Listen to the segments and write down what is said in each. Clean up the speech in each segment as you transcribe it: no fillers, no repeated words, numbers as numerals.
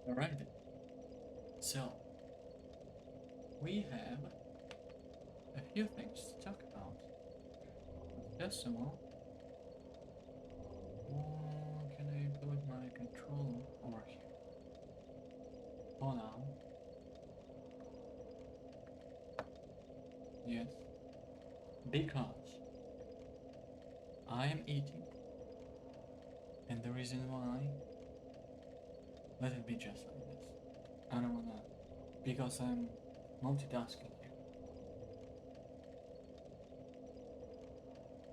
Alright, so we have a few things to talk about. First of all, can I put my controller over here? Hold on. Yes, because I am eating, and the reason why, let it be just like this. I don't wanna, because I'm multitasking here.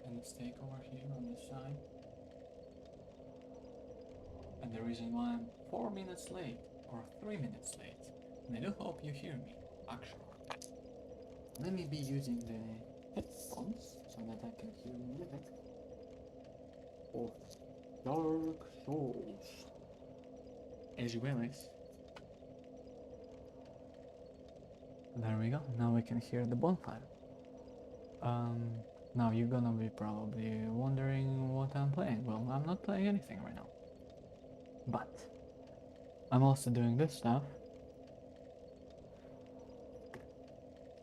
And the steak over here on this side. And the reason why I'm 4 minutes late, or 3 minutes late, and I do hope you hear me, actually. Let me be using the headphones so that I can hear music of Dark Souls. As well as, there we go, now we can hear the bonfire. Now you're gonna be probably wondering what I'm playing. Well, I'm not playing anything right now. But I'm also doing this stuff.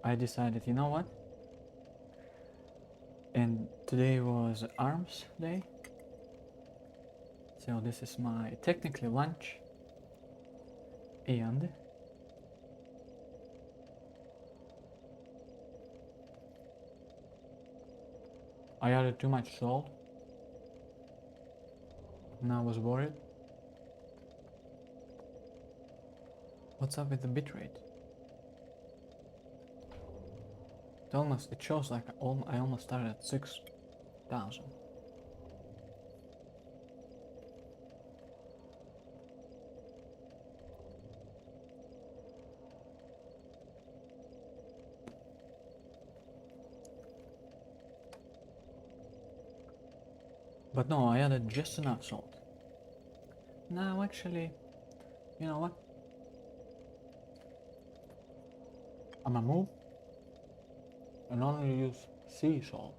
I decided, you know what? And today was ARMS day. So this is my technically lunch. And I added too much salt. And I was worried. What's up with the bitrate? It shows like I almost started at 6,000. But no, I added just enough salt. Now actually, you know what? I'ma move and only use sea salt.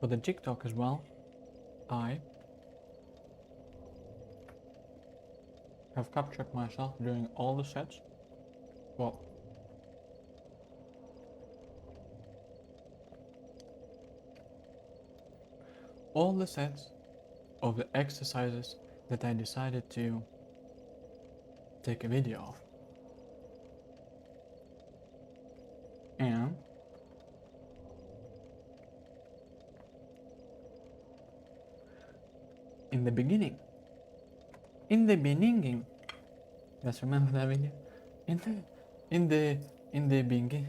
For the TikTok as well, I have captured myself during all the sets. Well, all the sets of the exercises that I decided to take a video of. And in the beginning, let's remember that video. In the, in the beginning.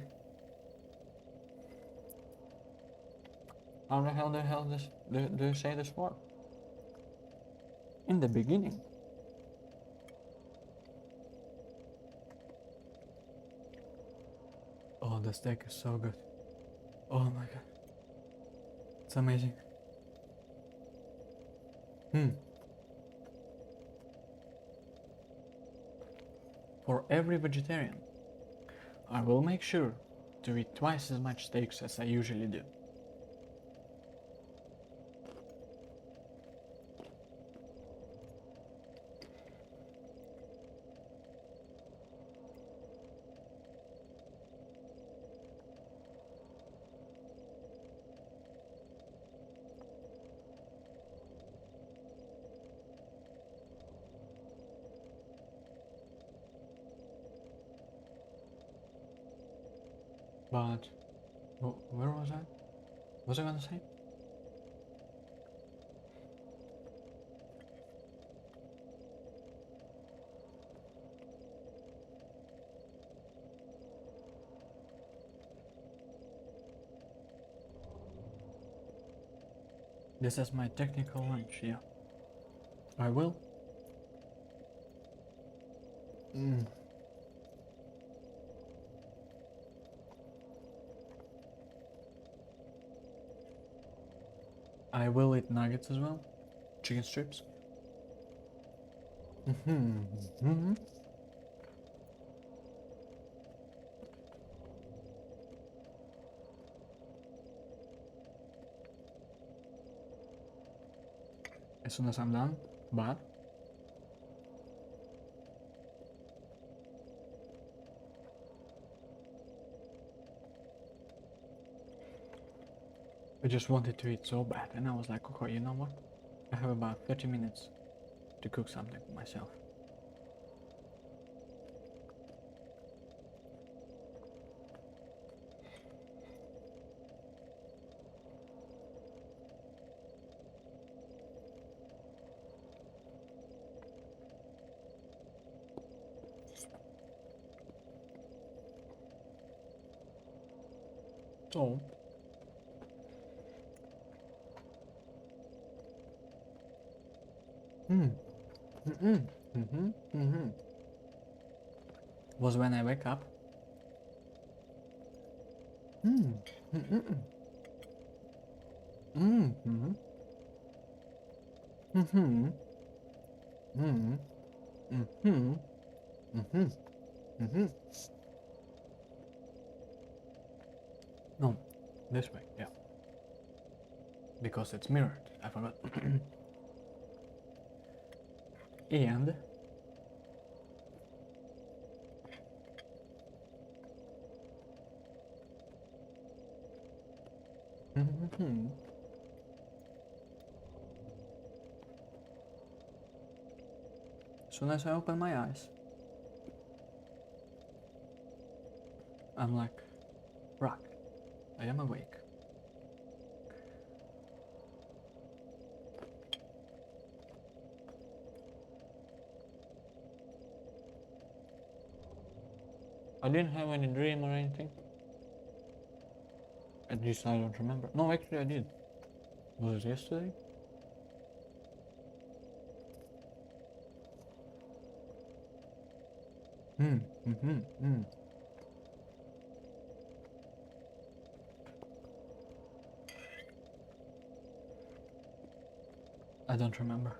How the hell do you say this word? In the beginning. Oh, the steak is so good. Oh my god. It's amazing. For every vegetarian, I will make sure to eat twice as much steaks as I usually do. But where was I? What was I gonna say? This is my technical lunch, yeah. I will. I will eat nuggets as well. Chicken strips. as soon as I'm done, but I just wanted to eat so bad, and I was like, okay, you know what? I have about 30 minutes to cook something for myself. So, was when I wake up. No, this way, yeah. Because it's mirrored, I forgot. And as soon as I open my eyes, I'm like, rock, I am awake. I didn't have any dream or anything. At least I don't remember. No, actually I did. Was it yesterday? I don't remember.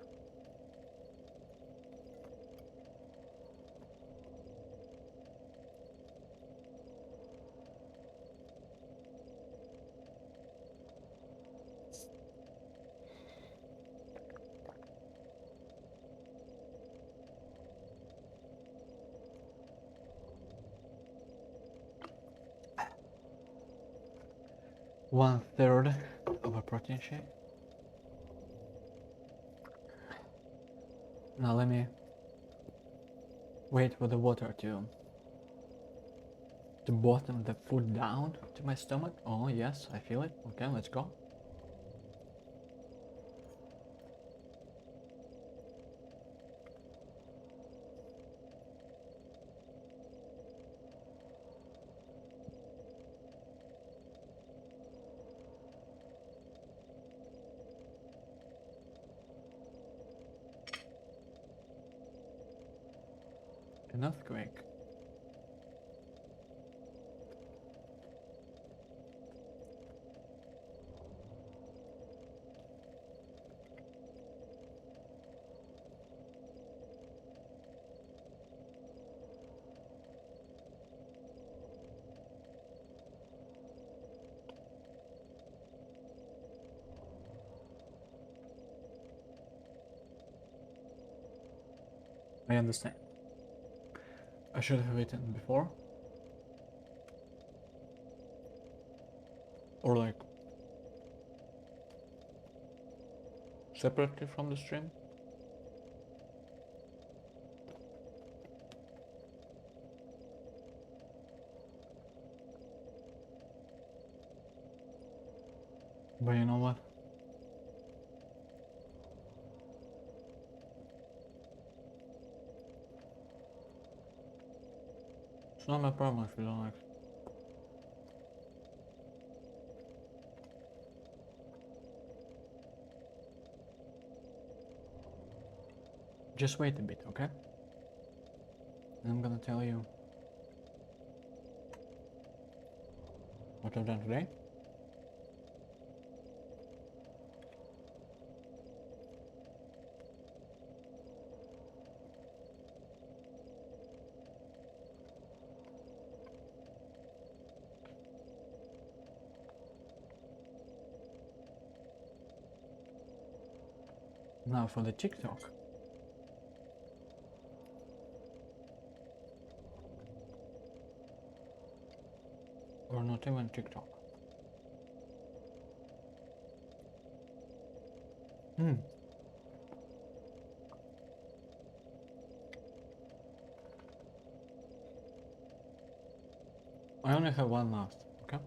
One third of a protein shake. Now let me wait for the water to bottom the food down to my stomach. Oh yes, I feel it. Okay, let's go. An earthquake. I understand. I should have eaten before. Or like separately from the stream. But you know what? It's not my problem if you don't like it. Just wait a bit, okay? And I'm gonna tell you what I've done today. Now for the TikTok. Or not even TikTok. I only have one mouth, okay?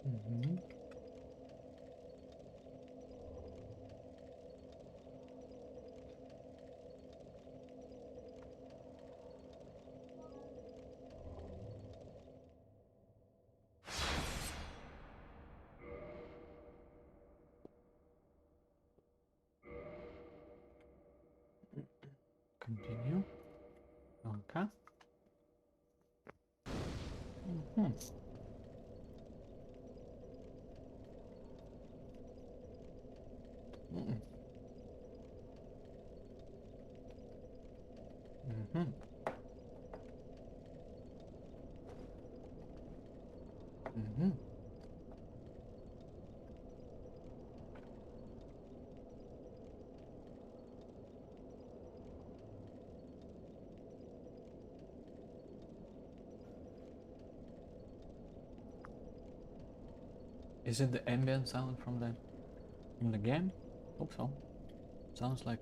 Mm-hmm. Continue. Okay. Mm-hmm. Mm-mm. Mm-hmm. Mm-hmm. Is it the ambient sound from the game? Hope so. Sounds like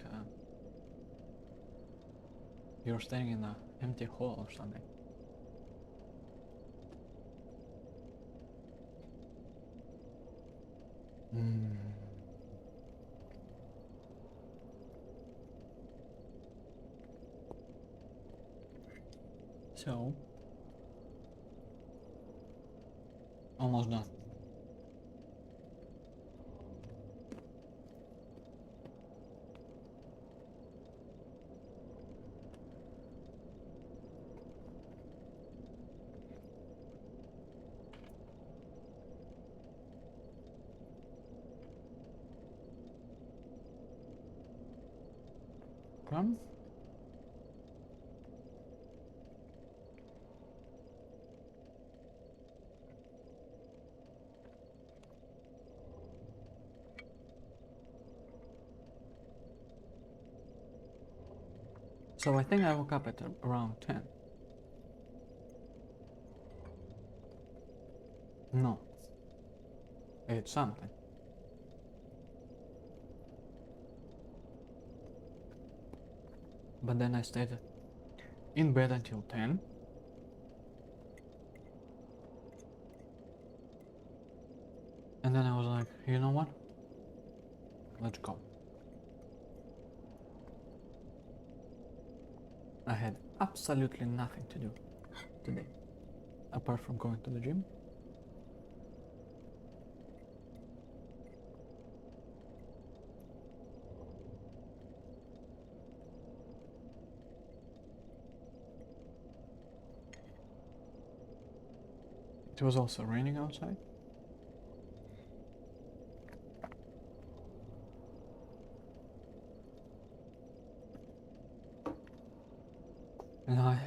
you're staying in an empty hall or something. Mm. So, almost done. Come. So I think I woke up at around 10. No, it's something. But then I stayed in bed until 10. And then I was like, you know what? Let's go. I had absolutely nothing to do today, apart from going to the gym. It was also raining outside. And I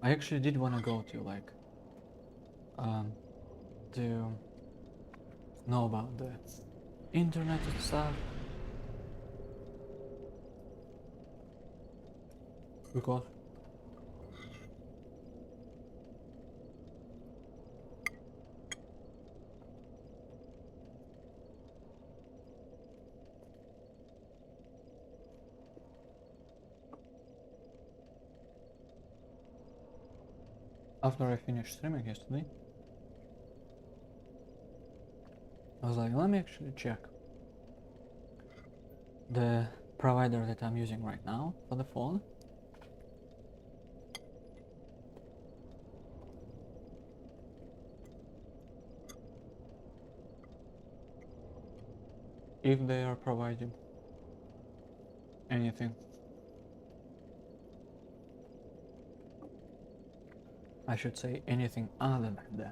actually did want to go to like, to know about the internet and stuff. Because after I finished streaming yesterday, I was like, let me actually check the provider that I'm using right now for the phone. if they are providing anything. I should say anything other than the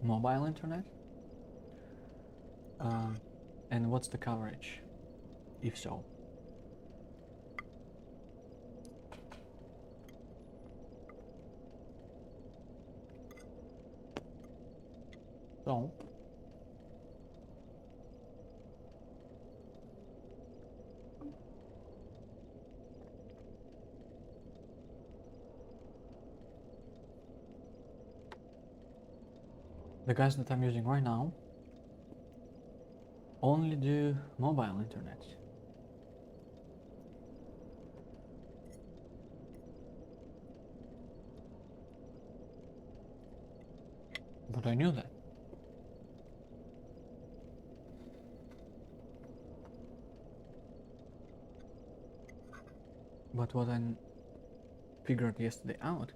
mobile internet. And what's the coverage, if so? So, the guys that I'm using right now only do mobile internet. But I knew that. But what I figured yesterday out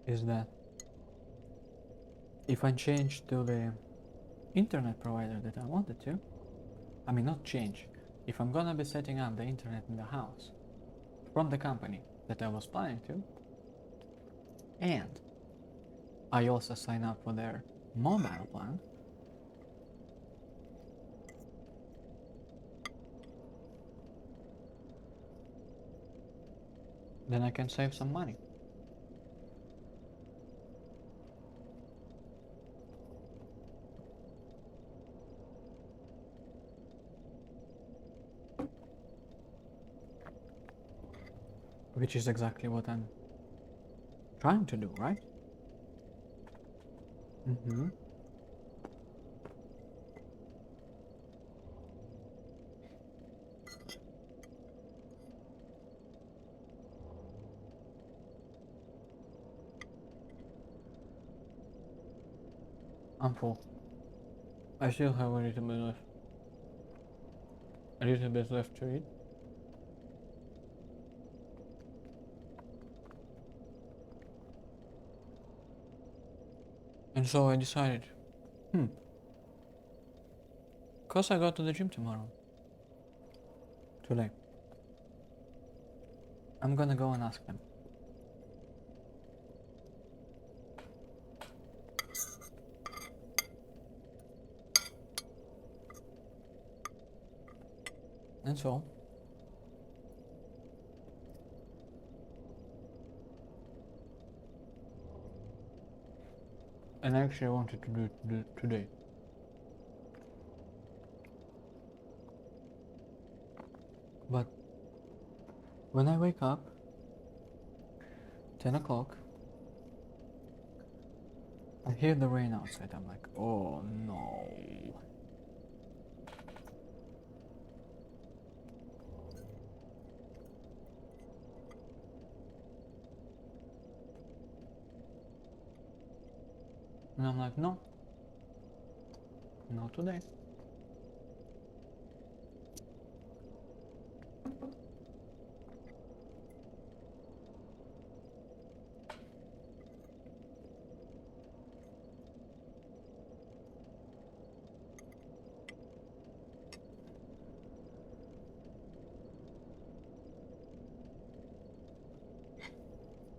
is that if I change to the internet provider that I wanted to, I mean not change, if I'm gonna be setting up the internet in the house from the company that I was planning to, and I also sign up for their mobile plan, then I can save some money. Which is exactly what I'm trying to do, right? Mm-hmm. I'm full. I still have a little bit left. A little bit left to eat. And so I decided, cause I go to the gym tomorrow. Today. I'm gonna go and ask them. And so and I actually wanted to do it today. But when I wake up 10 o'clock, I hear the rain outside. I'm like, oh no. And I'm like, no, not today.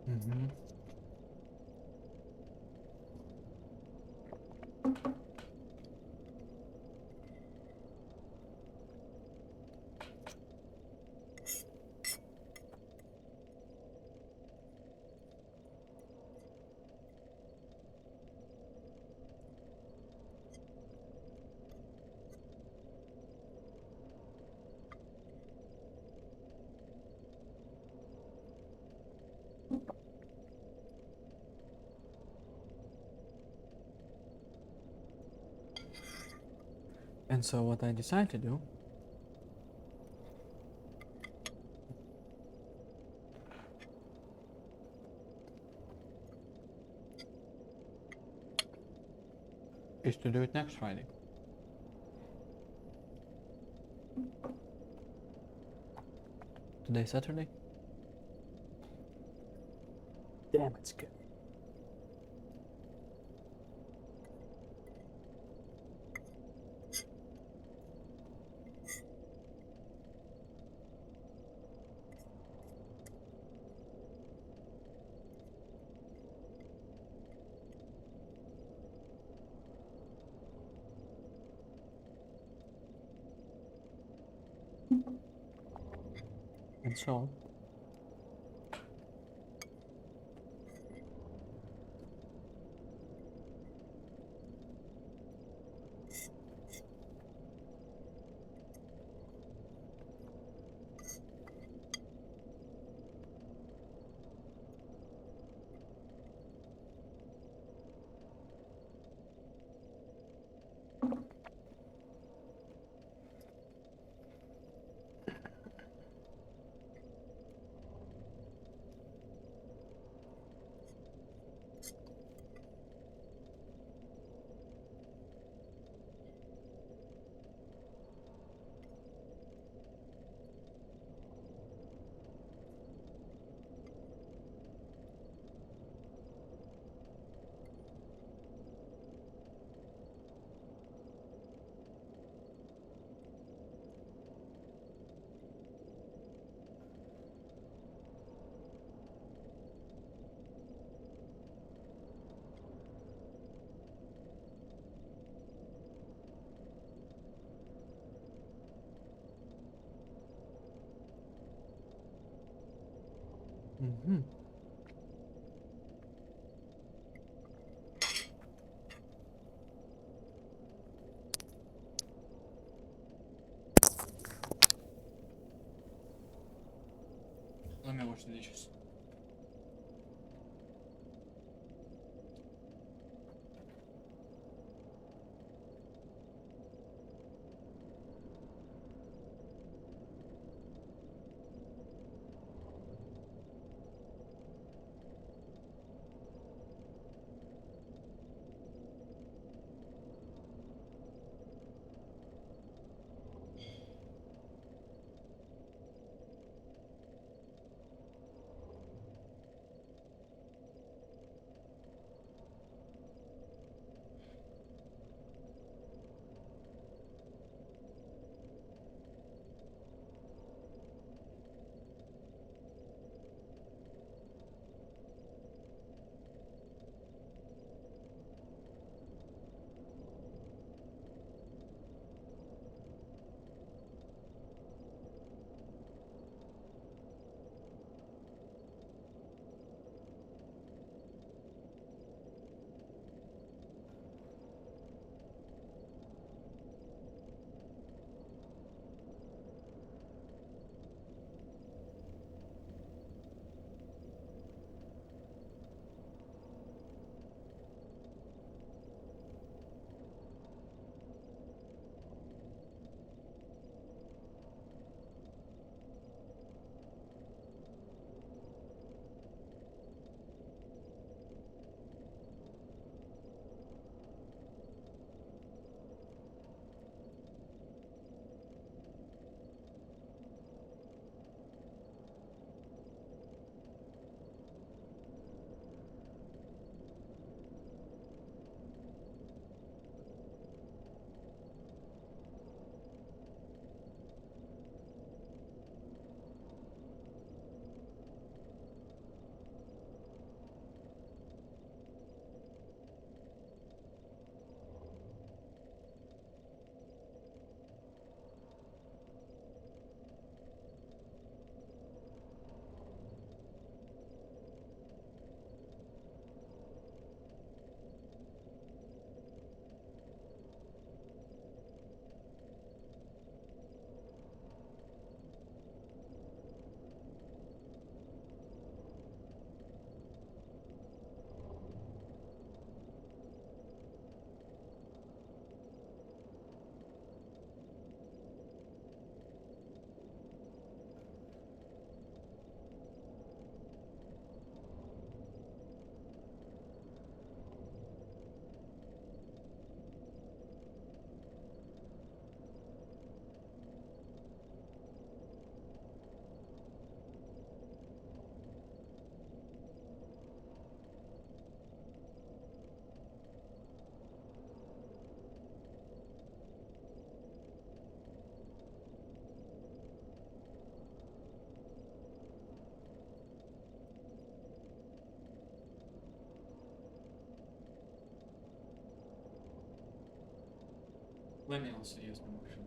Mm-hmm. And so what I decided to do is to do it next Friday. Today's Saturday? Damn, it's good. And so, let me wash the dishes. Let me also use the motion.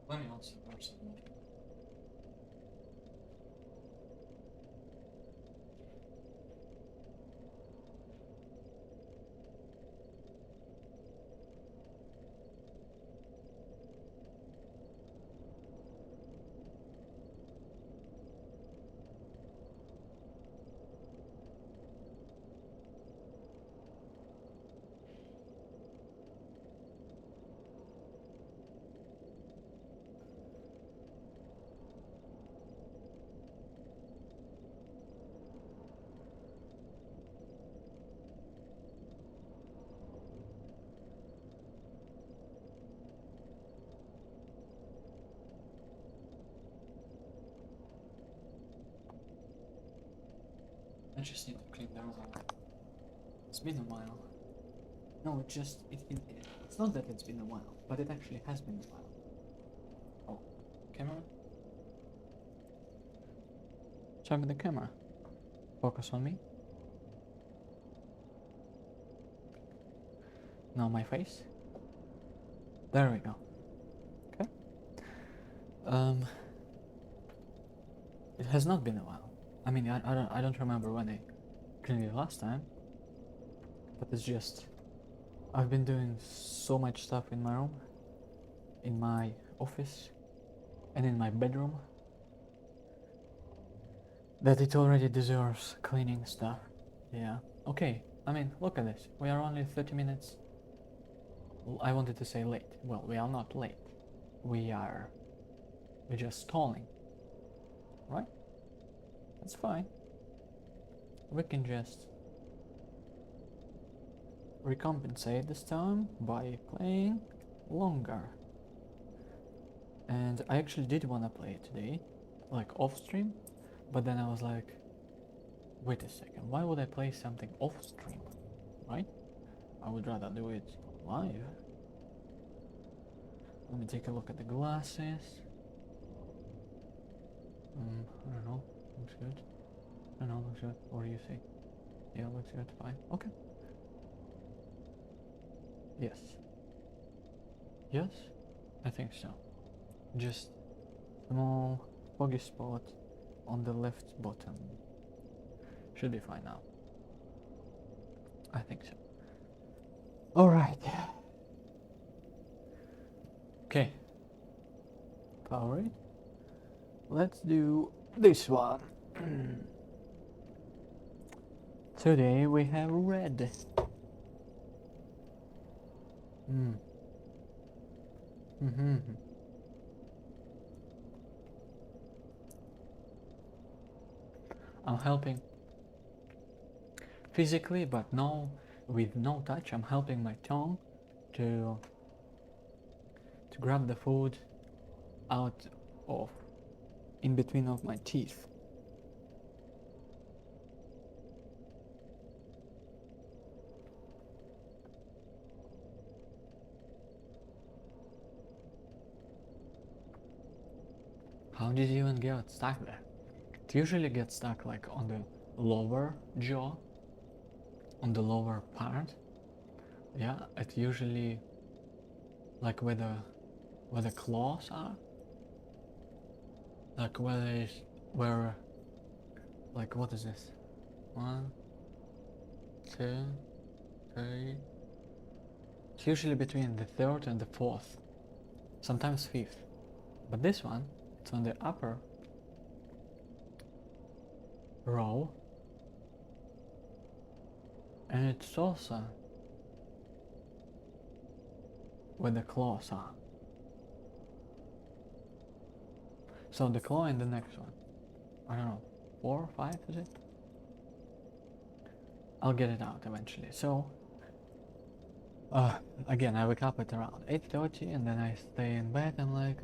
Let me also watch some more. I just need to clean the room out. It's been a while. No, it's not that it's been a while, but it actually has been a while. Oh, camera? Check the camera. Focus on me. Now my face. There we go. Okay. It has not been a while. I mean, I don't remember when I cleaned it last time. But it's just, I've been doing so much stuff in my room, in my office, and in my bedroom, that it already deserves cleaning stuff. Yeah. Okay. I mean, look at this. We are only 30 minutes. I wanted to say late. Well, we are not late. We're just stalling. Right? That's fine. We can just recompensate this time by playing longer. And I actually did want to play it today, like off stream, but then I was like, wait a second, why would I play something off stream, right? I would rather do it live. Let me take a look at the glasses. I don't know, looks good. I don't know, looks good. What do you think? Yeah, looks good, fine, okay. Yes. Yes? I think so. Just small foggy spot on the left bottom. Should be fine now. I think so. Alright. Okay. Power it. Let's do this one. Today we have red. Mm. Mm-hmm. I'm helping physically, but no, with no touch. I'm helping my tongue to grab the food out of in between of my teeth. How did you even get stuck there? It usually gets stuck like on the lower jaw, on the lower part. Yeah, it usually like where the claws are, like where like what is this? One, two, three. It's usually between the third and the fourth, sometimes fifth. But this one, it's on the upper row, and it's also where the claws are. So the claw in the next one, I don't know, 4 or 5 is it? I'll get it out eventually. So again, I wake up at around 8:30 and then I stay in bed. I'm like,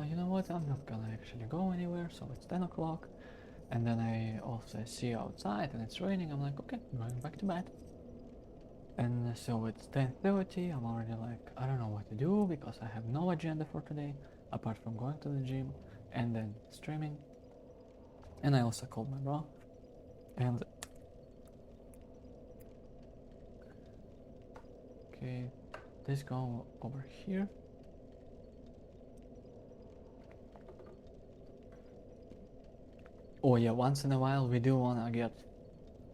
you know what? I'm not gonna actually go anywhere. So it's 10 o'clock, and then I also see outside and it's raining. I'm like, okay, I'm going back to bed. And so it's 10:30. I'm already like, I don't know what to do because I have no agenda for today apart from going to the gym and then streaming. And I also called my bro, and okay, let's go over here. Oh yeah, once in a while we do wanna get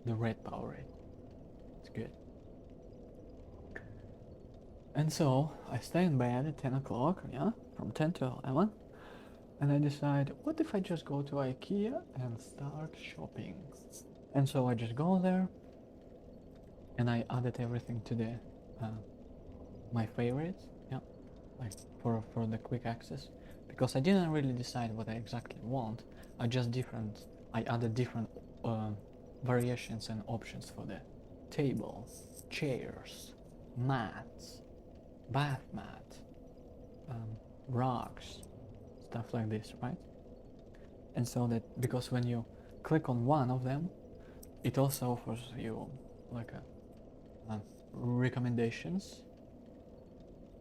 the red Powerade. It's good. And so I stay in bed at 10 o'clock, yeah, from 10 to 11. And I decide, what if I just go to IKEA and start shopping? And so I just go there and I added everything to the my favorites, yeah, like for the quick access, because I didn't really decide what I exactly want. I added different variations and options for the tables, chairs, mats, bath mat, rugs, stuff like this, right? And so that because when you click on one of them, it also offers you like a recommendations,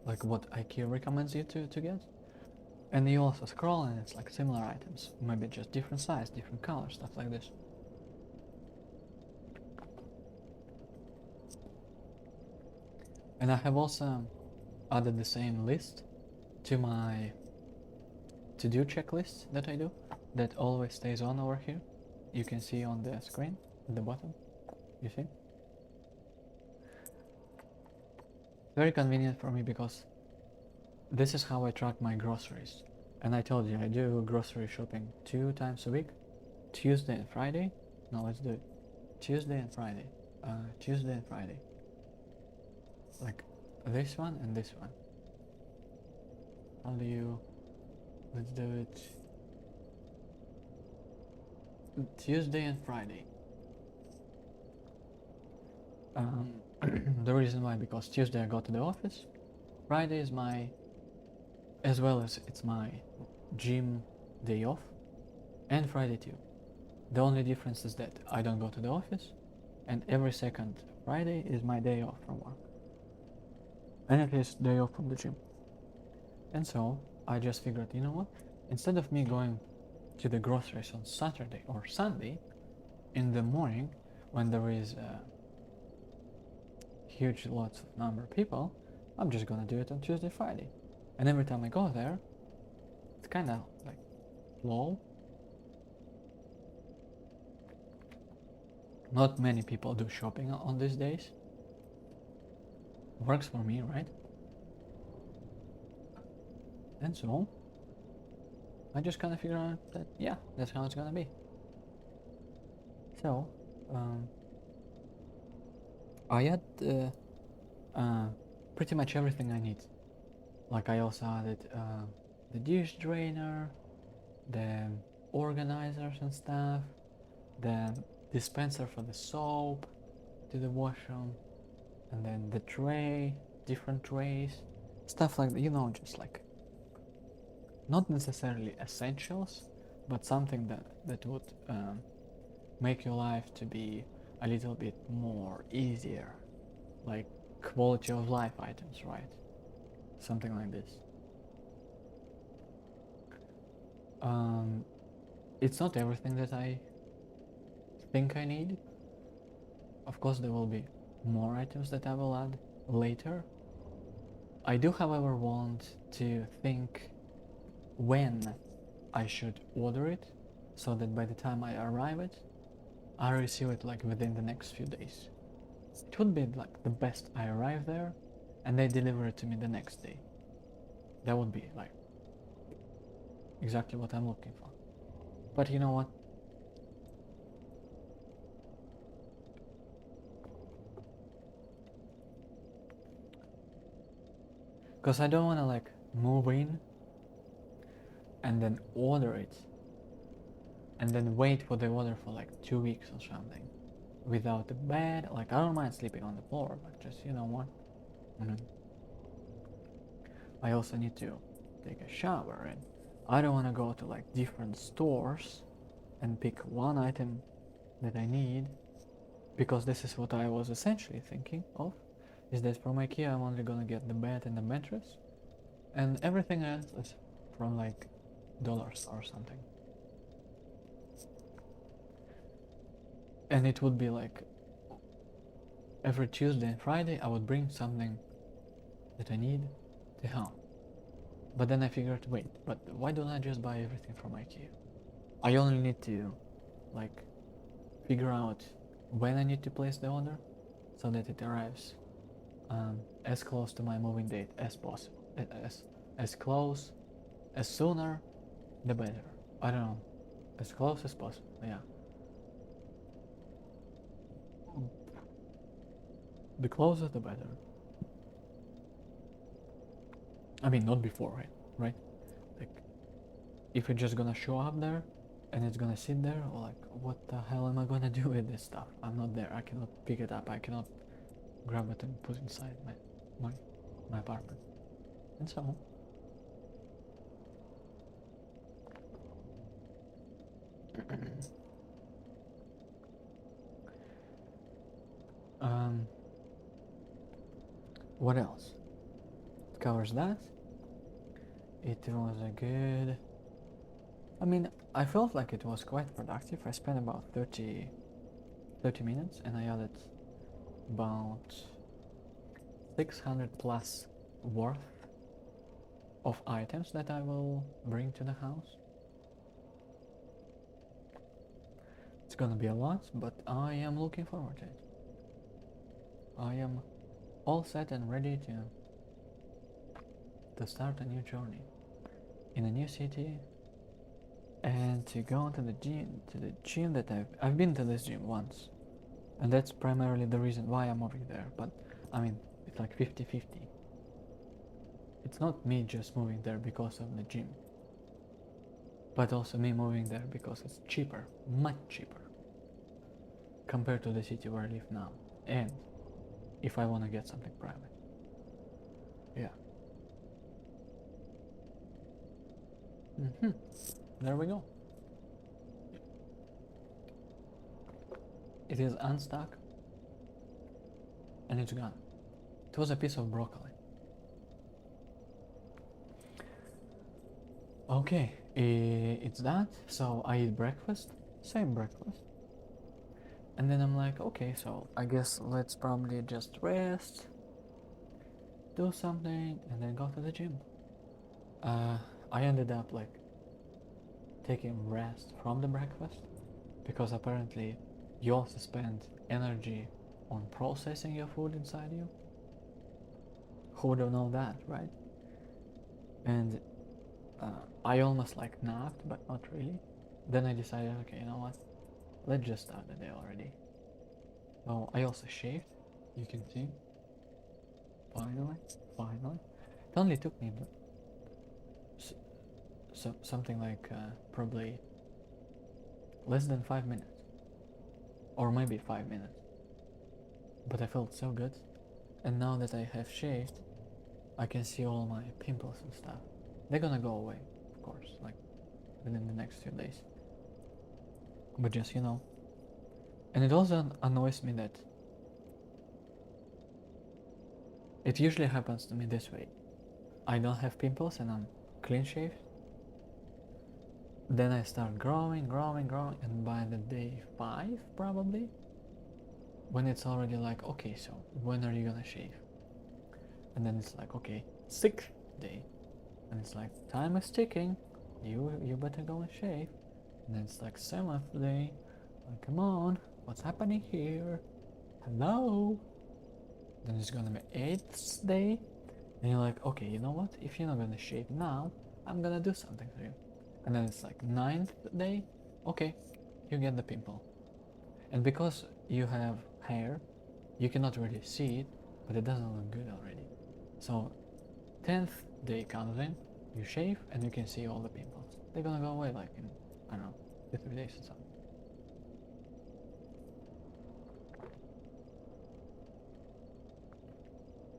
like what IKEA recommends you to get. And you also scroll and it's like similar items, maybe just different size, different color, stuff like this. And I have also added the same list to my to-do checklist that I do, that always stays on over here. You can see on the screen at the bottom, you see? Very convenient for me because this is how I track my groceries. And I told you I do grocery shopping 2 times a week, Tuesday and Friday. No, let's do it. Tuesday and Friday. Tuesday and Friday. Like this one and this one. How do you... Let's do it Tuesday and Friday. The reason why, because Tuesday I go to the office, Friday is my, as well as it's my gym day off, and Friday too. The only difference is that I don't go to the office, and every second Friday is my day off from work, and it is day off from the gym. And so I just figured, you know what, instead of me going to the groceries on Saturday or Sunday in the morning when there is huge lots of number of people, I'm just gonna do it on Tuesday, Friday. And every time I go there, it's kind of like low. Not many people do shopping on these days. Works for me, right? And so I just kind of figure out that, yeah, that's how it's gonna be. So I had pretty much everything I need. Like I also added the dish drainer, the organizers and stuff, the dispenser for the soap to the washroom, and then the tray, different trays, stuff like that, you know, just like not necessarily essentials, but something that would make your life to be a little bit more easier, like quality of life items, right? Something like this. It's not everything that I think I need. Of course, there will be more items that I will add later. I do, however, want to think when I should order it, so that by the time I arrive it, I receive it like within the next few days. It would be like the best I arrive there and they deliver it to me the next day. That would be like exactly what I'm looking for. But you know what? Because I don't want to like move in and then order it and then wait for the order for like 2 weeks or something without a bed. Like I don't mind sleeping on the floor, but just you know what? I also need to take a shower and I don't want to go to like different stores and pick one item that I need, because this is what I was essentially thinking of, is that from IKEA I'm only gonna get the bed and the mattress, and everything else is from like dollars or something. And it would be like every Tuesday and Friday I would bring something that I need to home. But then I figured, wait, but why don't I just buy everything from IKEA? I only need to like figure out when I need to place the order so that it arrives as close to my moving date as possible. As close, as sooner, the better. I don't know, as close as possible. Yeah. The closer, the better. I mean, not before, right? Right? Like, if it's just gonna show up there and it's gonna sit there, or like, what the hell am I gonna do with this stuff? I'm not there. I cannot pick it up. I cannot grab it and put it inside my apartment. And so um what else? It covers that. It was a good, I mean, I felt like it was quite productive. I spent about 30 minutes and I added about 600 plus worth of items that I will bring to the house. It's gonna be a lot, but I am looking forward to it. I am all set and ready to start a new journey in a new city, and to go to the gym that I've been to this gym once, and that's primarily the reason why I'm moving there. But I mean, it's like 50-50. It's not me just moving there because of the gym, but also me moving there because it's cheaper, much cheaper compared to the city where I live now, and if I want to get something private. Yeah. There we go. It is unstuck and it's gone. It was a piece of broccoli. Okay, it's that. So I eat breakfast, same breakfast. And then I'm like, okay, so I guess let's probably just rest, do something, and then go to the gym. I ended up like taking rest from the breakfast, because apparently you also spend energy on processing your food inside you. Who would have known that, right? And I almost like napped, but not really. Then I decided, okay, you know what? Let's just start the day already. Oh, I also shaved, you can see. finally. It only took me something like probably less than 5 minutes, or maybe 5 minutes. But I felt so good, and now that I have shaved, I can see all my pimples and stuff. They're gonna go away, of course, like within the next few days. But just, and it also annoys me that it usually happens to me this way. I don't have pimples and I'm clean shaved. Then I start growing, and by the day 5 probably, when it's already like, okay, so when are you gonna shave? And then it's like, okay, 6th day, and it's like, time is ticking, you better go and shave. And then it's like 7th day, like, come on, what's happening here? Hello? Then it's gonna be 8th day, and you're like, okay, you know what? If you're not gonna shave now, I'm gonna do something for you. And then it's like 9th day, okay, you get the pimple. And because you have hair, you cannot really see it, but it doesn't look good already. So 10th day comes in, you shave, and you can see all the pimples. They're gonna go away like in, I don't know, 2-3 days or something.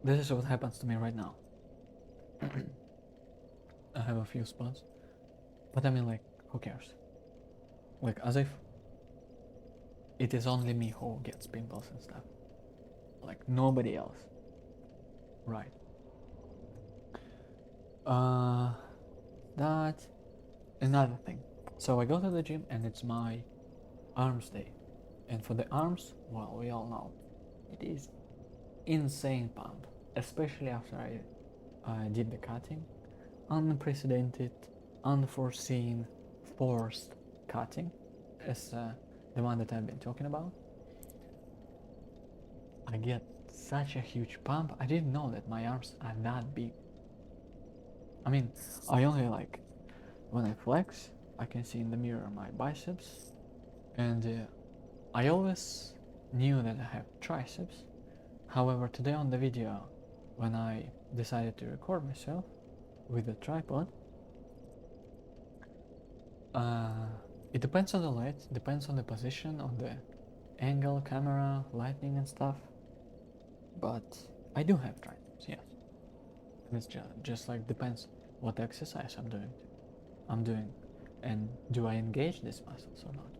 This is what happens to me right now. I have a few spots, but I mean, like, who cares? Like, as if it is only me who gets pimples and stuff. Like, nobody else. Right. That, another thing. So I go to the gym and it's my arms day. And for the arms, well, we all know, it is insane pump. Especially after I did the cutting. Unprecedented, unforeseen, forced cutting. As the one that I've been talking about. I get such a huge pump. I didn't know that my arms are that big. I mean, I only like, when I flex, I can see in the mirror my biceps, and I always knew that I have triceps. However, today on the video, when I decided to record myself with a tripod, it depends on the light, depends on the position, on the angle, camera, lighting and stuff, but I do have triceps, yes. And it's just like depends what exercise I'm doing, and do I engage these muscles or not.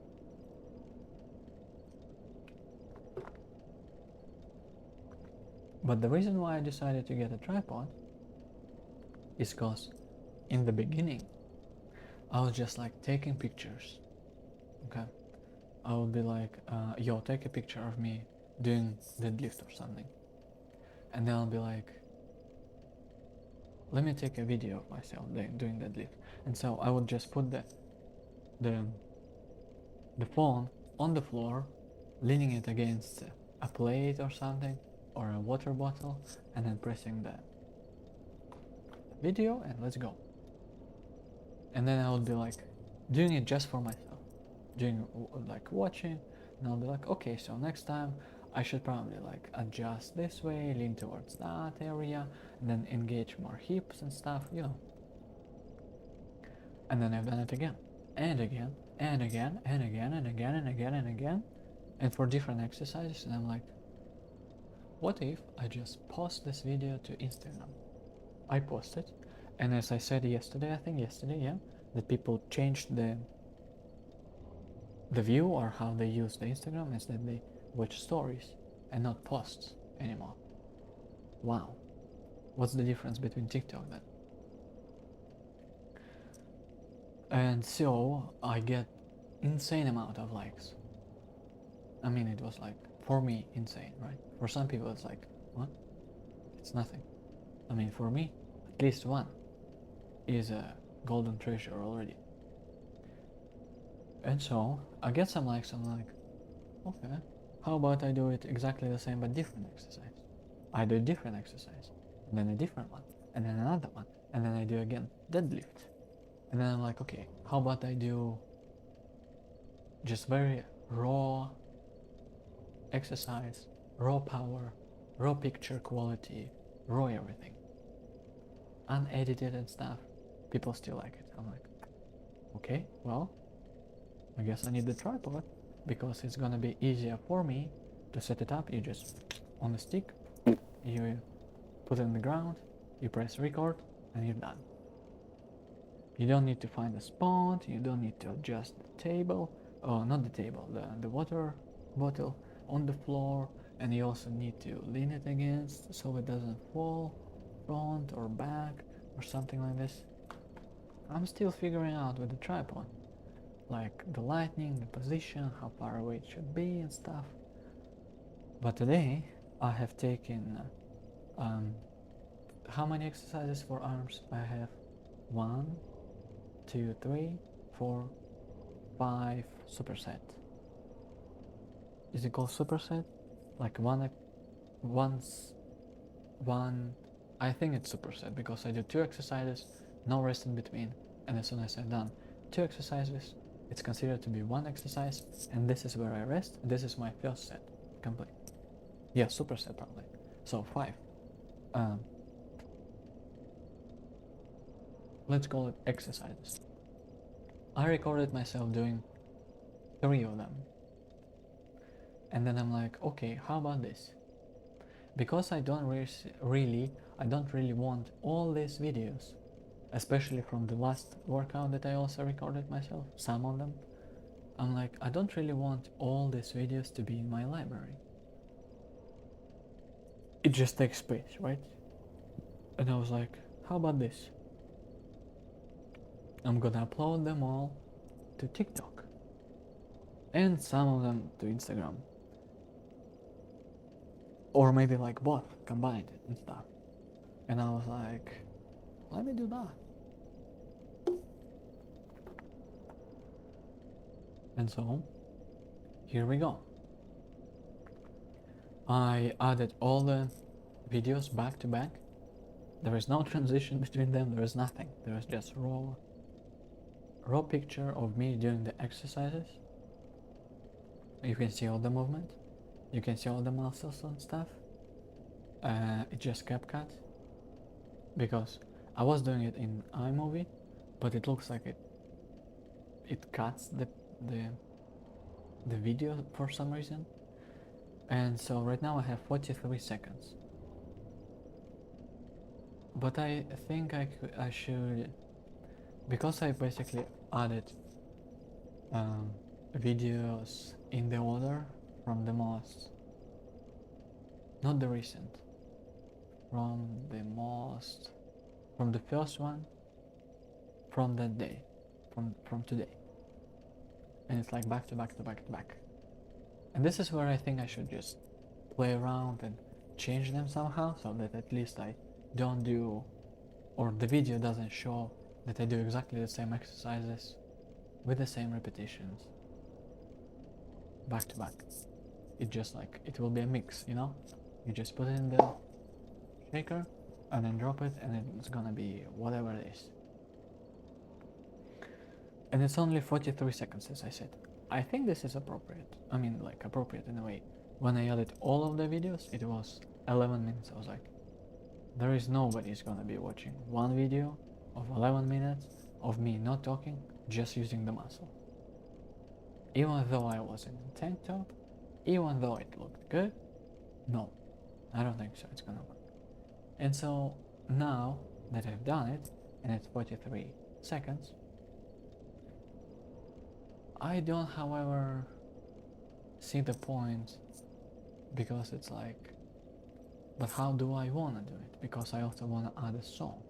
But the reason why I decided to get a tripod is because in the beginning I was just like taking pictures. Okay, I would be like, yo, take a picture of me doing deadlift or something, and then I'll be like, let me take a video of myself doing deadlift. And so I would just put the phone on the floor, leaning it against a plate or something, or a water bottle, and then pressing the video, and let's go. And then I would be like doing it just for myself, doing like watching, and I'll be like, okay, so next time I should probably like adjust this way, lean towards that area, and then engage more hips and stuff, And then I've done it again, and again, and again, and again, and again, and again, and again, and for different exercises. And I'm like, what if I just post this video to Instagram? I posted, and as I said yesterday, yeah, that people changed the view or how they use the Instagram is that they watch stories and not posts anymore. Wow, what's the difference between TikTok then? And so I get insane amount of likes. I mean, it was like, for me, insane, right? For some people it's like, what? It's nothing. I mean, for me, at least one is a golden treasure already. And so I get some likes. I'm like, okay, how about I do it exactly the same but different exercise? I do a different exercise, and then a different one, and then another one, and then I do again deadlift. And then I'm like, okay, how about I do just very raw exercise, raw power, raw picture quality, raw everything, unedited and stuff. People still like it. I'm like, okay, well, I guess I need the tripod because it's gonna be easier for me to set it up. You just on the stick, you put it on the ground, you press record, and you're done. You don't need to find a spot, you don't need to adjust the table, oh, not the table, the water bottle on the floor, and you also need to lean it against so it doesn't fall front or back or something like this. I'm still figuring out with the tripod, like the lighting, the position, how far away it should be and stuff. But today I have taken how many exercises for arms? I have 1, 2, 3, 4, 5 superset. Is it called superset? Like one, I think it's superset because I do 2 exercises, no rest in between, and as soon as I've done 2 exercises, it's considered to be 1 exercise, and this is where I rest. This is my first set complete. Yeah, superset probably. So 5. Let's call it exercises. I recorded myself doing 3 of them. And then I'm like, okay, how about this? Because I don't really want all these videos, especially from the last workout that I also recorded myself, some of them. I'm like, I don't really want all these videos to be in my library. It just takes space, right? And I was like, how about this? I'm gonna upload them all to TikTok and some of them to Instagram, or maybe like both combined and stuff. And I was like, let me do that. And so here we go. I added all the videos back to back. There is no transition between them, there is nothing. There is just raw picture of me doing the exercises. You can see all the movement, you can see all the muscles and stuff. It just CapCut because I was doing it in iMovie, but it looks like it cuts the video for some reason. And so right now I have 43 seconds. But I think I should, because I basically added videos in the order from the most, not the recent, from the first one, from that day, from today. And it's like back to back to back to back. And this is where I think I should just play around and change them somehow, so that at least I don't do, or the video doesn't show that I do exactly the same exercises with the same repetitions back to back. It just like, it will be a mix, you know? You just put it in the shaker and then drop it, and it's gonna be whatever it is. And it's only 43 seconds, as I said. I think this is appropriate. I mean, like, appropriate in a way. When I added all of the videos, it was 11 minutes. I was like, there is nobody's gonna be watching one video of 11 minutes of me not talking, just using the muscle. Even though I was in a tank top, even though it looked good, no, I don't think so, it's gonna work. And so now that I've done it, and it's 43 seconds, I don't, however, see the point, because it's like, but how do I wanna do it? Because I also wanna add a song.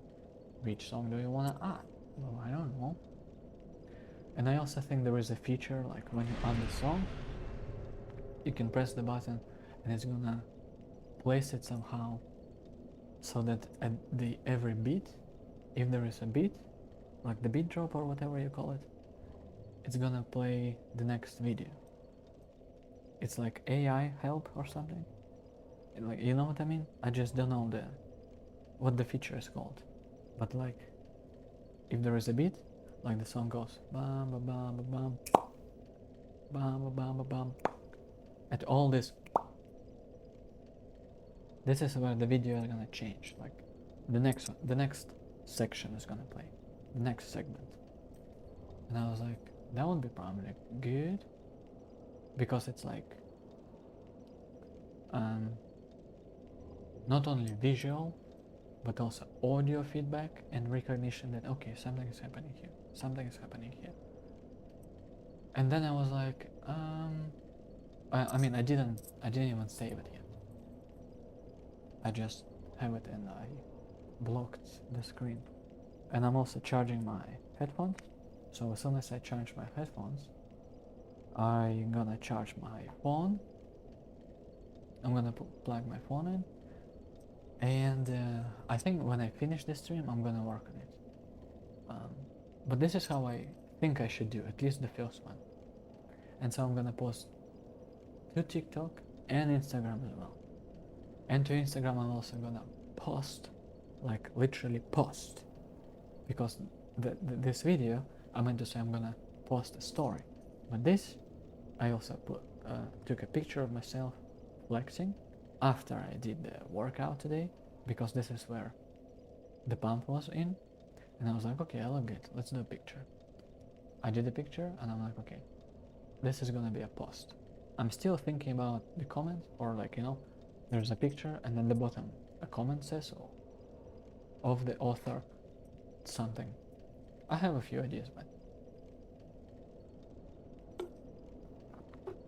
Which song do you wanna add? Well, I don't know. And I also think there is a feature, like when you add the song, you can press the button and it's gonna place it somehow so that at the every beat, if there is a beat, like the beat drop or whatever you call it, it's gonna play the next video. It's like AI help or something. Like, you know what I mean? I just don't know what the feature is called. But like, if there is a beat, like the song goes bam bam bam bam bam bam bam bam bam, at all this this is where the video is gonna change. Like the next section is gonna play, the next segment. And I was like, that would be probably good, because it's like not only visual but also audio feedback and recognition that okay, something is happening here, something is happening here. And then I was like, I mean, I didn't even save it yet. I just have it and I blocked the screen. And I'm also charging my headphones. So as soon as I charge my headphones, I'm gonna charge my phone. I'm gonna plug my phone in. And I think when I finish this stream, I'm gonna work on it. But this is how I think I should do, at least the first one. And so I'm gonna post to TikTok and Instagram as well. And to Instagram I'm also gonna post, like literally post, because this video I meant to say I'm gonna post a story, but this I also took a picture of myself flexing after I did the workout today, because this is where the pump was in, and I was like, okay, I look good, let's do a picture. I did a picture and I'm like, okay, this is gonna be a post. I'm still thinking about the comment, or like, you know, there's a picture and then the bottom a comment says of the author something. I have a few ideas, but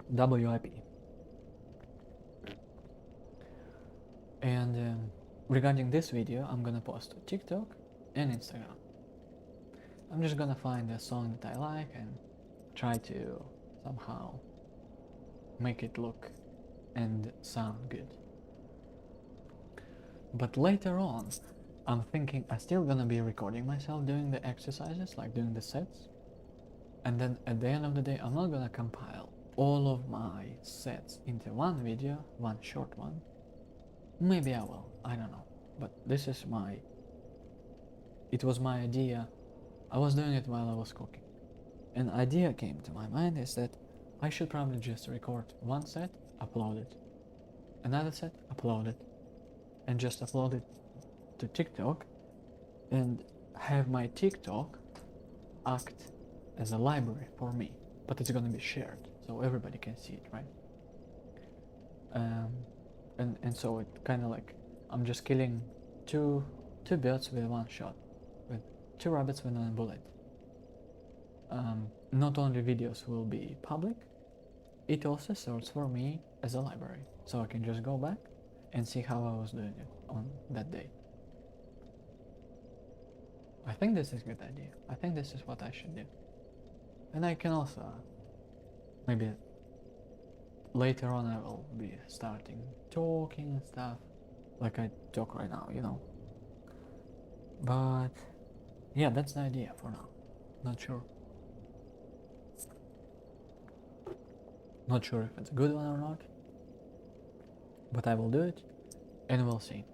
WIP. And regarding this video, I'm gonna post to TikTok and Instagram. I'm just gonna find a song that I like and try to somehow make it look and sound good. But later on, I'm thinking I'm still gonna be recording myself doing the exercises, like doing the sets. And then at the end of the day, I'm not gonna compile all of my sets into one video, one short one. Maybe I will, I don't know. But this is it was my idea. I was doing it while I was cooking. An idea came to my mind is that I should probably just record one set, upload it. Another set, upload it. And just upload it to TikTok and have my TikTok act as a library for me, but it's gonna be shared so everybody can see it, right? And so it kind of like I'm just killing two birds with one shot, with two rabbits with one bullet. Not only videos will be public, it also serves for me as a library, so I can just go back and see how I was doing it on that day. I think this is a good idea. I think this is what I should do. And I can also, maybe later on I will be starting talking and stuff, like I talk right now, you know. But yeah, that's the idea for now. Not sure. Not sure if it's a good one or not, but I will do it and we'll see.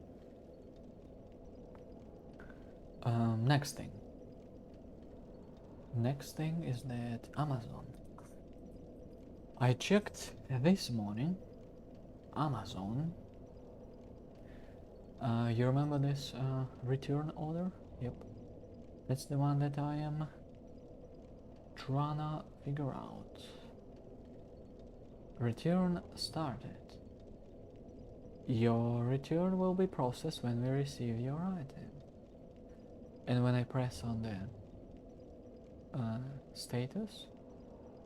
Next thing is that Amazon. I checked this morning. Amazon. You remember this return order? Yep. That's the one that I am trying to figure out. Return started. Your return will be processed when we receive your item. And when I press on the status,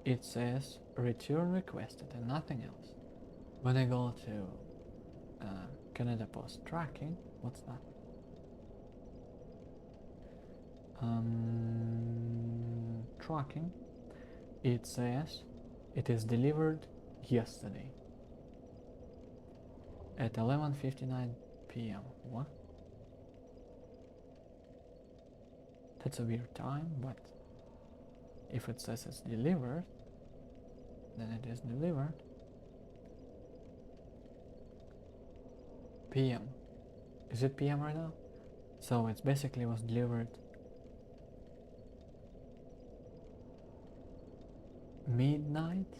it says return requested and nothing else. When I go to Canada Post tracking, what's that? Tracking, it says it is delivered yesterday at 11:59 p.m. What? That's a weird time, but if it says it's delivered, then it is delivered. PM. Is it PM right now? So it basically was delivered midnight.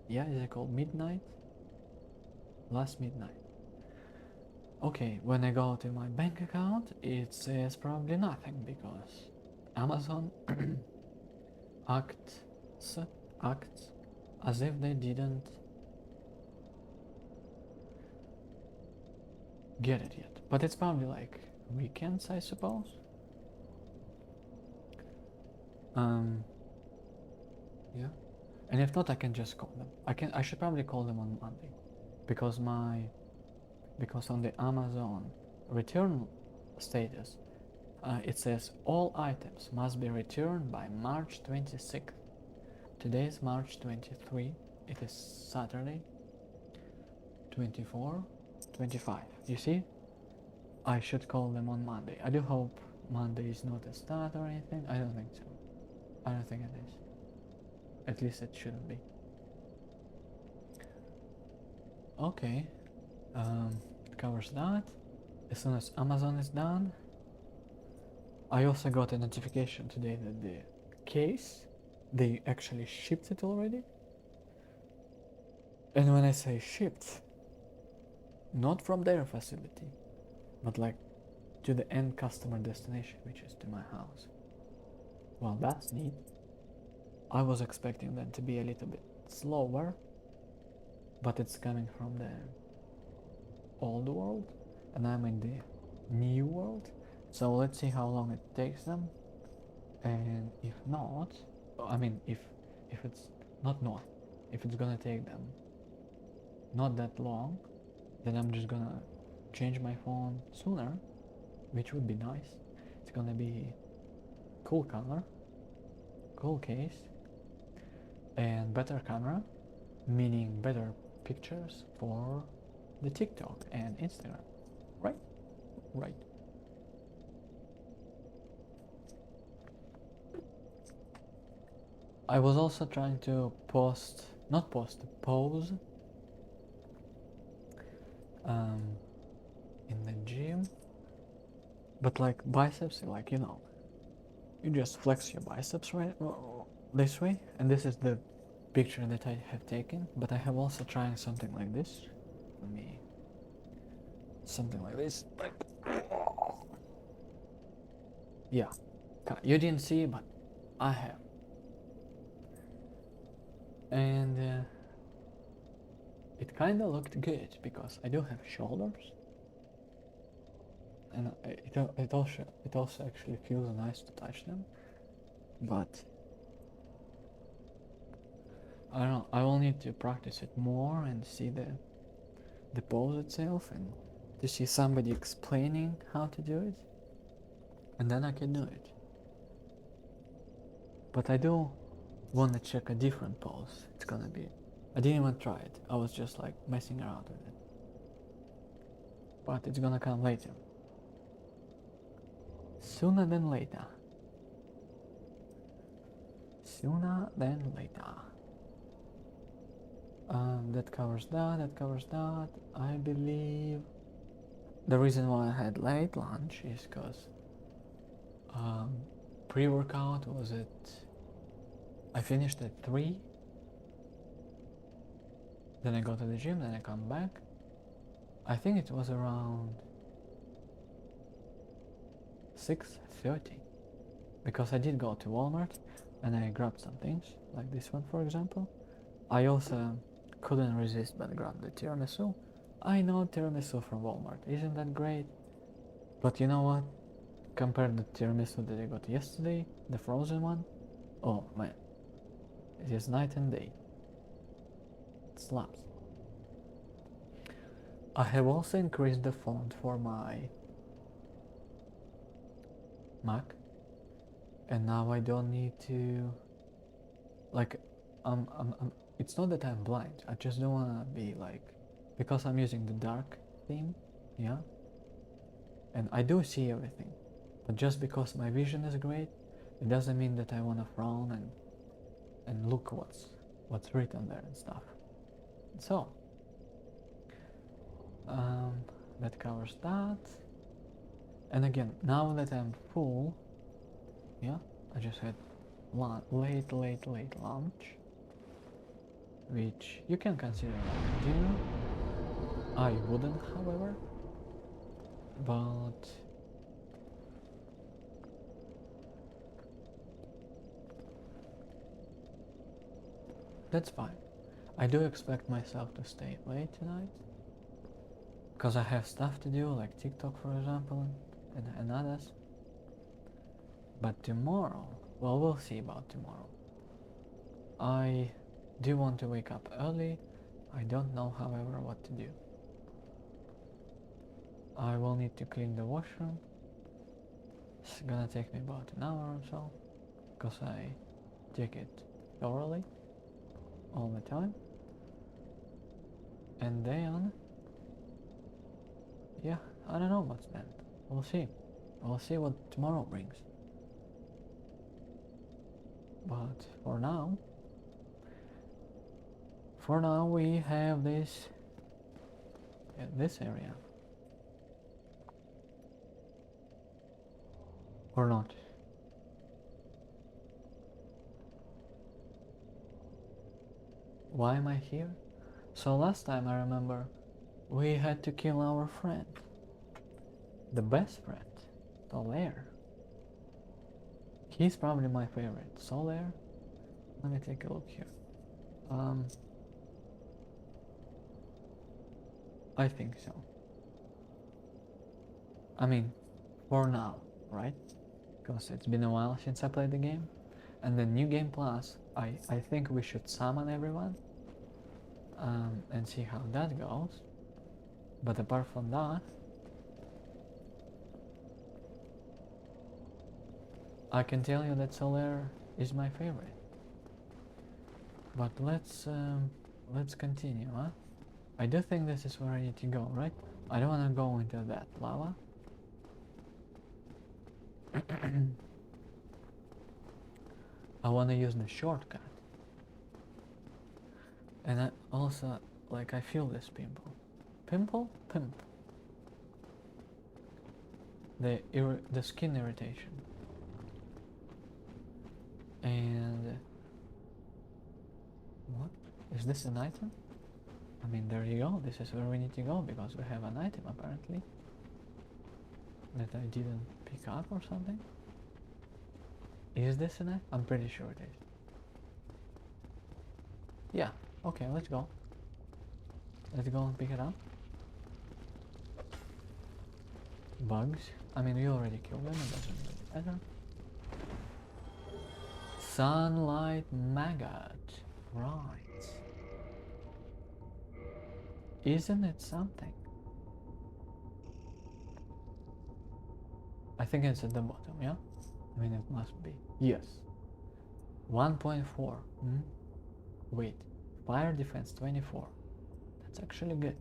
Yeah, is it called midnight? Last midnight. Okay, when I go to my bank account, it says probably nothing because Amazon acts acts as if they didn't get it yet. But it's probably like weekends, I suppose. Yeah. And if not, I can just call them. I should probably call them on Monday because on the Amazon return status, it says all items must be returned by March 26th. Today is March 23. It is Saturday. 24, 25. You see? I should call them on Monday. I do hope Monday is not a start or anything. I don't think so. I don't think it is. At least it shouldn't be. Okay. It covers that. As soon as Amazon is done, I also got a notification today that the case, they actually shipped it already. And when I say shipped, not from their facility, but like to the end customer destination, which is to my house. Well, that's neat. I was expecting them to be a little bit slower, but it's coming from the old world, and I'm in the new world. So let's see how long it takes them. And if not, I mean, if it's not, if it's gonna take them not that long, then I'm just gonna change my phone sooner, which would be nice. It's gonna be cool color, cool case, and better camera, meaning better pictures for the TikTok and Instagram, right? Right. I was also trying to pose in the gym, but like biceps, like, you know, you just flex your biceps right this way, and this is the picture that I have taken. But I have also tried something like this. Let me, something like this, like, yeah, you didn't see, but I have. And it kind of looked good because I do have shoulders, and it also actually feels nice to touch them. But I don't know, I will need to practice it more and see the pose itself, and to see somebody explaining how to do it, and then I can do it. But I do want to check a different pose. It's gonna be, I didn't even try it, I was just like messing around with it, but it's gonna come later, sooner than later. That covers that. I believe the reason why I had late lunch is because pre-workout was I finished at 3, then I go to the gym, then I come back. I think it was around 6:30, because I did go to Walmart and I grabbed some things, like this one for example. I also couldn't resist but grabbed the tiramisu. I know tiramisu from Walmart, isn't that great? But you know what? Compared to the tiramisu that I got yesterday, the frozen one, oh man, it is night and day. It slaps. I have also increased the font for my Mac, and now I don't need to, like, it's not that I'm blind, I just don't want to be like, because I'm using the dark theme, yeah, and I do see everything, but just because my vision is great, it doesn't mean that I want to frown and look what's written there and stuff. So that covers that. And again, now that I'm full, yeah, I just had late lunch, which you can consider like dinner. I wouldn't, however. But that's fine. I do expect myself to stay late tonight because I have stuff to do, like TikTok, for example, and others. But tomorrow, well, we'll see about tomorrow. I do want to wake up early. I don't know, however, what to do. I will need to clean the washroom. It's gonna take me about an hour or so, because I check it thoroughly all the time. And then, yeah, I don't know what's then. We'll see. We'll see what tomorrow brings. But for now we have this area. Or not. Why am I here? So last time I remember we had to kill our friend. The best friend. Solaire. He's probably my favorite. Solaire? Let me take a look here. I think so. I mean, for now, right? Because it's been a while since I played the game. And the New Game Plus, I think we should summon everyone and see how that goes. But apart from that, I can tell you that Solaire is my favorite. But let's continue, huh? I do think this is where I need to go, right? I don't want to go into that lava. I want to use the shortcut. And I also, like, I feel this pimple. Pimple? Pimp. The skin irritation. And what? Is this an item? I mean, there you go. This is where we need to go because we have an item apparently that I didn't pick up or something. Is this an item? I'm pretty sure it is. Yeah. Okay, let's go. Let's go and pick it up. Bugs. I mean, we already killed them. It doesn't really matter. Sunlight maggot. Right. Isn't it something? I think it's at the bottom, yeah? I mean, it must be. Yes. 1.4. Wait. Fire defense 24. That's actually good.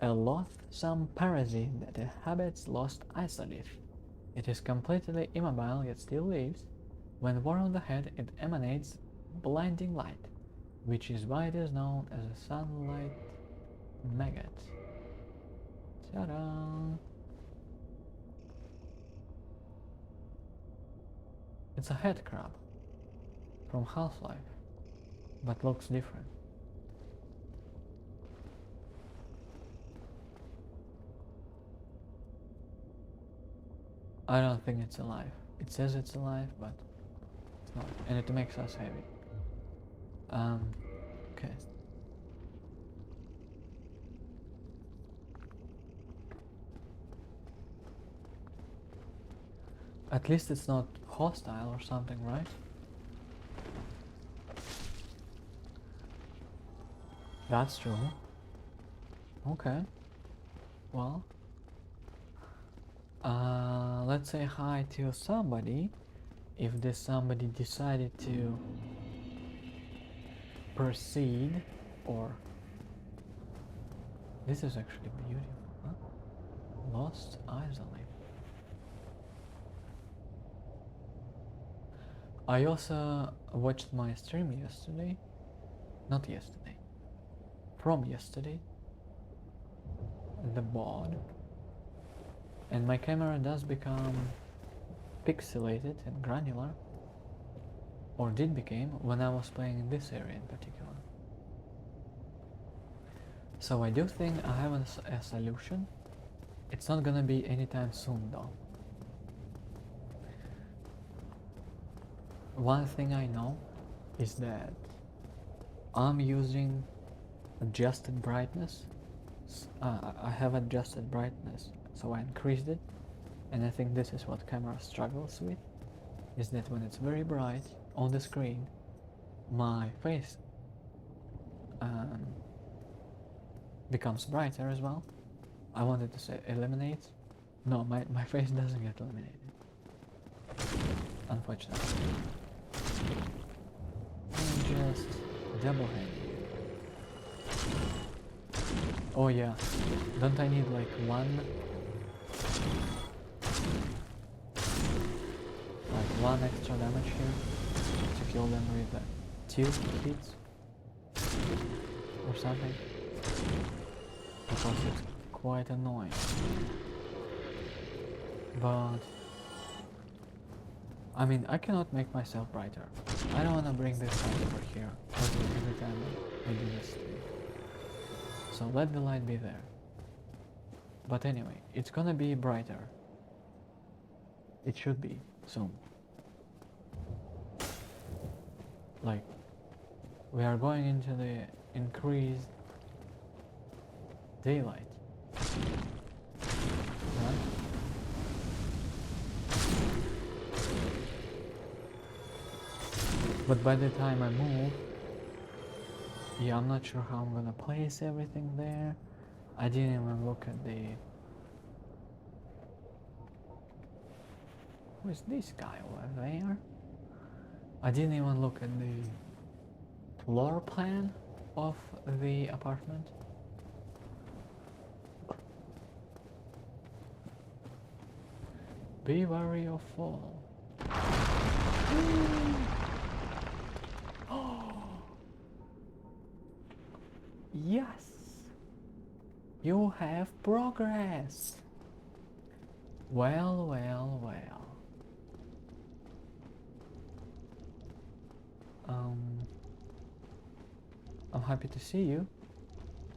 A loathsome parasite that inhabits lost isolith. It is completely immobile yet still lives. When worn on the head, it emanates blinding light, which is why it is known as a sunlight maggot. Ta-da! It's a head crab from Half-Life, but looks different. I don't think it's alive. It says it's alive, but it's not, and it makes us heavy. Okay. At least it's not hostile or something, right? That's true. Okay. Well, let's say hi to somebody. If this somebody decided to proceed, or this is actually beautiful, huh? Lost Isolate. I also watched my stream yesterday. Not yesterday. From yesterday. The VOD. And my camera does become pixelated and granular. Or did become when I was playing in this area in particular. So I do think I have a solution It's not gonna be anytime soon though. One thing I know is that I'm using adjusted brightness. I have adjusted brightness, so I increased it, and I think this is what camera struggles with, is that when it's very bright on the screen, my face becomes brighter as well. I wanted to say eliminate. No, my face doesn't get eliminated, unfortunately. And just double hand. Oh yeah, don't I need like one extra damage here to kill them with the tilt hits or something? Because it's quite annoying. But I mean, I cannot make myself brighter. I don't want to bring this light over here every time I do this thing. So let the light be there. But anyway, it's gonna be brighter. It should be soon. Like, we are going into the increased daylight. Right? But by the time I move, yeah, I'm not sure how I'm gonna place everything there. I didn't even look at the... Who is this guy over there? I didn't even look at the floor plan of the apartment. Be wary of fall. Yes! You have progress! Well, well, well. I'm happy to see you.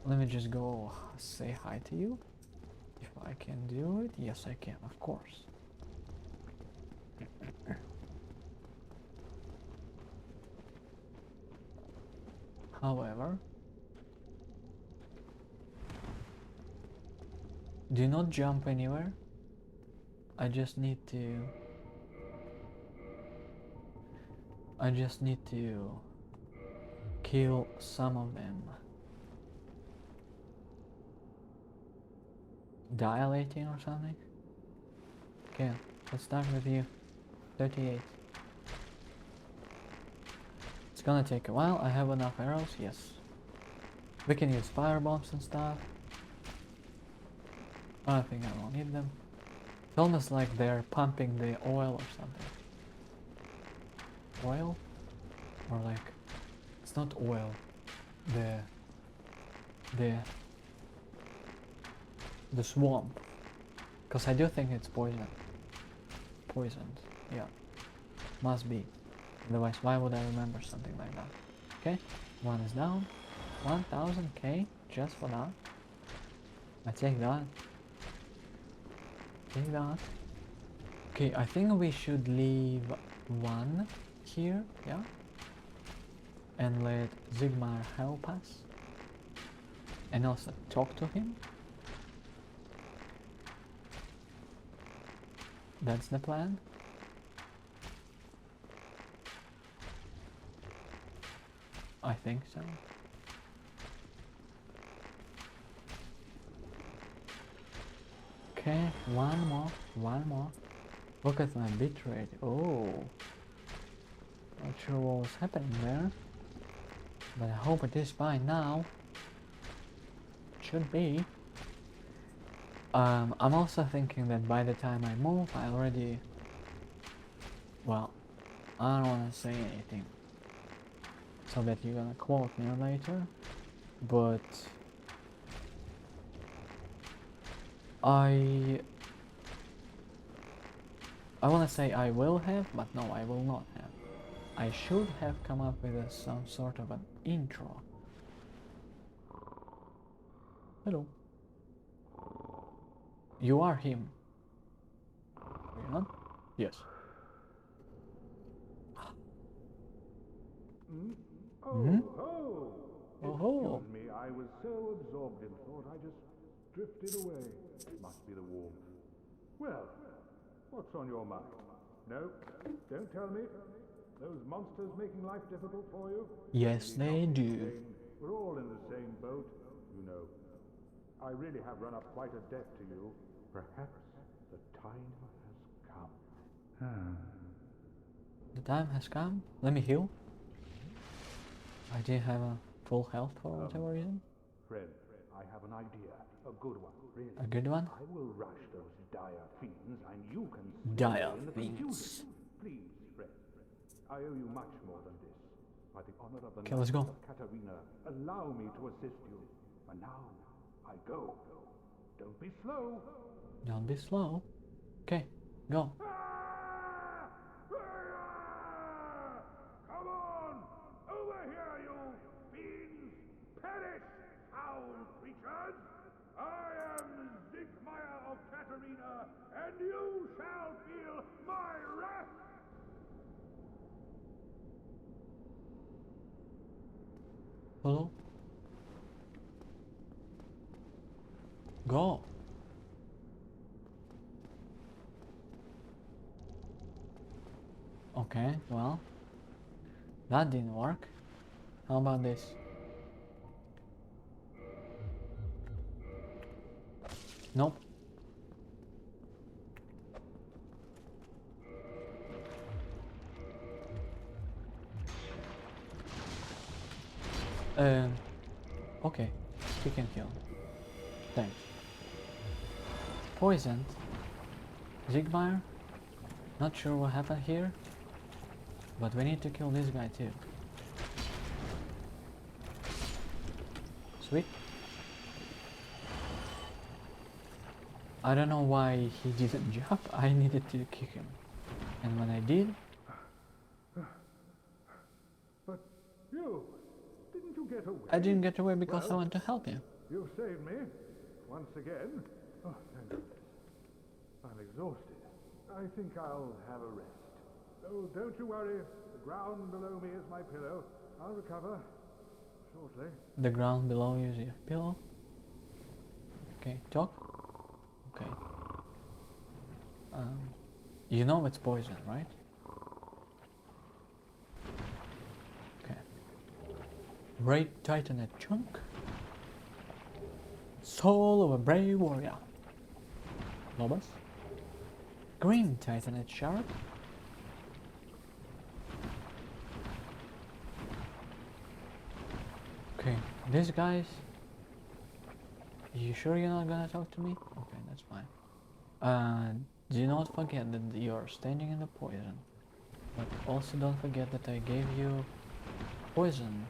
Let me just go say hi to you. If I can do it. Yes, I can, of course. However, do not jump anywhere. I just need to kill some of them. Dilating or something? Okay, let's start with you. 38. It's gonna take a while. I have enough arrows, yes. We can use fire bombs and stuff. I think I won't need them. It's almost like they're pumping the oil or something. Oil? Or like, it's not oil. The swamp. Because I do think it's poison. Poisoned, yeah. Must be. Otherwise, why would I remember something like that? Okay, one is down. 1000k just for that. I take that. Take that. Okay, I think we should leave one here, yeah? And let Zigmar help us. And also talk to him. That's the plan. I think so. Okay, one more. Look at my bitrate. Oh. Not sure what was happening there. But I hope it is fine now. It should be. I'm also thinking that by the time I move, I already... Well, I don't want to say anything. So that you're gonna quote me later. But... I want to say I will have, but no, I will not have. I should have come up with some sort of an intro. Hello. You are him. Are you not? Yes. Oh, Hmm? ho! Oh ho! Excuse me, I was so absorbed in thought I just drifted away. Must be the warmth. Well, what's on your mind? No, don't tell me. Those monsters making life difficult for you? Yes, Need not they be do. ashamed. We're all in the same boat, you know. I really have run up quite a debt to you. Perhaps the time has come. The time has come. Let me heal. I didn't have a full health for whatever reason. Friend, I have an idea. A good one, really. A good one? I will rush those dire fiends, and you can slip Dire away in the fiends. confusion. Please, friend. I owe you much more than this. By the honor of the Okay, let's Knights go. of Katarina, allow me to assist you. And now, I go. Don't be slow. Don't be slow. Okay, go. Come on! Over here, you fiends! Perish, foul creatures! I am Zigmeyer of Katarina, and you shall feel my wrath! Hello? Go. Okay, well, that didn't work. How about this? Nope. Okay, you can heal. Thanks. Poisoned. Zigmeyer? Not sure what happened here, but we need to kill this guy too. Sweet. I don't know why he didn't jump. I needed to kick him. And when I did, But you, didn't you get away? I didn't get away because I Well, want to help you. You've saved me, once again. Oh, thank goodness. I'm exhausted. I think I'll have a rest. Oh, don't you worry. The ground below me is my pillow. I'll recover shortly. The ground below you is your pillow. Okay, talk. Okay. You know it's poison, right? Okay. Red Titanite chunk. Soul of a brave warrior. Lobos. Green Titanite shard. Okay, these guys. You sure you're not gonna talk to me? Okay, that's fine. Do not forget that you're standing in the poison. But also don't forget that I gave you poison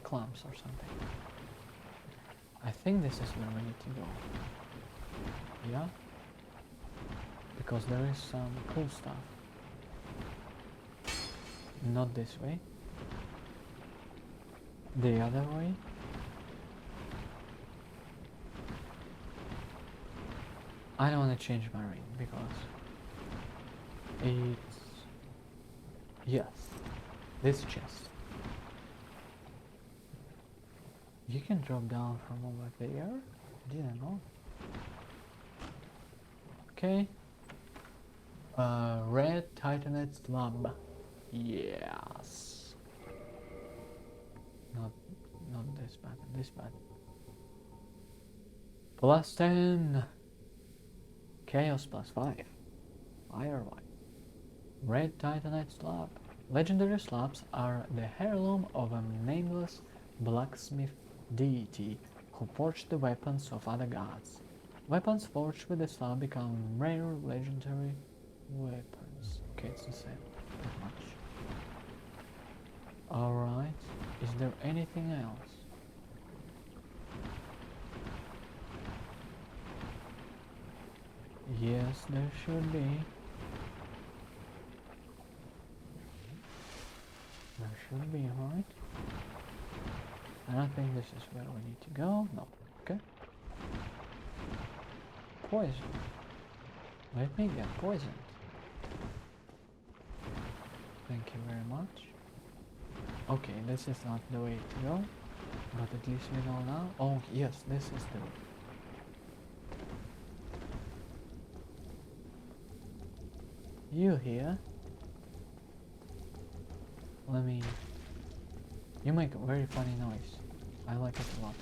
clumps or something. I think this is where we need to go. Yeah? Because there is some cool stuff. Not this way. The other way. I don't want to change my ring because it's... Yes, this chest. You can drop down from over there. Didn't know. Okay. Red Titanite slab. Yes. Not this bad. This bad. Plus 10. Chaos plus 5. Fire white. Red Titanite slab. Legendary slabs are the heirloom of a nameless blacksmith deity who forged the weapons of other gods. Weapons forged with the slab become rare legendary weapons. Okay, it's the same, pretty much. Alright, is there anything else? Yes, there should be. There should be, right? I don't think this is where we need to go. No. Okay. poisoned. Let me get poisoned. Thank you very much. Okay, this is not the way to go, but at least we know now. Oh yes, this is the way. You here? Let me... You make a very funny noise. I like it a lot.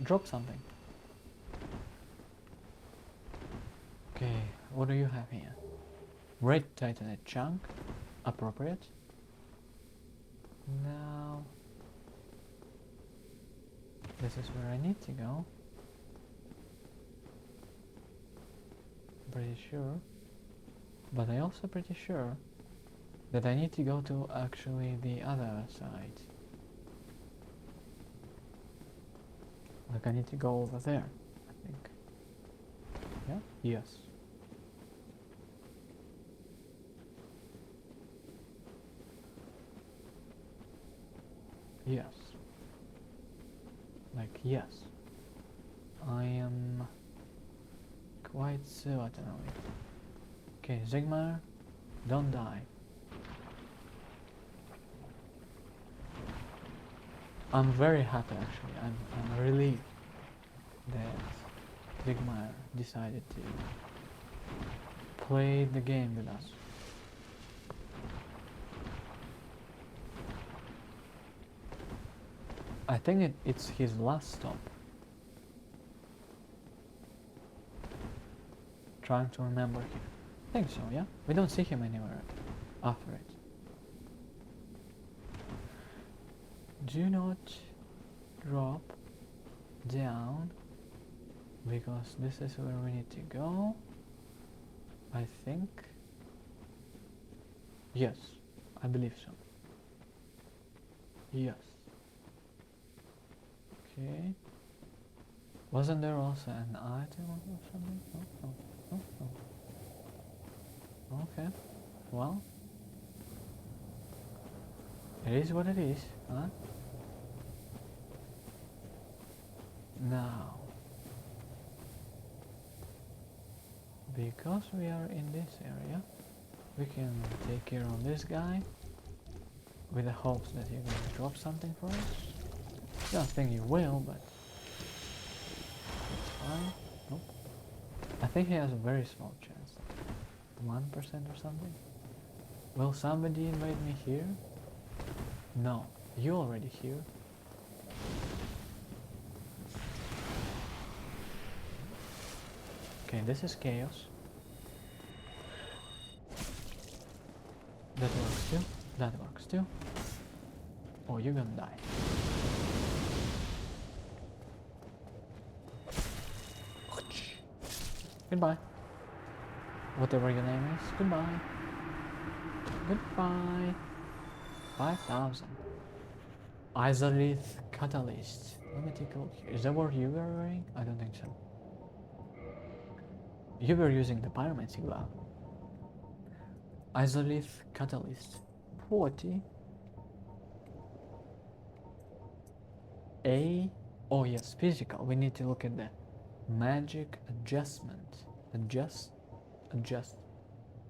Drop something. Okay, what do you have here? Red titanite chunk. Appropriate. Now... This is where I need to go. Pretty sure. But I also pretty sure that I need to go to actually the other side. Like I need to go over there, I think. Yeah? Yes. Yes. Like yes. I am quite certain of it. Okay, Sigmar, don't die. I'm very happy actually. I'm relieved that Sigmar decided to play the game with us. I think it's his last stop. Trying to remember him. I think so, yeah? We don't see him anywhere after it. Do not drop down, because this is where we need to go. I think. Yes, I believe so. Yes. Okay. Wasn't there also an item or something? No. Okay. Well, it is what it is, huh? Now, because we are in this area, we can take care of this guy with the hopes that you're going to drop something for us. Don't think you will, but it's fine. Nope. I think he has a very small chance, like 1% or something. Will somebody invite me here? No, you already here. Okay, this is chaos. That works too. That works too. Oh, you're gonna die. Goodbye. Whatever your name is, goodbye. Goodbye. 5,000. Izalith Catalyst. Let me take a look here. Is that what you were wearing? I don't think so. You were using the pyromancy glove. Izalith Catalyst. 40. Oh yes, physical. We need to look at the magic adjustment. Adjust.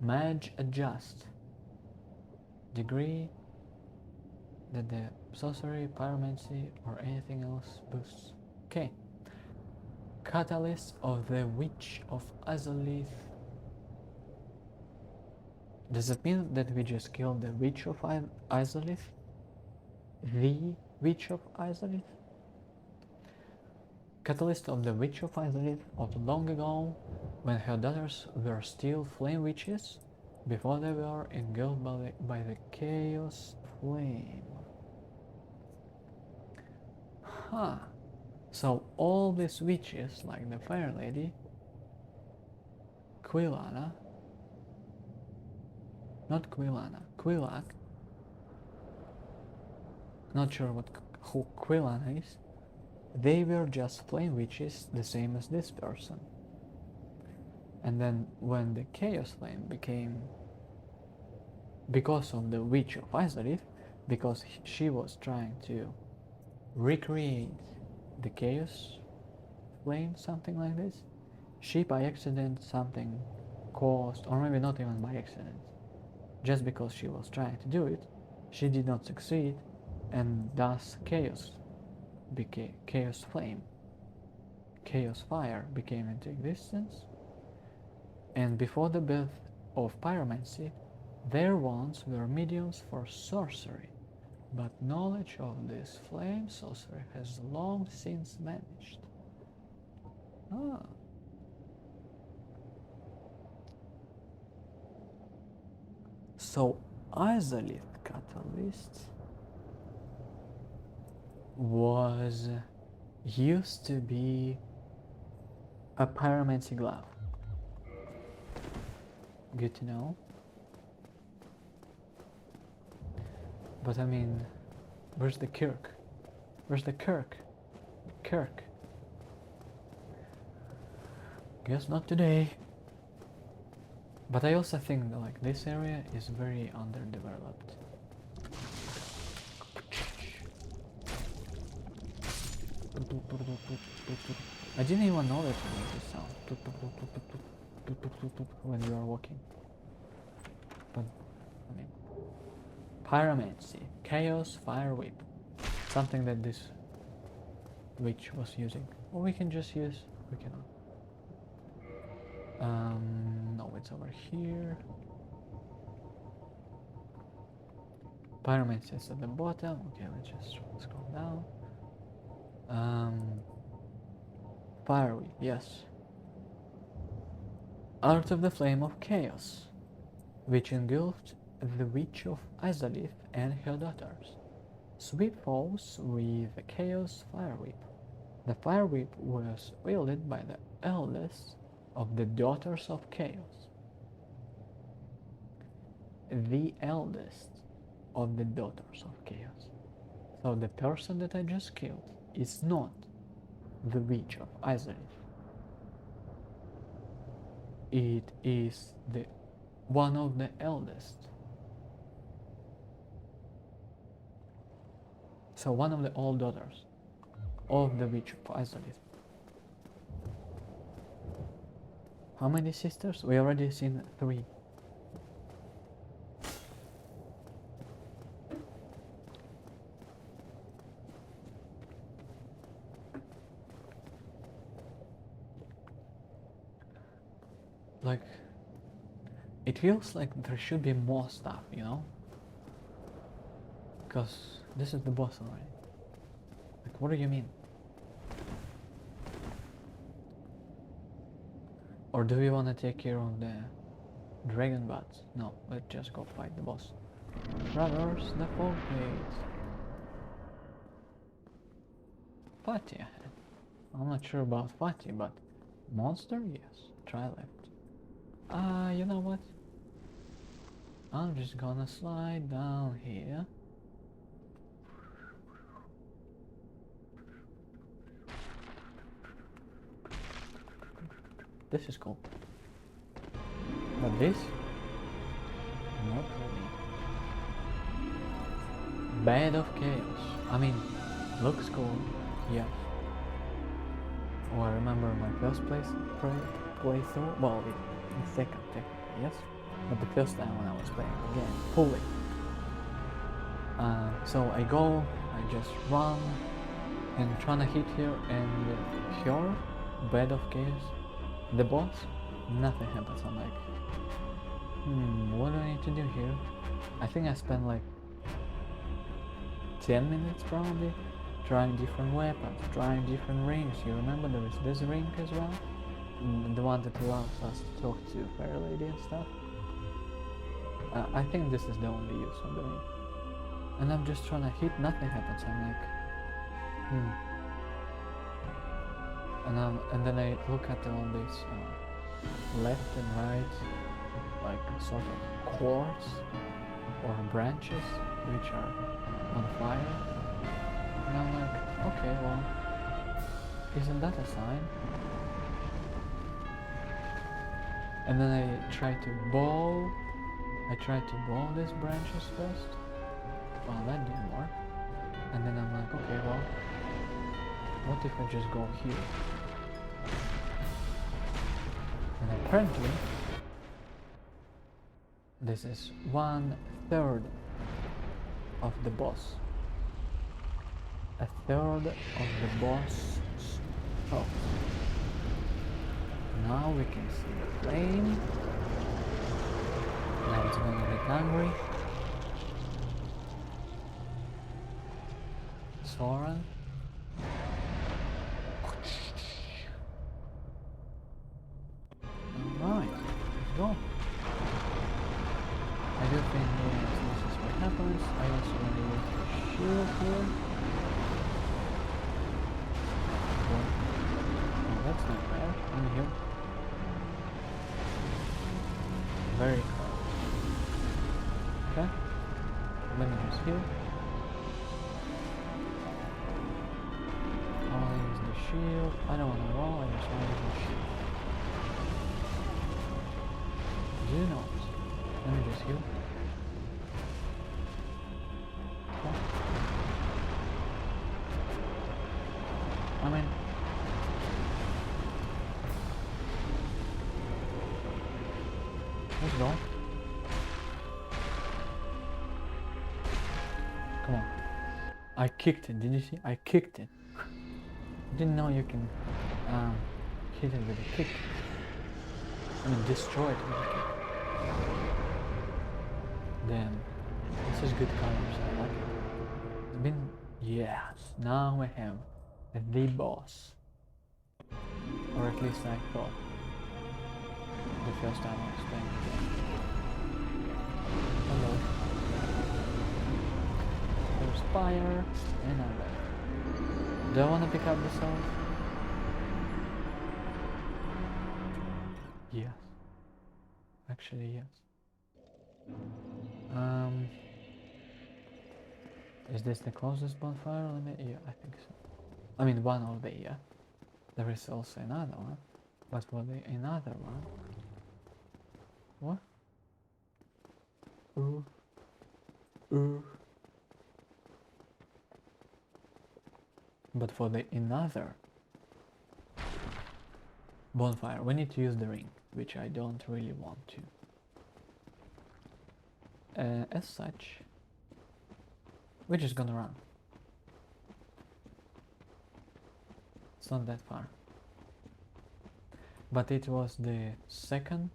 Mag adjust. Degree that the sorcery, pyromancy, or anything else boosts. Okay. Catalyst of the Witch of Izalith. Does it mean that we just killed the Witch of Izalith? The Witch of Izalith? Catalyst of the Witch of Izalith of long ago, when her daughters were still flame witches, before they were engulfed by the chaos flame. Huh. So all these witches, like the Fire Lady, Quilana, not Quilana, Quilak, not sure who Quilana is, they were just flame witches, the same as this person. And then when the Chaos Flame became, because of the Witch of Izalith, because she was trying to recreate the Chaos flame, something like this. She by accident something caused, or maybe not even by accident, just because she was trying to do it, she did not succeed, and thus chaos became chaos flame, chaos fire became into existence. And before the birth of pyromancy, there once were mediums for sorcery, but knowledge of this flame sorcery has long since vanished. Ah. So Izalith catalyst was used to be a pyromancy glove. Good to know. But I mean, where's the Kirk? Where's the Kirk? Kirk. Guess not today. But I also think that, like, this area is very underdeveloped. I didn't even know that you make this sound when you are walking. But I mean, pyromancy, chaos fire whip, something that this witch was using. Or we can just use. We cannot. No, it's over here. Pyromancy is at the bottom. Okay, let's just scroll down. Fire whip, yes. Art of the Flame of Chaos, which engulfed the Witch of Izalith and her daughters. Sweep foes with a Chaos Fire Whip. The Fire Whip was wielded by the eldest of the Daughters of Chaos. The eldest of the Daughters of Chaos. So the person that I just killed is not the Witch of Izalith. It is the one of the eldest. So one of the old daughters of the Witch of Izalith. How many sisters? We already seen 3. Like, it feels like there should be more stuff, you know? Because this is the boss already. Like, what do you mean? Or do we want to take care of the dragon bats? No, let's just go fight the boss. Traverse the fog blades. Fatty ahead. I'm not sure about Fatty, but monster? Yes. Try left. You know what? I'm just gonna slide down here. This is cool. But this? Not really. Bed of Chaos. I mean, looks cool, yes. Oh, I remember my first playthrough. Well, the second technically, yes. But the first time when I was playing again, fully. So I go, I just run, and trying to hit her, and her, Bed of Chaos, the boss, nothing happens. I'm like, what do I need to do here? I think I spent like 10 minutes probably trying different weapons, trying different rings. You remember there is this ring as well? The one that allows us to talk to Fairy Lady and stuff. I think this is the only use of the ring. And I'm just trying to hit, nothing happens. I'm like, And then I look at all these left and right, like sort of cords or branches which are on fire. And I'm like, okay, well, isn't that a sign? And then I try to bowl these branches first. Well, that didn't work. And then I'm like, okay, well, what if I just go here? apparently this is 1/3 of the boss. A third of the boss health. Now we can see the flame. Now it's gonna get angry. Soren. Alright, let's go. I do think yes, this is what happens. I also want to use the shield here. Oh, that's not bad. I'm here. Very cool. Okay. Let me just heal. I'll use the shield. I don't want to roll, I just want to use the shield. Do you know? Let me just heal. Okay. I mean, let's go. Come on. I kicked it, did you see? I kicked it. Didn't know you can hit it with a kick. I mean, destroy it with a kick. Damn, this is good colors, I like it. It's been, yes, now we have the boss. Or at least I thought. The first time I was playing the game. Hello. There's fire, and I'm ready. Do I want to pick up the sword? Yes. Actually, yes. Is this the closest bonfire limit? Yeah, I think so. I mean, one of the, yeah. There is also another one. But for the another one... What? Ooh. Ooh. But for the another bonfire, we need to use the ring, which I don't really want to. As such, we're just gonna run. It's not that far. But it was the second,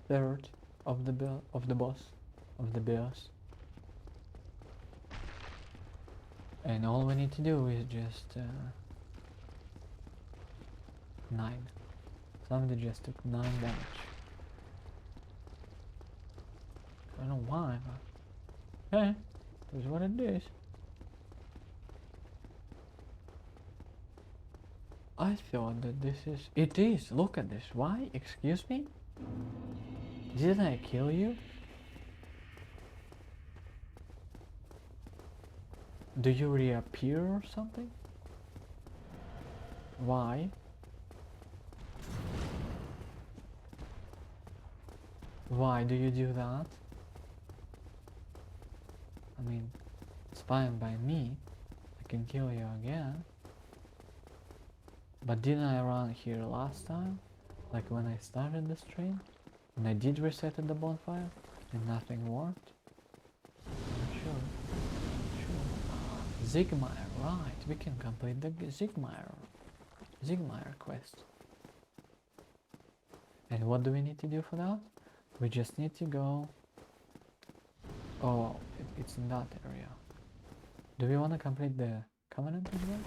third of the boss, of the boss. And all we need to do is just 9. Somebody just took 9 damage. I don't know why, but hey, that's what it is. I thought that this is... It is! Look at this. Why? Excuse me? Didn't I kill you? Do you reappear or something? Why? Why do you do that? I mean, it's fine by me. I can kill you again. But didn't I run here last time? Like when I started the stream? And I did reset at the bonfire? And nothing worked? I'm sure. Zigmire, right. We can complete the Zigmire quest. And what do we need to do for that? We just need to go... Oh, it's in that area. Do we want to complete the Covenant as well?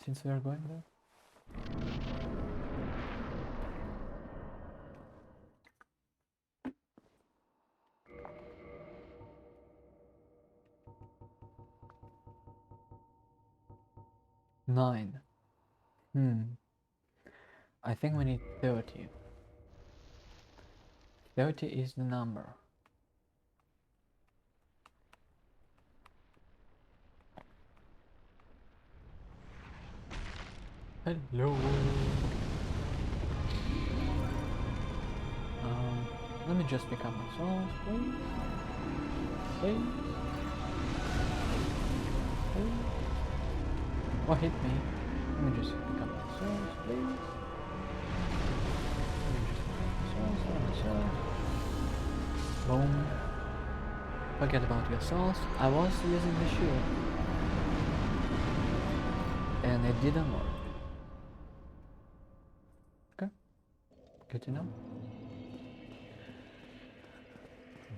Since we are going there? Nine. I think we need 30. 30 is the number. Hello. Let me just pick up my souls, please. Please. Please. What hit me? Let me just pick up my souls, please. Let me just pick up my souls. so boom. Forget about your souls. I was using the shield and it didn't work. Okay, good to know.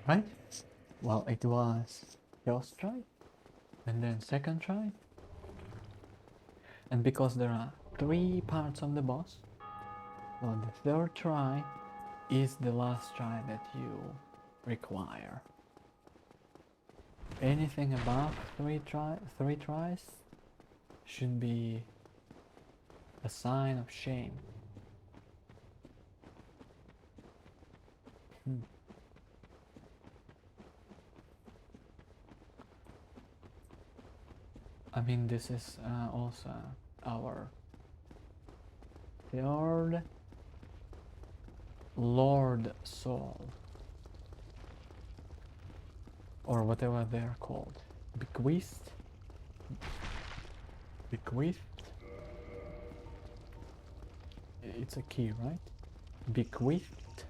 Right? Well, it was first try and then second try. And because there are 3 parts of the boss, well, the third try is the last try that you require. Anything above 3 tries should be a sign of shame. I mean, this is also our third Lord Soul, or whatever they're called. Bequeathed? Bequeathed? It's a key, right? Bequeathed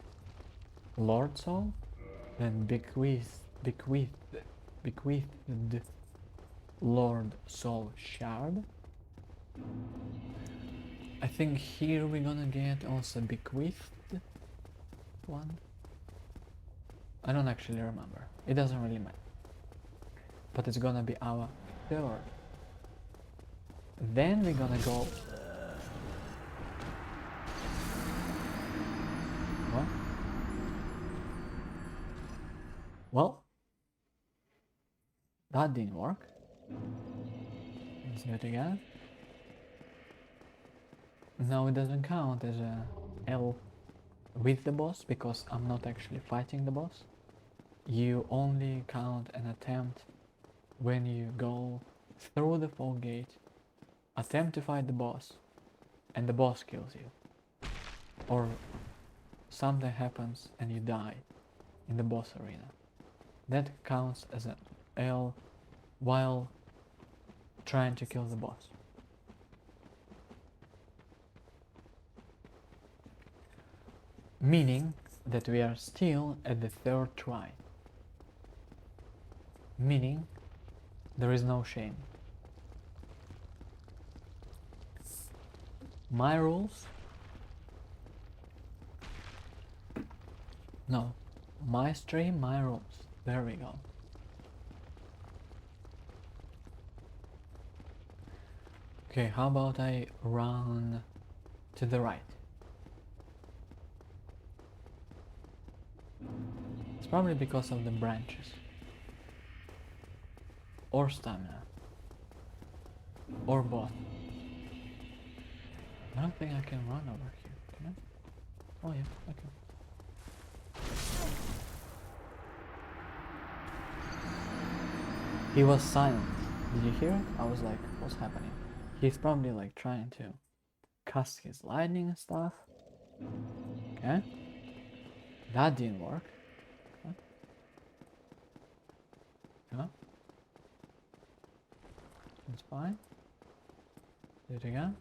Lord Soul? Then bequeathed Lord Soul Shard. I think here we're gonna get also bequeathed one. I don't actually remember. It doesn't really matter. But it's gonna be our third. Then we're gonna go. What? Well, that didn't work. Let's do it again. No, it doesn't count as a L with the boss because I'm not actually fighting the boss. You only count an attempt when you go through the fog gate, attempt to fight the boss, and the boss kills you. Or something happens and you die in the boss arena. That counts as an L while trying to kill the boss. Meaning that we are still at the third try. Meaning there is no shame. My rules? No. My stream, my rules. There we go. Okay, how about I run to the right? It's probably because of the branches. Or stamina. Or both. I don't think I can run over here, can I? Oh yeah, I can. He was silent. Did you hear it? I was like, what's happening? He's probably like trying to cast his lightning and stuff. Okay. That didn't work. Okay. Yeah. That's fine. Do it again.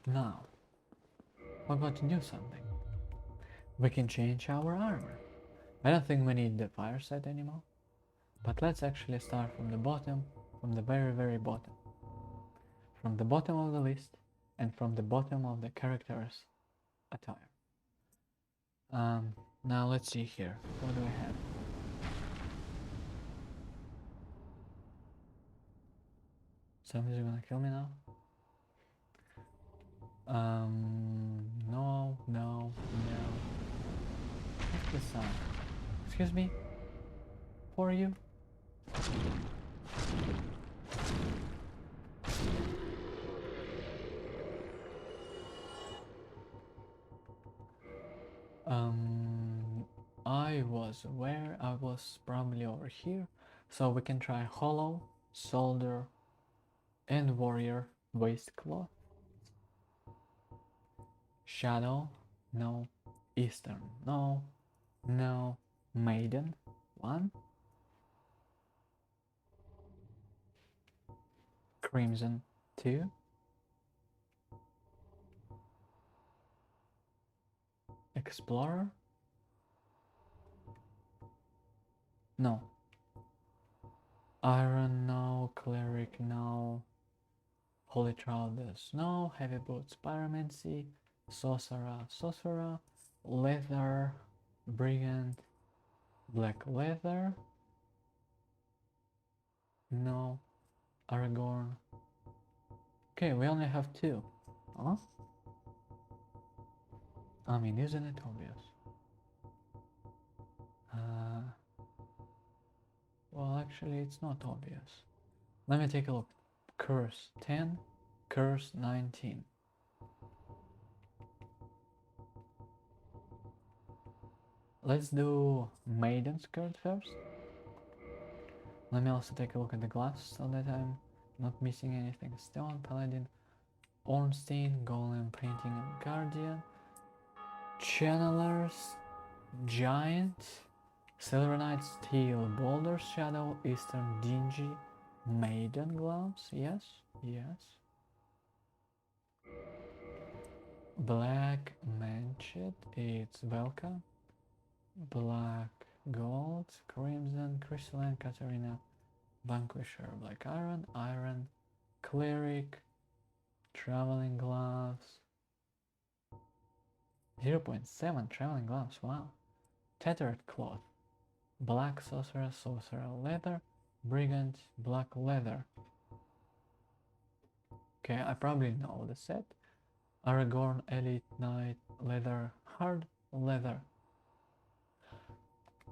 Now, we're going to do something. We can change our armor. I don't think we need the fire set anymore. But let's actually start from the bottom, from the very, very bottom. From the bottom of the list, and from the bottom of the character's attire. Now let's see here. What do we have? Somebody's gonna kill me now? No. What's the sound? Excuse me? Who are you? I was where? I was probably over here. So we can try Hollow, Soldier, and Warrior Waistcloth. Shadow, no. Eastern, no. No. Maiden, 1. Crimson, 2. Explorer? No. Iron, no. Cleric, no. Holy Trousers, no. Heavy Boots, Pyromancy. Sorcerer. Leather, Brigand. Black Leather. No. Aragorn. Okay, we only have 2. Huh? I mean, isn't it obvious? Well, actually, it's not obvious. Let me take a look. Curse 10, Curse 19. Let's do Maiden's card first. Let me also take a look at the glass so that I'm not missing anything. Stone, Paladin, Ornstein, Golem, Printing, and Guardian. Channelers, Giant, Silver Knight, Steel, Boulder Shadow, Eastern Dingy, Maiden Gloves, yes. Black Manchet, it's Velka. Black Gold, Crimson, Crystalline, Katarina, Vanquisher, Black Iron, Cleric, Traveling Gloves, 0.7 Traveling Gloves, wow. Tattered Cloth, Black Sorcerer, Leather, Brigand, Black Leather. Okay, I probably know the set. Aragorn, Elite Knight, Leather, Hard Leather.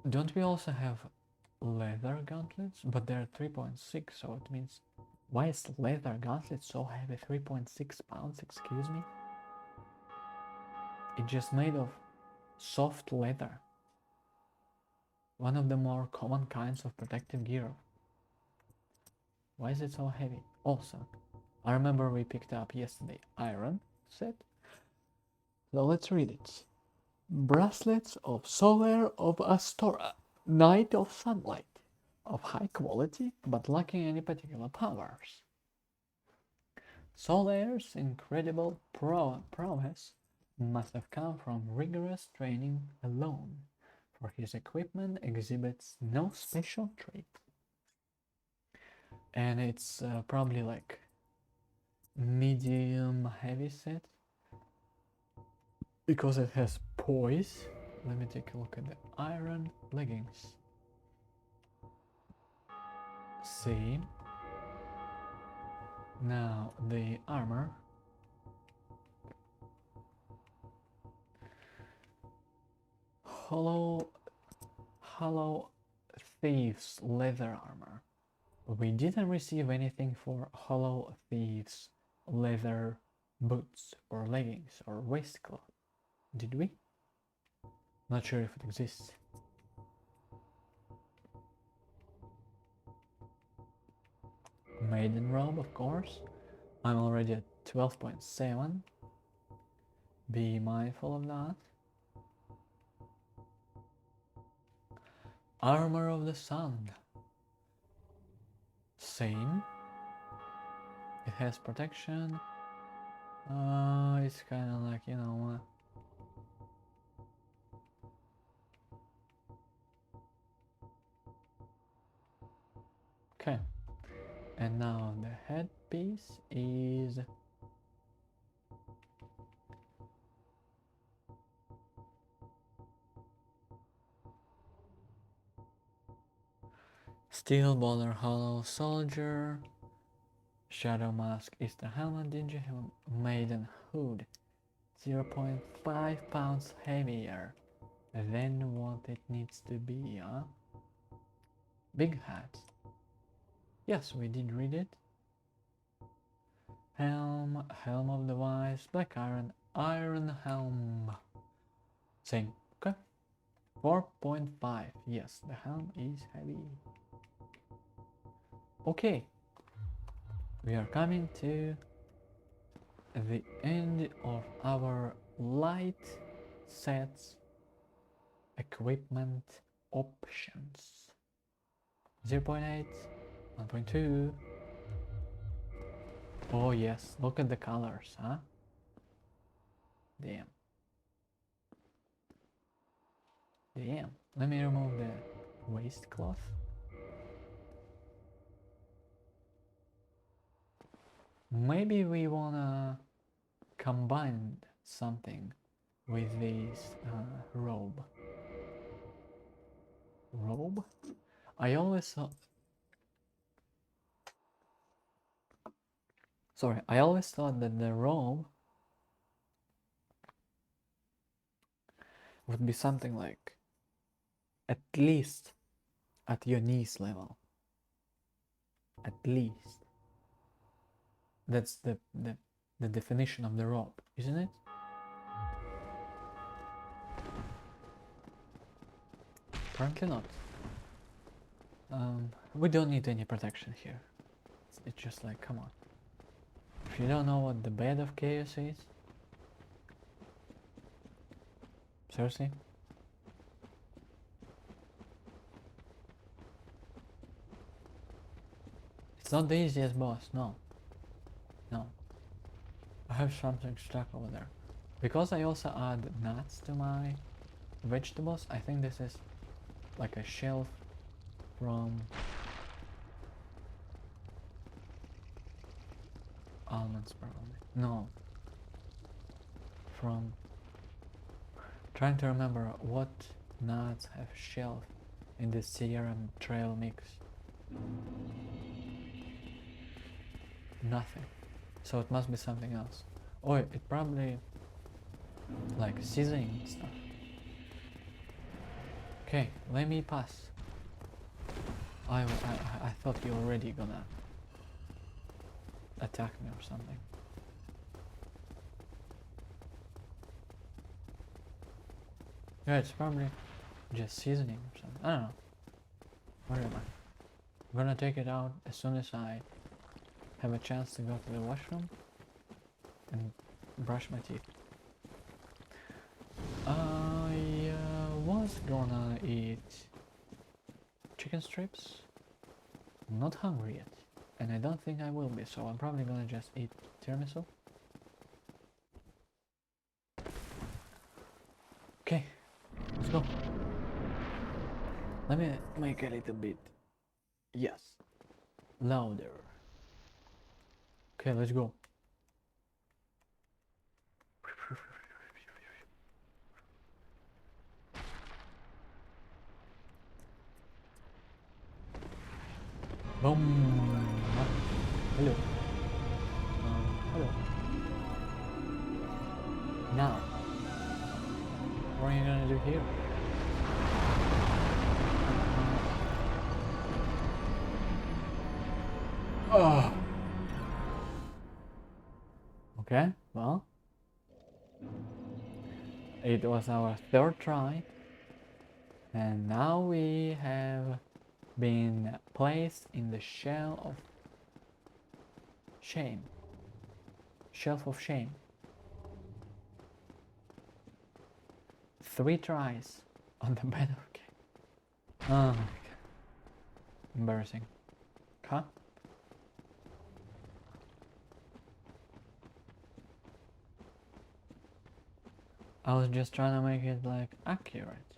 Don't we also have leather gauntlets? But they're 3.6, so it means... Why is leather gauntlet so heavy? 3.6 pounds, excuse me? It's just made of soft leather. One of the more common kinds of protective gear. Why is it so heavy? Also, I remember we picked up yesterday iron set. So let's read it. Bracelets of Solaire of Astora, Knight of Sunlight, of high quality but lacking any particular powers. Solaire's incredible prowess must have come from rigorous training alone, for his equipment exhibits no special trait. And it's probably like medium heavy set because it has poise. Let me take a look at the iron leggings. See. Now the armor. Hollow Thieves leather armor. We didn't receive anything for Hollow Thieves leather boots or leggings or waistcloth, did we? Not sure if it exists. Maiden robe, of course. I'm already at 12.7. Be mindful of that. Armor of the Sun. Same. It has protection. It's kind of like, you know... Okay. And now the headpiece is... Steel Boulder Hollow Soldier. Shadow Mask is the helmet. Dingy Maiden Hood. 0.5 pounds heavier than what it needs to be, huh? Big hat. Yes, we did read it. Helm of the Wise, Black Iron Helm. Same, okay. 4.5, yes, the helm is heavy. Okay, we are coming to the end of our light sets equipment options. 0.8, 1.2. Oh yes, look at the colors, huh? Damn. Damn. Let me remove the waistcloth. Maybe we wanna combine something with this robe. Robe? I always thought. Sorry, I always thought that the robe would be something like at least at your knees level. At least. That's the definition of the robe, isn't it? Apparently not. We don't need any protection here. It's just like, come on. If you don't know what the bed of chaos is, seriously? It's not the easiest boss, no. No. I have something stuck over there. Because I also add nuts to my vegetables, I think this is like a shelf from almonds probably. No. From trying to remember what nuts have shelf in the Sierra Trail mix. Nothing. So it must be something else. Or it probably like seasoning stuff. Okay, let me pass. I thought you were already gonna attack me or something. Yeah, it's probably just seasoning or something. I don't know. Whatever. I'm gonna take it out as soon as I have a chance to go to the washroom and brush my teeth. I was gonna eat chicken strips. I'm not hungry yet, and I don't think I will be, so I'm probably gonna just eat tiramisu. Okay, let's go. Let me make a little bit, yes, louder. Okay, let's go. Boom. Hello. Hello. Now, what are you gonna do here? Oh. Okay, well, it was our third try, and now we have been placed in the shell of shame. Shelf of shame. 3 tries on the bed of game. Oh my god. Embarrassing. Huh? I was just trying to make it like accurate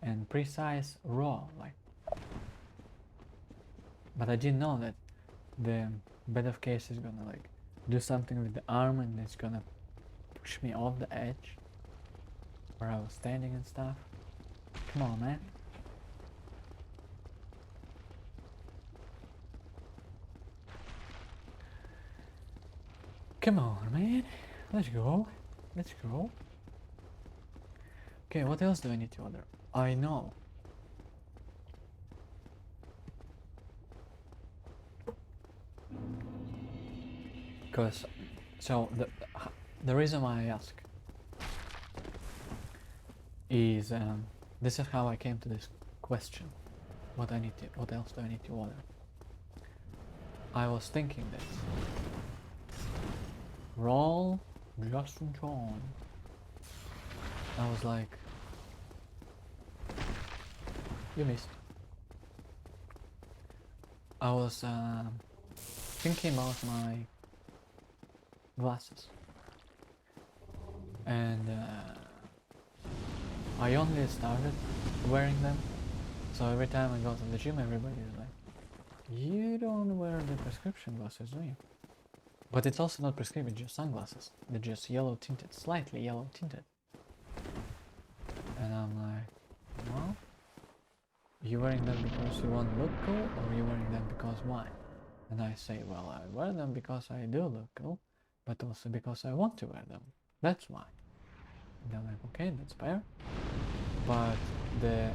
and precise raw, like. But I didn't know that the bed of case is gonna like do something with the arm and it's gonna push me off the edge where I was standing and stuff. Come on, man. Come on, man. Let's go. Let's go. Okay, what else do I need to order? I know. Because, so the reason why I ask is this is how I came to this question. What else do I need to order? I was thinking that roll Justin John. I was like, you missed. I was thinking about my glasses, and I only started wearing them, so every time I go to the gym, everybody is like, "You don't wear the prescription glasses, do you?" But it's also not prescription, it's just sunglasses. They're just yellow tinted, slightly yellow tinted. And I'm like, well, you wearing them because you want to look cool, or you wearing them because why? And I say, well, I wear them because I do look cool, but also because I want to wear them. That's why. And they're like, okay, that's fair. But the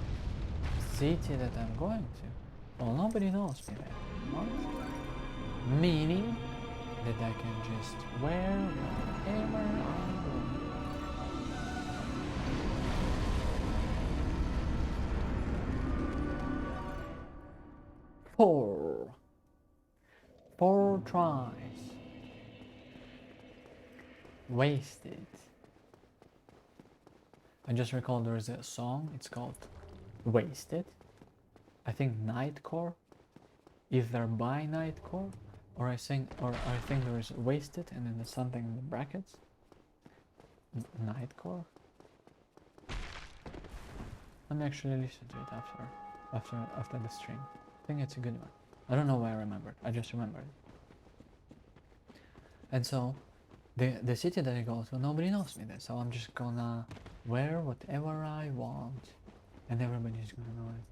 city that I'm going to, well, nobody knows me there. Right? Meaning that I can just wear whatever I want. 4 tries. Wasted. I just recall there is a song, it's called Wasted. I think Nightcore, either by Nightcore, or I think there is Wasted and then there's something in the brackets. Nightcore. Let me actually listen to it after the stream. I think it's a good one. I don't know why I remembered. I just remembered it. And so, the city that I go to, nobody knows me there. So I'm just gonna wear whatever I want, and everybody's gonna know it.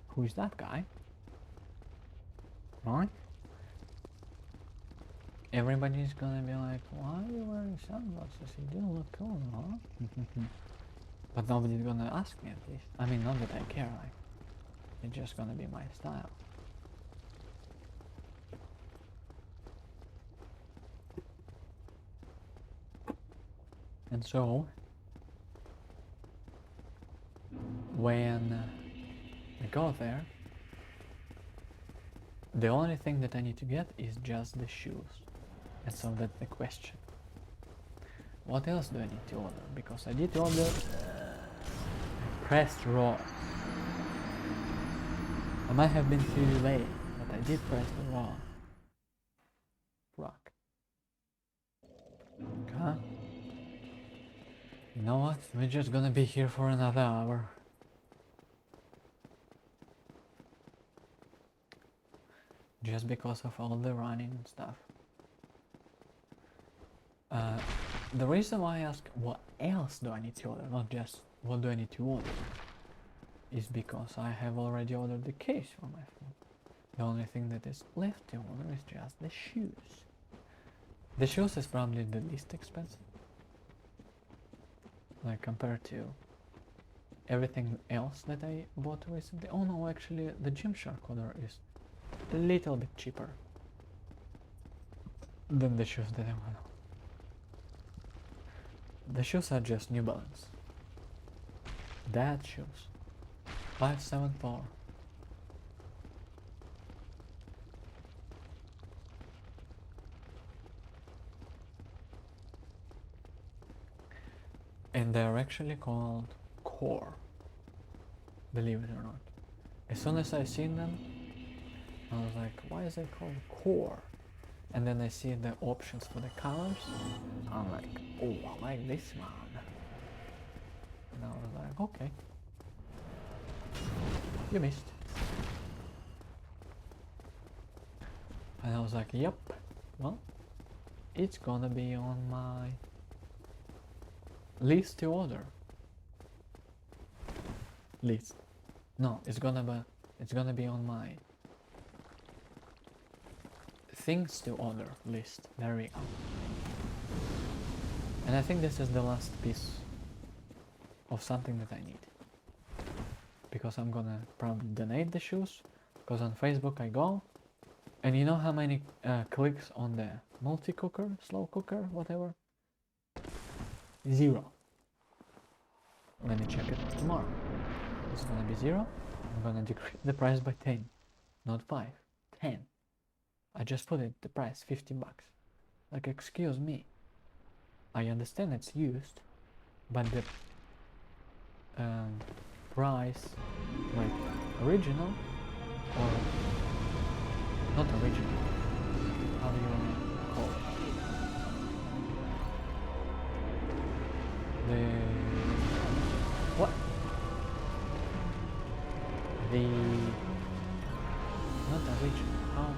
Who is that guy? Right? Everybody's gonna be like, why are you wearing sunglasses? You do look cool, huh? But nobody's gonna ask me, at least. I mean, not that I care, like, it's just gonna be my style. And so, when I go there, the only thing that I need to get is just the shoes. And so that's the question. What else do I need to order? Because I did order pressed raw. I might have been too late, but I did press the raw. Rock. Okay. You know what? We're just gonna be here for another hour. Just because of all the running and stuff. The reason why I ask what else do I need to order, not just what do I need to order, is because I have already ordered the case for my phone. The only thing that is left to order is just the shoes. The shoes is probably the least expensive, like compared to everything else that I bought recently. Oh no, actually the Gymshark order is a little bit cheaper than the shoes that I want. The shoes are just New Balance. That shoes. 574. And they're actually called Core. Believe it or not. As soon as I seen them, I was like, why is it called Core? And then I see the options for the colors. I'm like, oh, I like this one. And I was like, okay. You missed. And I was like, yep. Well, it's gonna be on my list to order. List. No, it's gonna be on my things to order list. There we go. And I think this is the last piece of something that I need, because I'm gonna probably donate the shoes, because on Facebook I go, and you know how many clicks on the multi-cooker, slow cooker, whatever? 0. Let me check it tomorrow. It's gonna be 0. I'm gonna decrease the price by 10, not 5, 10. I just put it the price 50 bucks. Like, excuse me. I understand it's used, but the price, like original or not original, how do you want to call it? the what? The not the original. How?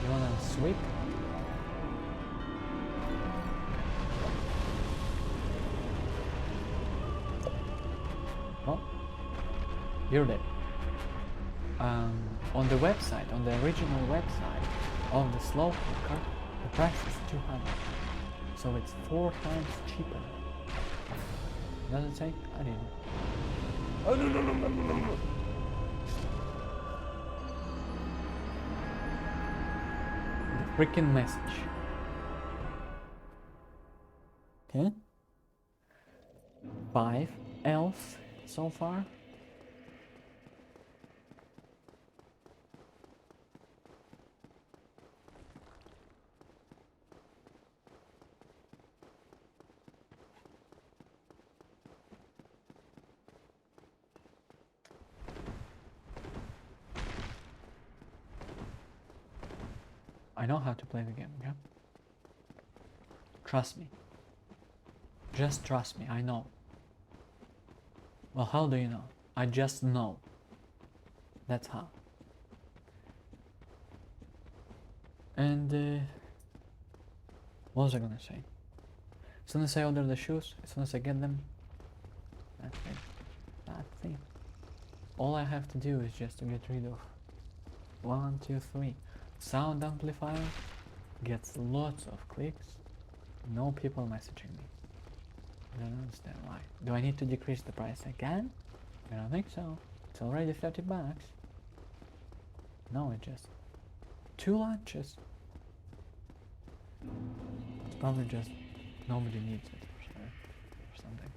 You wanna sweep? Oh, you're dead. On the website, on the original website of the slow cooker, the price is 200. So it's 4 times cheaper. Does it say? I didn't. Oh, no, no, no, no, no, no. The freaking message. Okay. 5 else so far. I know how to play the game, yeah? Trust me. Just trust me, I know. Well, how do you know? I just know. That's how. And, what was I gonna say? As soon as I order the shoes, as soon as I get them, that's it. That's it. All I have to do is just to get rid of 1, 2, 3. Sound amplifier gets lots of clicks. No people messaging me. I don't understand why. Do I need to decrease the price again? I don't think so. It's already 30 bucks. No, it just 2 lunches. It's probably just nobody needs it or something.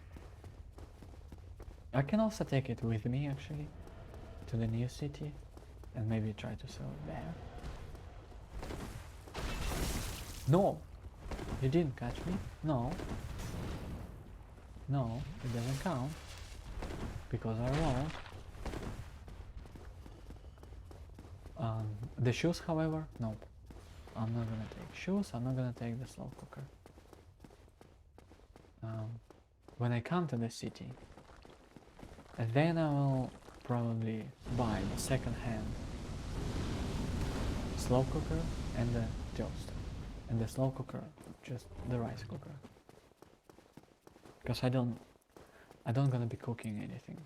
I can also take it with me actually to the new city and maybe try to sell it there. No! You didn't catch me? No. No, it doesn't count. Because I rolled. The shoes, however, nope. I'm not gonna take shoes, I'm not gonna take the slow cooker. When I come to the city, then I will probably buy the second-hand slow cooker and the toaster. And the slow cooker, just the rice cooker. Because I don't gonna be cooking anything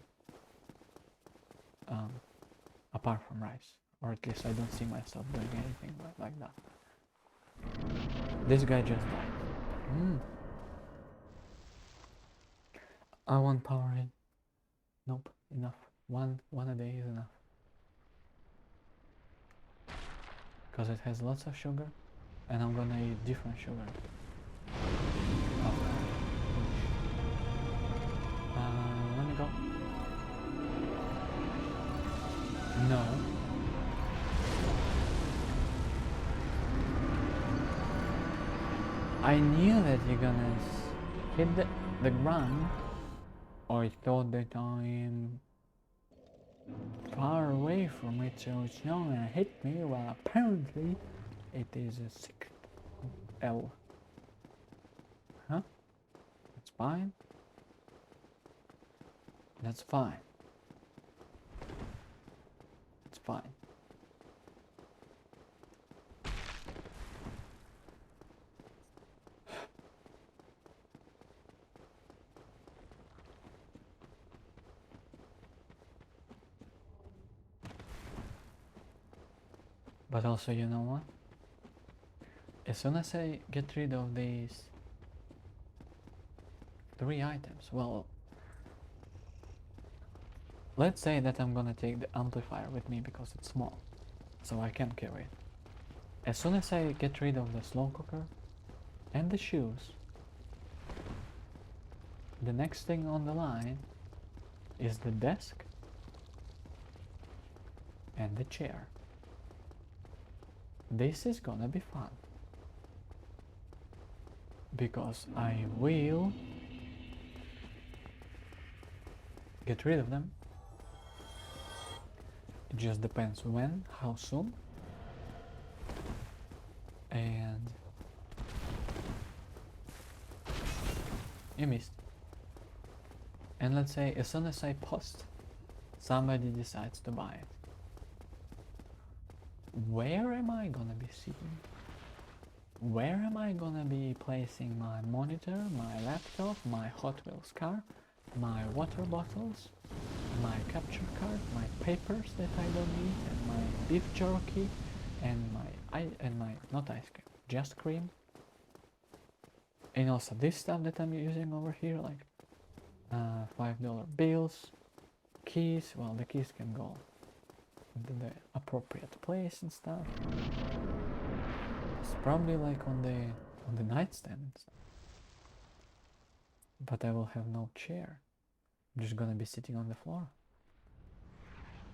apart from rice, or at least I don't see myself doing anything like that. This guy just died. I want power in. Nope, enough. One a day is enough. Because it has lots of sugar, and I'm gonna eat different sugar. Let me go. No. I knew that you're gonna hit the ground. I thought that I am far away from it, so it's not gonna hit me. Well, apparently it is a 6L. Huh? That's fine. That's fine. It's fine. But also, you know what? As soon as I get rid of these 3 items, well, let's say that I'm gonna take the amplifier with me because it's small, so I can carry it. As soon as I get rid of the slow cooker and the shoes, the next thing on the line is the desk and the chair. This is gonna be fun. Because I will get rid of them. It just depends when, how soon. And you missed. And let's say as soon as I post, somebody decides to buy it. Where am I gonna be sitting? Where am I gonna be placing my monitor, my laptop, my Hot Wheels car, my water bottles, my capture card, my papers that I don't need, and my beef jerky, and my not ice cream, just cream, and also this stuff that I'm using over here, like $5 bills, keys. Well, the keys can go into the appropriate place and stuff. It's probably like on the nightstand and stuff. But I will have no chair. I'm just gonna be sitting on the floor.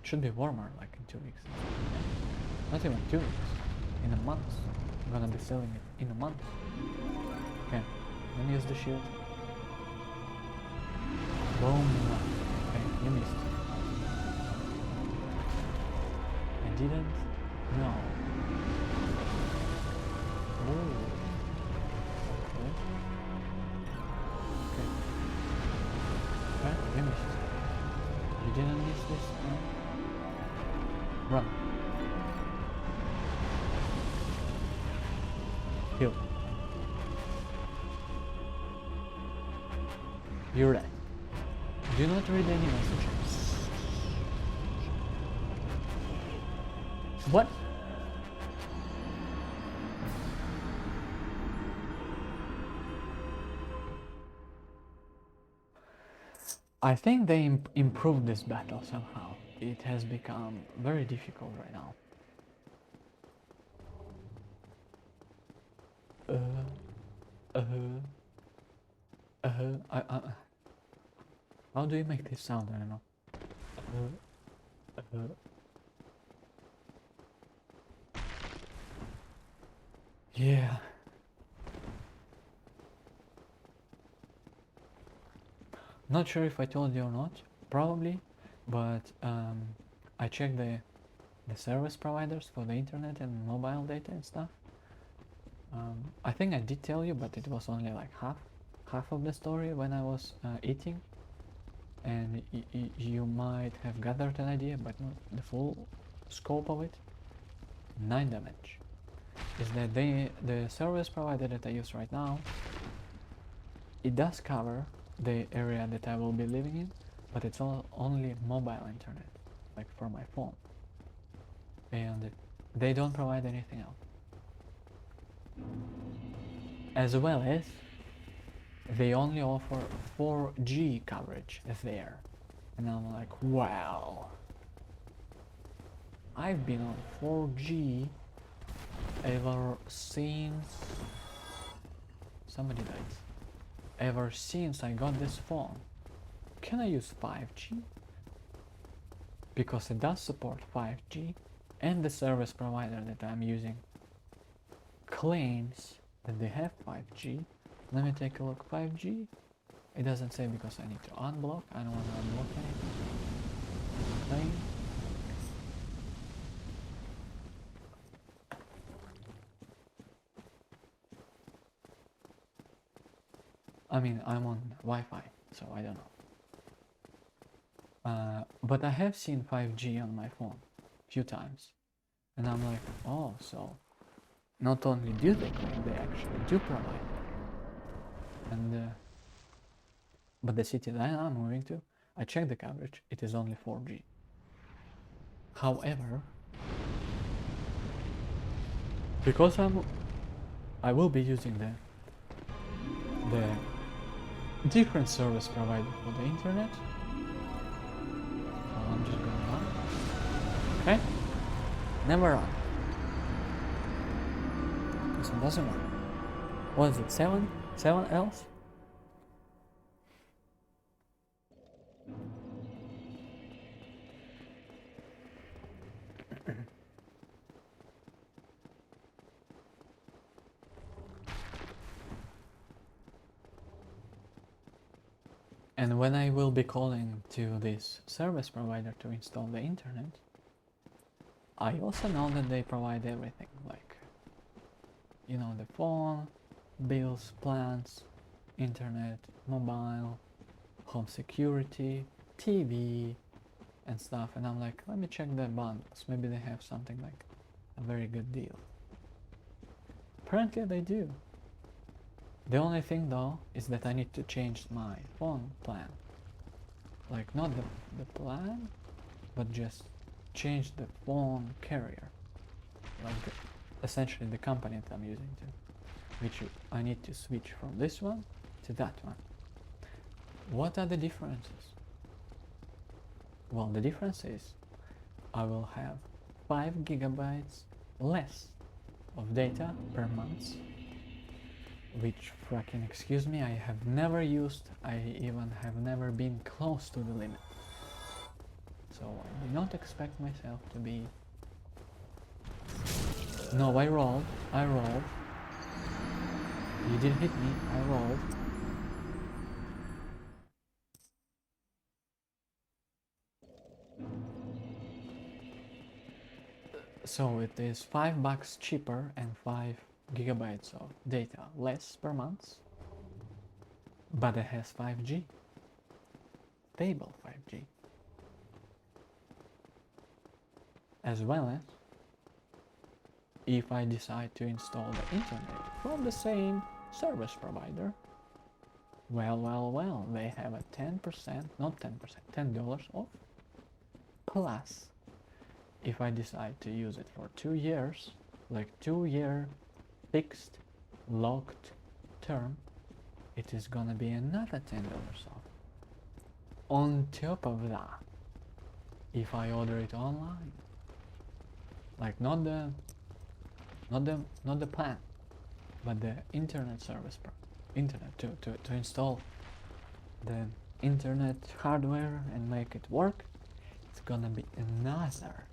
It should be warmer, like in 2 weeks. Not even 2 weeks. In a month. I'm gonna be selling it in a month. Okay, let me use the shield. Boom. Okay, you missed. I didn't? No. Ooh. Okay. Okay. Okay, you missed. You didn't miss this? No? Run. Heal. You're right. Do not read any messages. What? I think they improved this battle somehow. It has become very difficult right now. How do you make this sound? I don't know. Yeah. Not sure if I told you or not, probably, but I checked the service providers for the internet and mobile data and stuff. I think I did tell you, but it was only like half of the story when I was eating, and you might have gathered an idea, but not the full scope of it. 9 damage. Is that the service provider that I use right now, it does cover the area that I will be living in, but it's only mobile internet, like for my phone, and they don't provide anything else. As well as they only offer 4G coverage there, and I'm like, wow, I've been on 4G ever since somebody died. Ever since I got this phone. Can I use 5G? Because it does support 5G, and the service provider that I'm using claims that they have 5G. Let me take a look. 5G? It doesn't say because I need to unblock. I don't want to unblock anything. Claim. I mean, I'm on Wi-Fi, so I don't know. But I have seen 5G on my phone a few times, and I'm like, oh, so not only do they claim, they actually do provide it. And but the city that I'm moving to, I checked the coverage, it is only 4G. However, because I will be using the different service provider for the internet. So I'm just gonna run. Okay? Never run. This one doesn't run. What is it? 7 else? And when I will be calling to this service provider to install the internet, I also know that they provide everything, like, you know, the phone, bills, plans, internet, mobile, home security, TV, and stuff. And I'm like, let me check the bundles. Maybe they have something like a very good deal. Apparently they do. The only thing though is that I need to change my phone plan. Like not the plan, but just change the phone carrier. Like essentially the company that I'm using to. Which I need to switch from this one to that one. What are the differences? Well, the difference is I will have 5 gigabytes less of data per month, which fracking, excuse me, I have never used. I even have never been close to the limit. So I do not expect myself to be... No, I rolled. You didn't hit me, I rolled. So it is $5 cheaper and 5 gigabytes of data less per month, but it has 5G, stable 5G, as well as if I decide to install the internet from the same service provider, well, they have a 10%, not 10%, $10 off, plus if I decide to use it for 2 years, like 2-year fixed locked term, it is gonna be another $10 off. On top of that, if I order it online, like not the plan, but the internet service, internet to install the internet hardware and make it work, it's gonna be another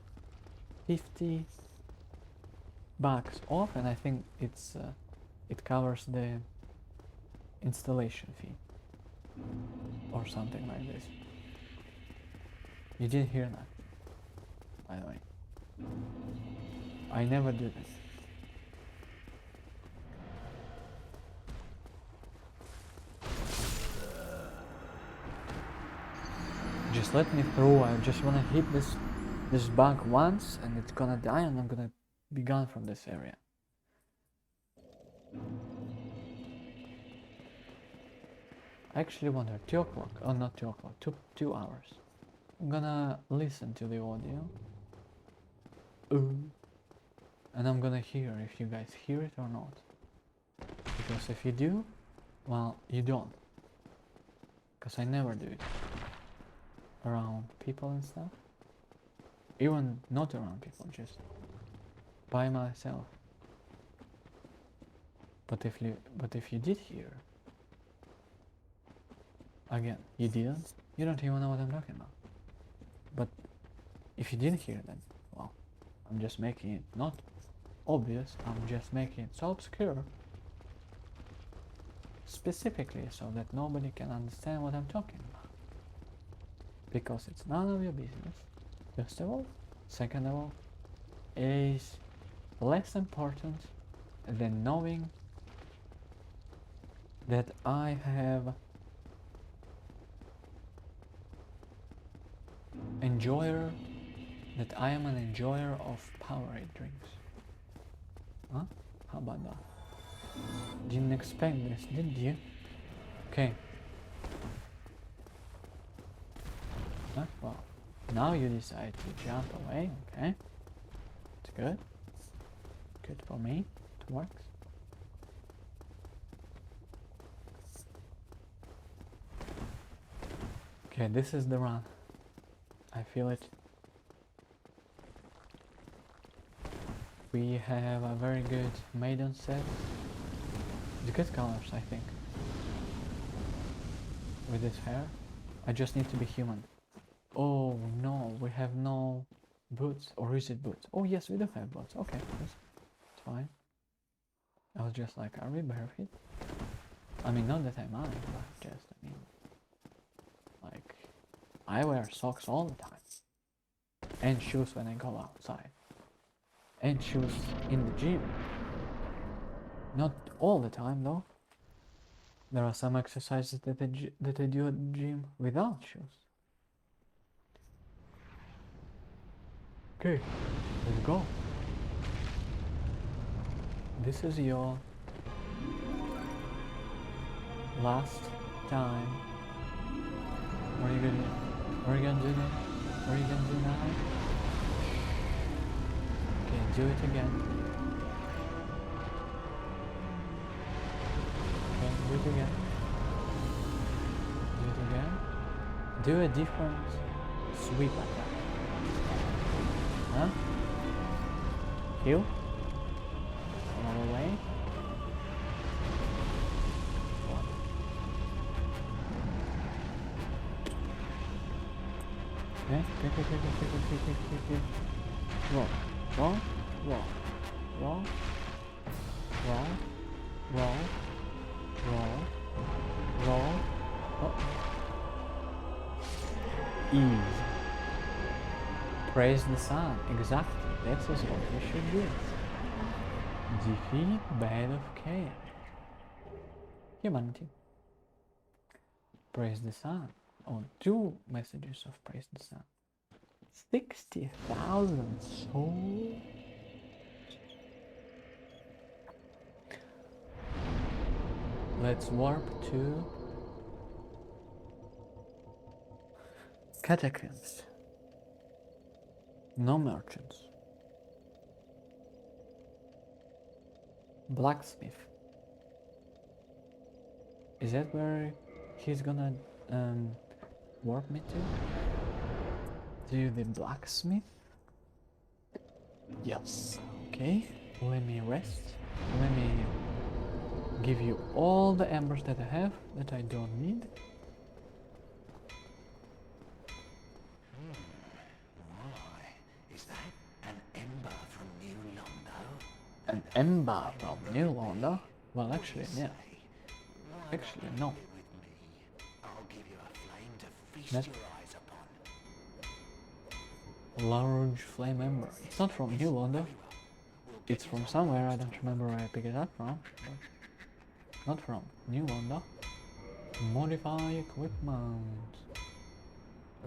$50 off, and I think it's it covers the installation fee or something like this. You didn't hear that, by the way. I never do this. Just let me through. I just wanna hit this bug once and it's gonna die and I'm gonna be gone from this area. I actually wonder, 2 o'clock, oh not 2 o'clock, 2 hours. I'm gonna listen to the audio. And I'm gonna hear if you guys hear it or not. Because if you do, well, you don't. Because I never do it around people and stuff. Even not around people, just by myself. But if you did hear, again, you didn't, you don't even know what I'm talking about. But if you didn't hear that, well, I'm just making it not obvious, I'm just making it so obscure specifically so that nobody can understand what I'm talking about. Because it's none of your business, first of all. Second of all, it is less important than knowing that I have that I am an enjoyer of Powerade drinks. Huh? How about that? Didn't expect this, did you? Okay. Huh? Well, now you decide to jump away, okay? It's good. Good for me. It works. Okay, this is the run. I feel it. We have a very good maiden set. It's good colors, I think. With this hair. I just need to be human. Oh no, we have no boots. Or is it boots? Oh yes, we do have boots. Okay, it's fine. I was just like, are we barefoot? I mean, not that I mind, but just, I mean, like, I wear socks all the time. And shoes when I go outside. And shoes in the gym. Not all the time though. There are some exercises that I do at the gym without shoes. Okay, let's go. This is your last time. What are you gonna do? What are you gonna do now? What are you gonna do now? Okay, do it again. Okay, do it again. Do it again. Do a different sweep attack. Huh? Heal. Another way. One. Okay. Roll. Roll. Roll. Roll. Roll. Roll. Roll. Roll. Oh. Ease. Praise the sun. Exactly. That is what we should do. Defeat Bed of Chaos. Humanity. Praise the sun. Oh, 2 messages of praise the sun. 60,000 souls. Let's warp to Catacombs. No merchants. Blacksmith. Is that where he's gonna warp me to the blacksmith? Yes. Okay, let me rest. Let me give you all the embers that I have that I don't need. Is that an ember from New Londo? An ember from New Londo? Well, actually, yeah. Actually, no. With me, I'll give you a flame to feast That- your eyes upon. Large flame ember. It's not from New Londo. It's from somewhere, I don't remember where I picked it up from. But not from New Londo. Modify equipment.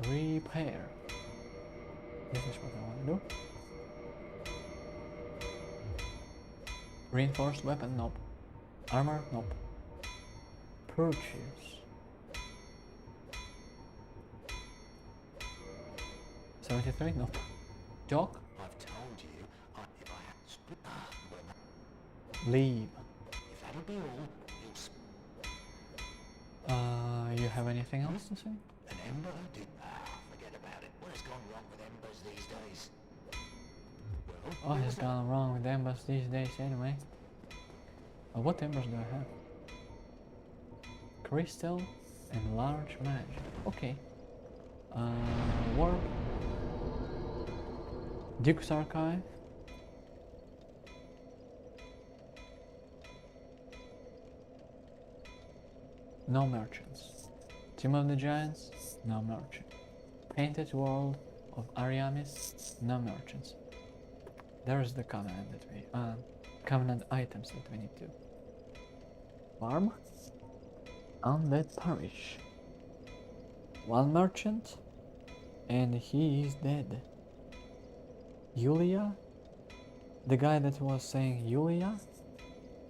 Repair. This is what I want to do. Reinforced weapon, nope. Armor, nope. Purchase. 73, nope. Jock, I've told you, if I had split leave. if that'll be all, you'll You have anything else to say? an ember? Forget about it. What has gone wrong with embers these days? Well, What has gone wrong with embers these days anyway? What embers do I have? Crystal and large magic. Okay. Warp. Duke's Archive. No merchants. Tomb of the Giants. No merchant. Painted World of Ariamis. No merchants. There's the covenant that we covenant items that we need to farm. Undead Parish. 1 merchant and he is dead. Yulia? The guy that was saying Yulia?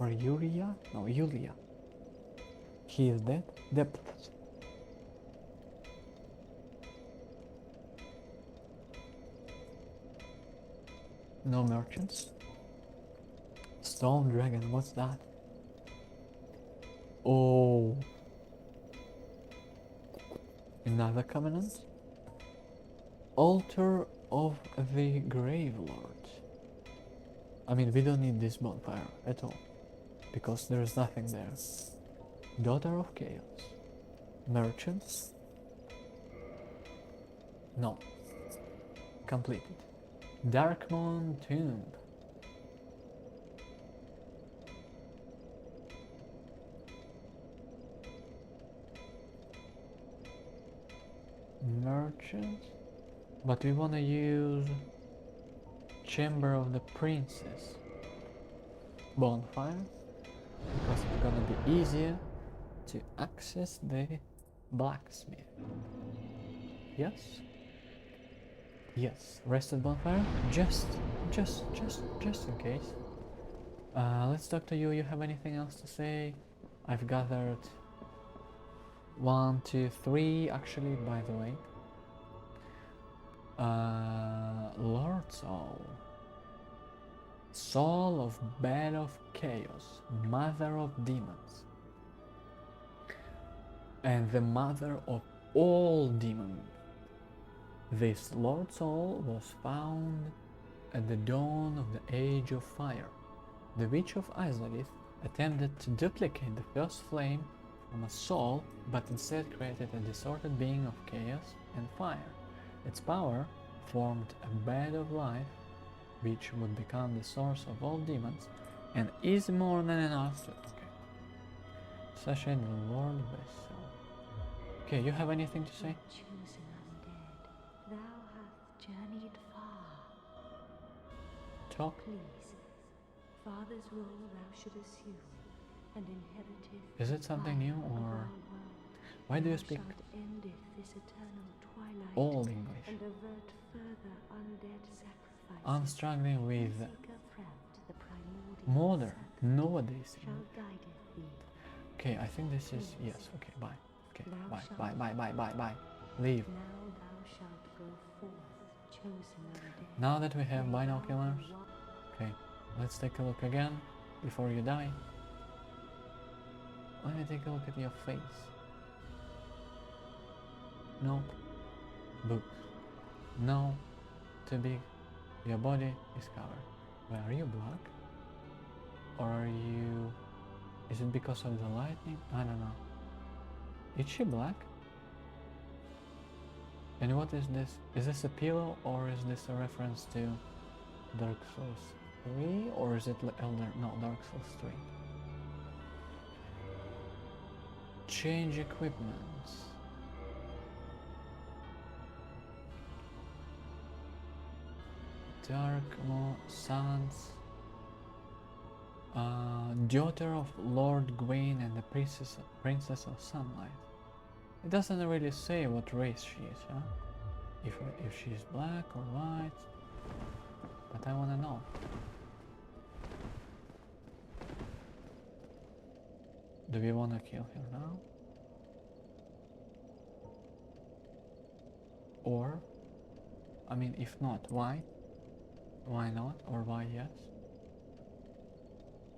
Or Yuria? No, Yulia. He is dead. Depths. No merchants. Stone Dragon, what's that? Oh. Another covenant? Altar of the Grave Lord. I mean, we don't need this bonfire at all, because there's nothing there. Daughter of Chaos. Merchants? No. Completed. Darkmoon Tomb. Merchant? But we wanna use Chamber of the Princess bonfire, because it's gonna be easier to access the blacksmith. Yes? Yes, rested bonfire? Just in case. Let's talk to you. You have anything else to say? I've gathered 1, 2, 3 actually, by the way. Lord Soul. Soul of Bed of Chaos, Mother of Demons, and the mother of all demons. This Lord Soul was found at the dawn of the Age of Fire. The Witch of Izalith attempted to duplicate the first flame from a soul, but instead created a distorted being of chaos and fire. Its power formed a bed of life, which would become the source of all demons, and is more than enough to... Okay. Sachet the Lord Vessel. Okay, you have anything to say? Chosen undead, thou hast journeyed far. Talk. Please, father's role thou should assume, and inheriteth. Is it something new, or why do you speak Endeth this eternal twilight, all English? and avert further undead sacrifices. I'm struggling with Seek a friend, the primordial modern, sacrifice nowadays. shall guideth thee. Okay, I think this is... Yes, okay, bye. Okay, Thou bye, shalt- bye. Leave. Now thou shalt go forth, chosen undead. Now that we have May thou binoculars, walk okay, let's take a look again before you die. Let me take a look at your face. Nope. Books. No. Too big. Your body is covered. Well, are you black? Or are you... Is it because of the lightning? I don't know. Is she black? And what is this? Is this a pillow, or is this a reference to Dark Souls 3? Or is it Elder... No, Dark Souls 3. Change equipment. Dark Sons, daughter of Lord Gawain and the Princess of Sunlight. It doesn't really say what race she is, huh? If she's black or white, but I wanna know. Do we wanna kill her now? Or, I mean, if not, why? Why not? Or why yes?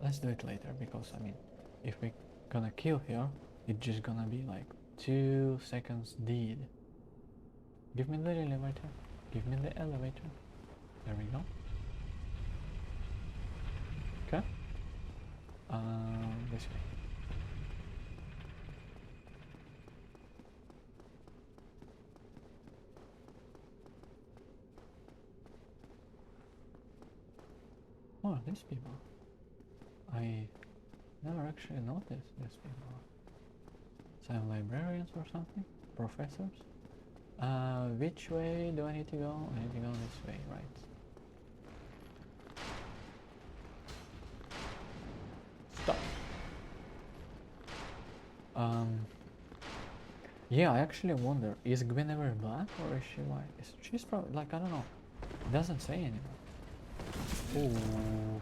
Let's do it later, because I mean, if we're gonna kill her, it's just gonna be like 2 seconds deed. Give me the elevator. Give me the elevator. There we go. Okay. This way. Oh, these people. I never actually noticed these people. Some librarians or something? Professors? Which way do I need to go? I need to go this way, right? Stop! Yeah, I actually wonder, is Guinevere black or is she white? She's probably, like, I don't know. It doesn't say anymore. Ooh.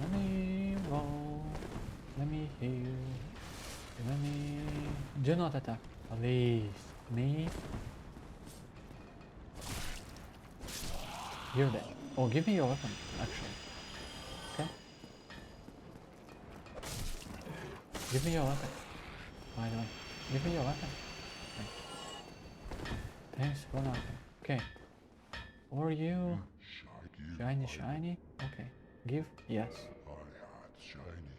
Let me roll. Let me heal. Let me... Do not attack. Please. Me. You're dead. Oh, give me your weapon, actually. Okay? Give me your weapon. By the way. Give me your weapon. Okay. Thanks for nothing. Okay. Or you... Shiny? Okay. Give? Yes. I had shiny.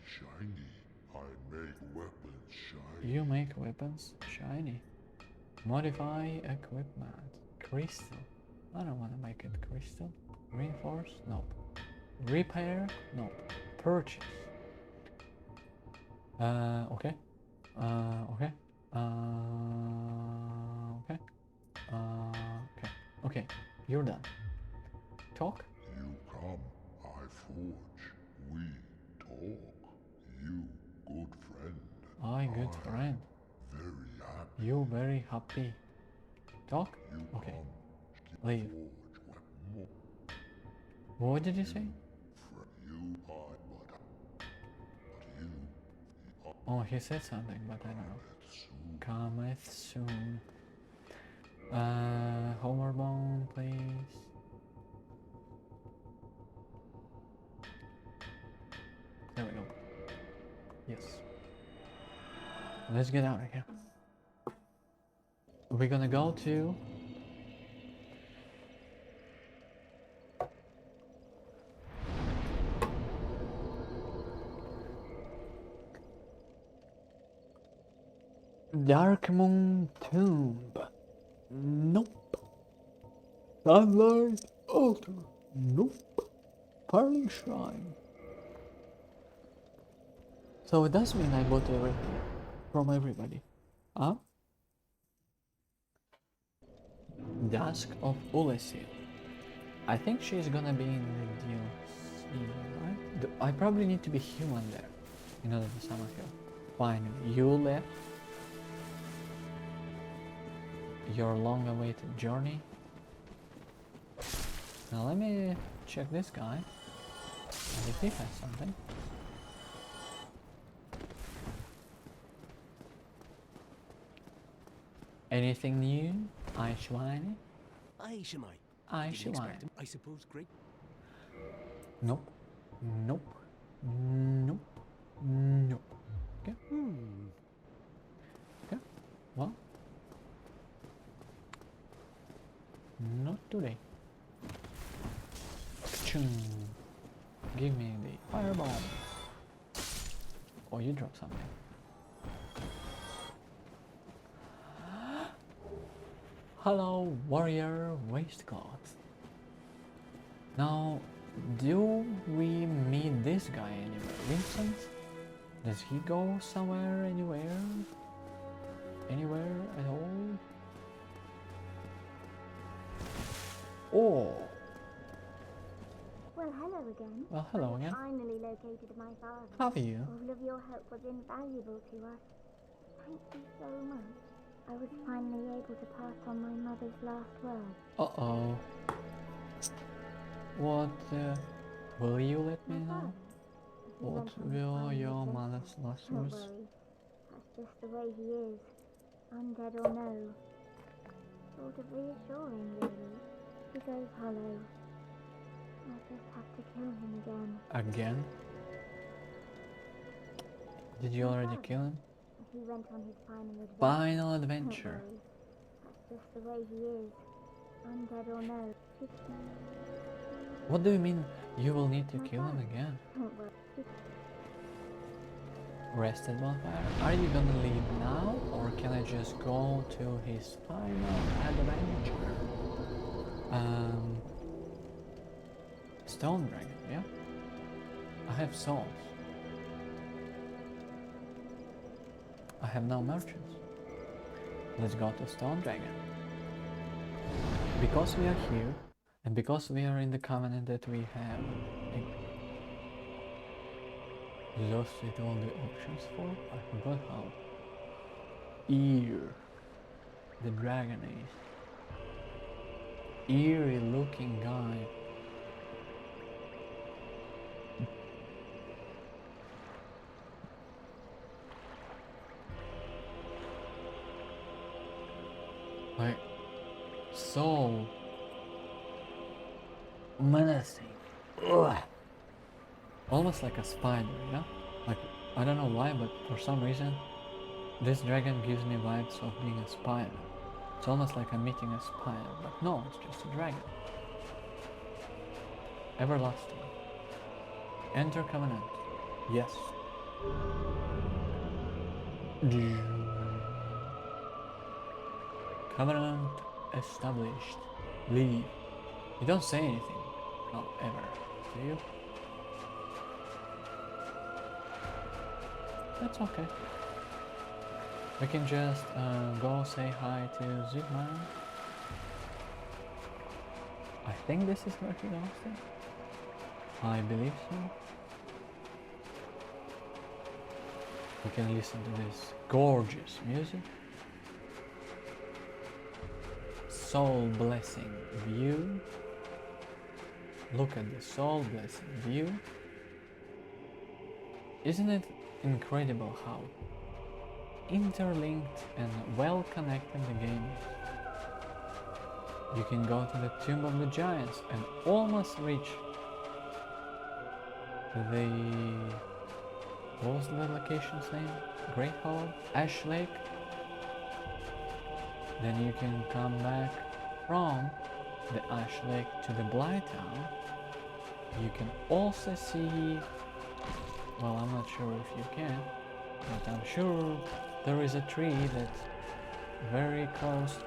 I make weapons shiny. You make weapons shiny. Modify equipment. Crystal. I don't want to make it crystal. Reinforce? Nope. Repair? Nope. Purchase. Okay. Okay. Okay. Okay. Okay. You're done. Talk? You come, I forge. We talk. You good friend. You very happy. Talk? You Okay. come, Leave. forge weapon. What did you say? You are but you are Oh, he said something, but I don't know. soon. Cometh soon. Homeward bound, please. There we go. Yes. Let's get out of here. We're gonna go to... Darkmoon Tomb. Nope. Sunlight Altar. Nope. Parling Shrine. So it does mean I bought everything from everybody. Huh? Dusk of Ulasil. I think she's gonna be in the DLC, right? I probably need to be human there in order to summon her. Finally, you left your long-awaited journey. Now let me check this guy, and if he has something. Anything new? Eichwein? Aye, Shemai. Eichwein. I suppose great. Nope. Nope. Nope. Nope. Okay. Okay. Well. Not today. Chung. Give me the fireball. Or you drop something. Hello, warrior waistcoat. Now, do we meet this guy anywhere? Vincent? Does he go somewhere, anywhere? Anywhere at all? Oh! Well, hello again. Well, hello again. Finally located my father. Have you? All of your help was invaluable to us. Thank you so much. I was finally able to pass on my mother's last words. Uh-oh. What, will you let me know? He What went on his will final your adventure. mother's last Don't words? worry. That's just the way he is. Undead or no. Sort of reassuring, really. He goes hollow. I just have to kill him again. Again? Did you already kill him? He went on his final adventure. Final Don't adventure. worry. That's just the way he is. Undead or no. What do you mean you will need to kill him again? Don't worry. Rested bonfire? Are you gonna leave now, or can I just go to his final adventure? Stone Dragon, yeah? I have souls. I have no merchants. Let's go to Stone Dragon. Because we are here, and because we are in the covenant that we have exhausted all the options for, I forgot how. Ear. The dragon is. Eerie looking guy. Like, so menacing. Ugh. Almost like a spider, you know? Like, I don't know why, but for some reason, this dragon gives me vibes of being a spider. It's almost like I'm meeting a spider, but no, it's just a dragon. Everlasting. Enter Covenant. Yes. Covenant established. Leave. You don't say anything. Not ever. Do you? That's okay. We can just go say hi to Zygmunt. I think this is where he lost it. I believe so. We can listen to this gorgeous music. soul blessing view. Look at the soul blessing view. Isn't it incredible how interlinked and well connected the game is? You can go to the Tomb of the Giants and almost reach the... what was the location's name? Great Hollow? Ash Lake? Then you can come back from the Ash Lake to the Blighttown. You can also see... well, I'm not sure if you can, but I'm sure there is a tree that's very close.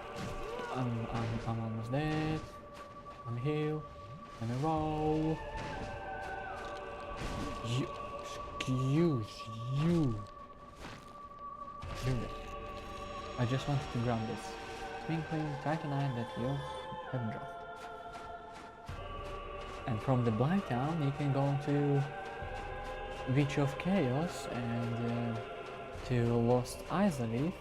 I'm almost dead. I'm here. Let me roll. Excuse you. I just wanted to grab this twinkling titanite that you have dropped. And from the Blighttown you can go to Witch of Chaos and to Lost Izalith,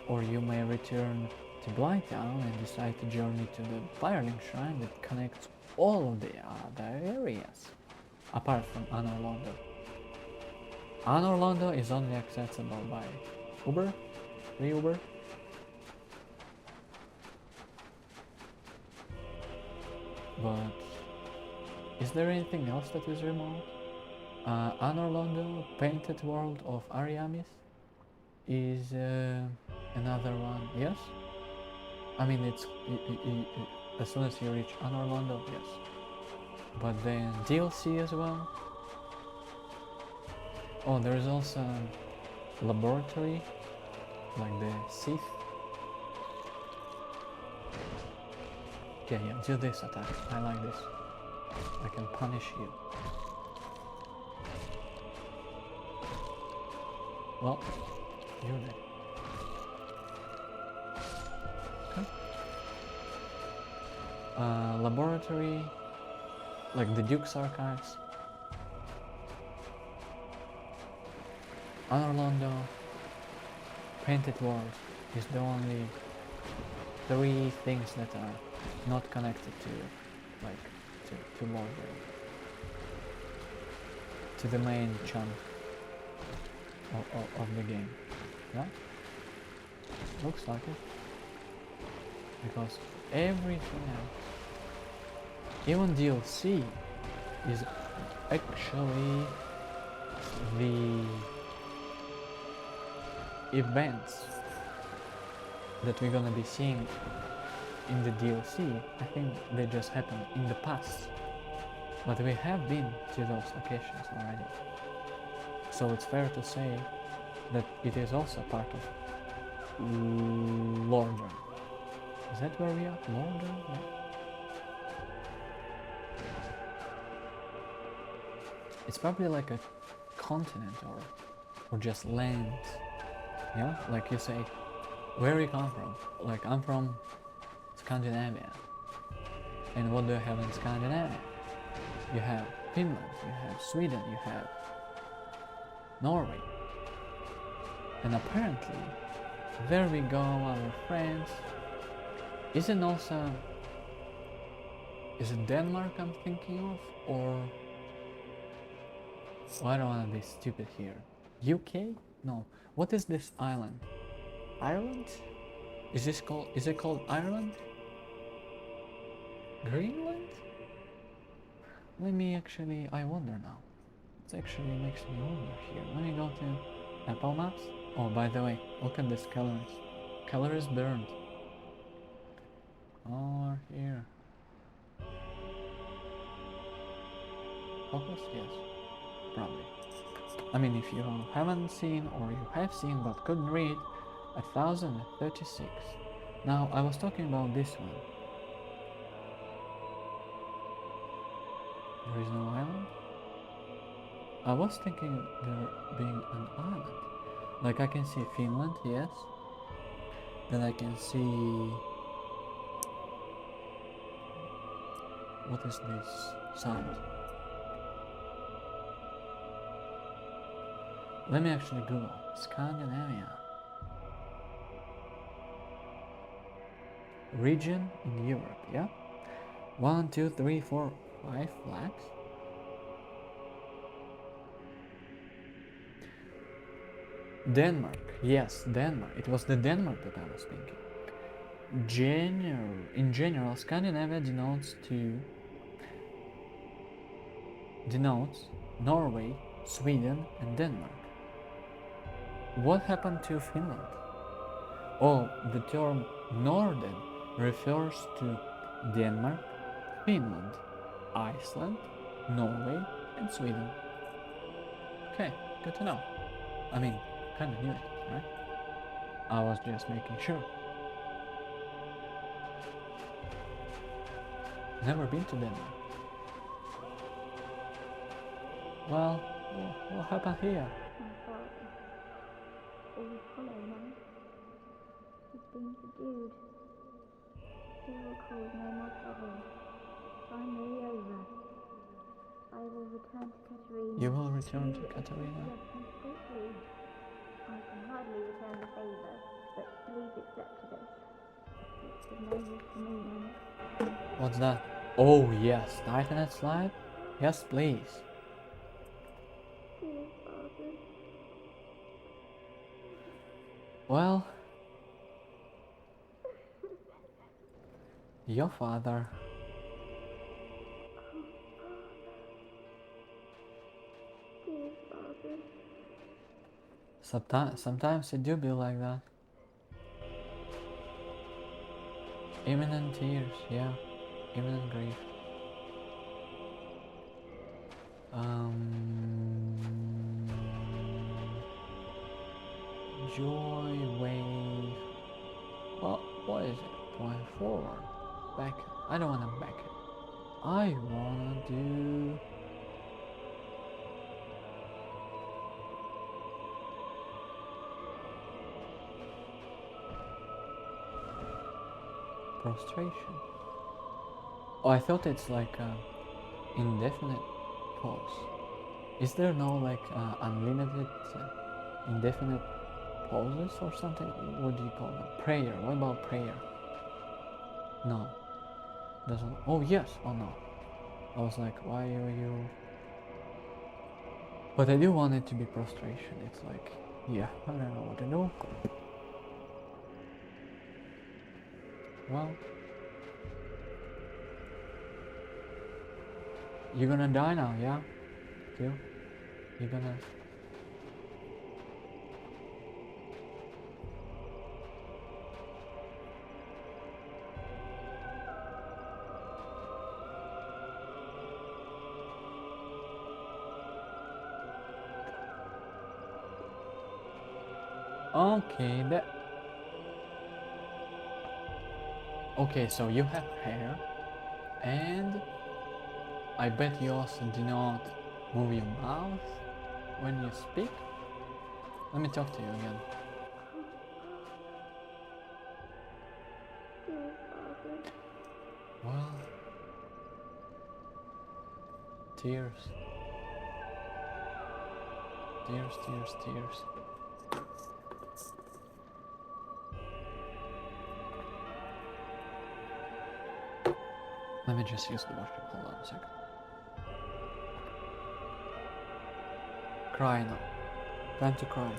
or you may return to Blighttown and decide to journey to the Firelink Shrine that connects all of the other areas, apart from Anor Londo. Anor Londo is only accessible by Uber, free Uber. But is there anything else that is remote? Anor Londo, Painted World of Ariamis is another one, yes? I mean, it's as soon as you reach Anor Londo, yes. But then DLC as well. Oh, there is also a laboratory, like the Sith. Okay, yeah, do this attack. I like this. I can punish you. Well, you're dead. Okay. Laboratory, like the Duke's Archives. Anor Londo, Painted World is the only 3 things that are not connected to, like, to Mordor, to the main chunk of the game, yeah? Looks like it. Because everything else, even DLC, is actually the events that we're gonna be seeing in the DLC. I think they just happened in the past, but we have been to those locations already. So it's fair to say that it is also part of Lordran. Is that where we are? Lordran? Yeah. It's probably like a continent or just land. Yeah? Like you say, where you come from? Like, I'm from Scandinavia. And what do you have in Scandinavia? You have Finland, you have Sweden, you have Norway. And apparently, there we go, our friends. Is it Denmark I'm thinking of? Or, oh, I don't want to be stupid here. UK? No. What is this island? Ireland? Is it called Ireland? Greenland? I wonder now. It actually makes me wonder here. Let me go to Apple Maps. Oh, by the way, look at this calories. Calories burned. Oh, here. Focus? Yes. Probably. I mean, if you haven't seen, or you have seen but couldn't read, 1036. Now, I was talking about this one. There is no island? I was thinking there being an island. Like, I can see Finland, yes. Then I can see... what is this sound? Let me actually Google Scandinavia. region in Europe, yeah? 1, 2, 3, 4, 5 flags? Denmark, yes, Denmark. It was the Denmark that I was thinking. In general, Scandinavia denotes Norway, Sweden, and Denmark. What happened to Finland? Oh, the term Norden refers to Denmark, Finland, Iceland, Norway, and Sweden. Okay, good to know. I mean, kinda knew it, right? I was just making sure. Never been to Denmark. Well, what happened here? My father. All is hollow now. He's been subdued. He will cause no more trouble. Finally over. I will return to Katerina. You will return to Katerina? Yes, completely. I can hardly return the favour, but please accept this. It's of no use to me then. What's that? Oh yes, Titanite slide? Yes, please. Dear father. Well, your father. Dear father. Sometimes it do be like that. Imminent tears, yeah. Imminent grief. Joy wave. Well, what is it? Going forward? Back? I don't wanna back it. I wanna do. Prostration. Oh, I thought it's like indefinite pause. Is there no like unlimited indefinite pauses or something? What do you call them? Prayer. What about prayer? No. Doesn't. Oh yes. Oh no. I was like, why are you? But I do want it to be prostration. It's like, yeah, I don't know what to do. Well, you're gonna die now, yeah? Too? You're gonna... Okay, that... Okay, so you have hair, and I bet you also do not move your mouth when you speak. Let me talk to you again. Dear father. Well, tears. Tears, tears, tears. Let me just use the washroom. Hold on a second. Cry now. Time to cry.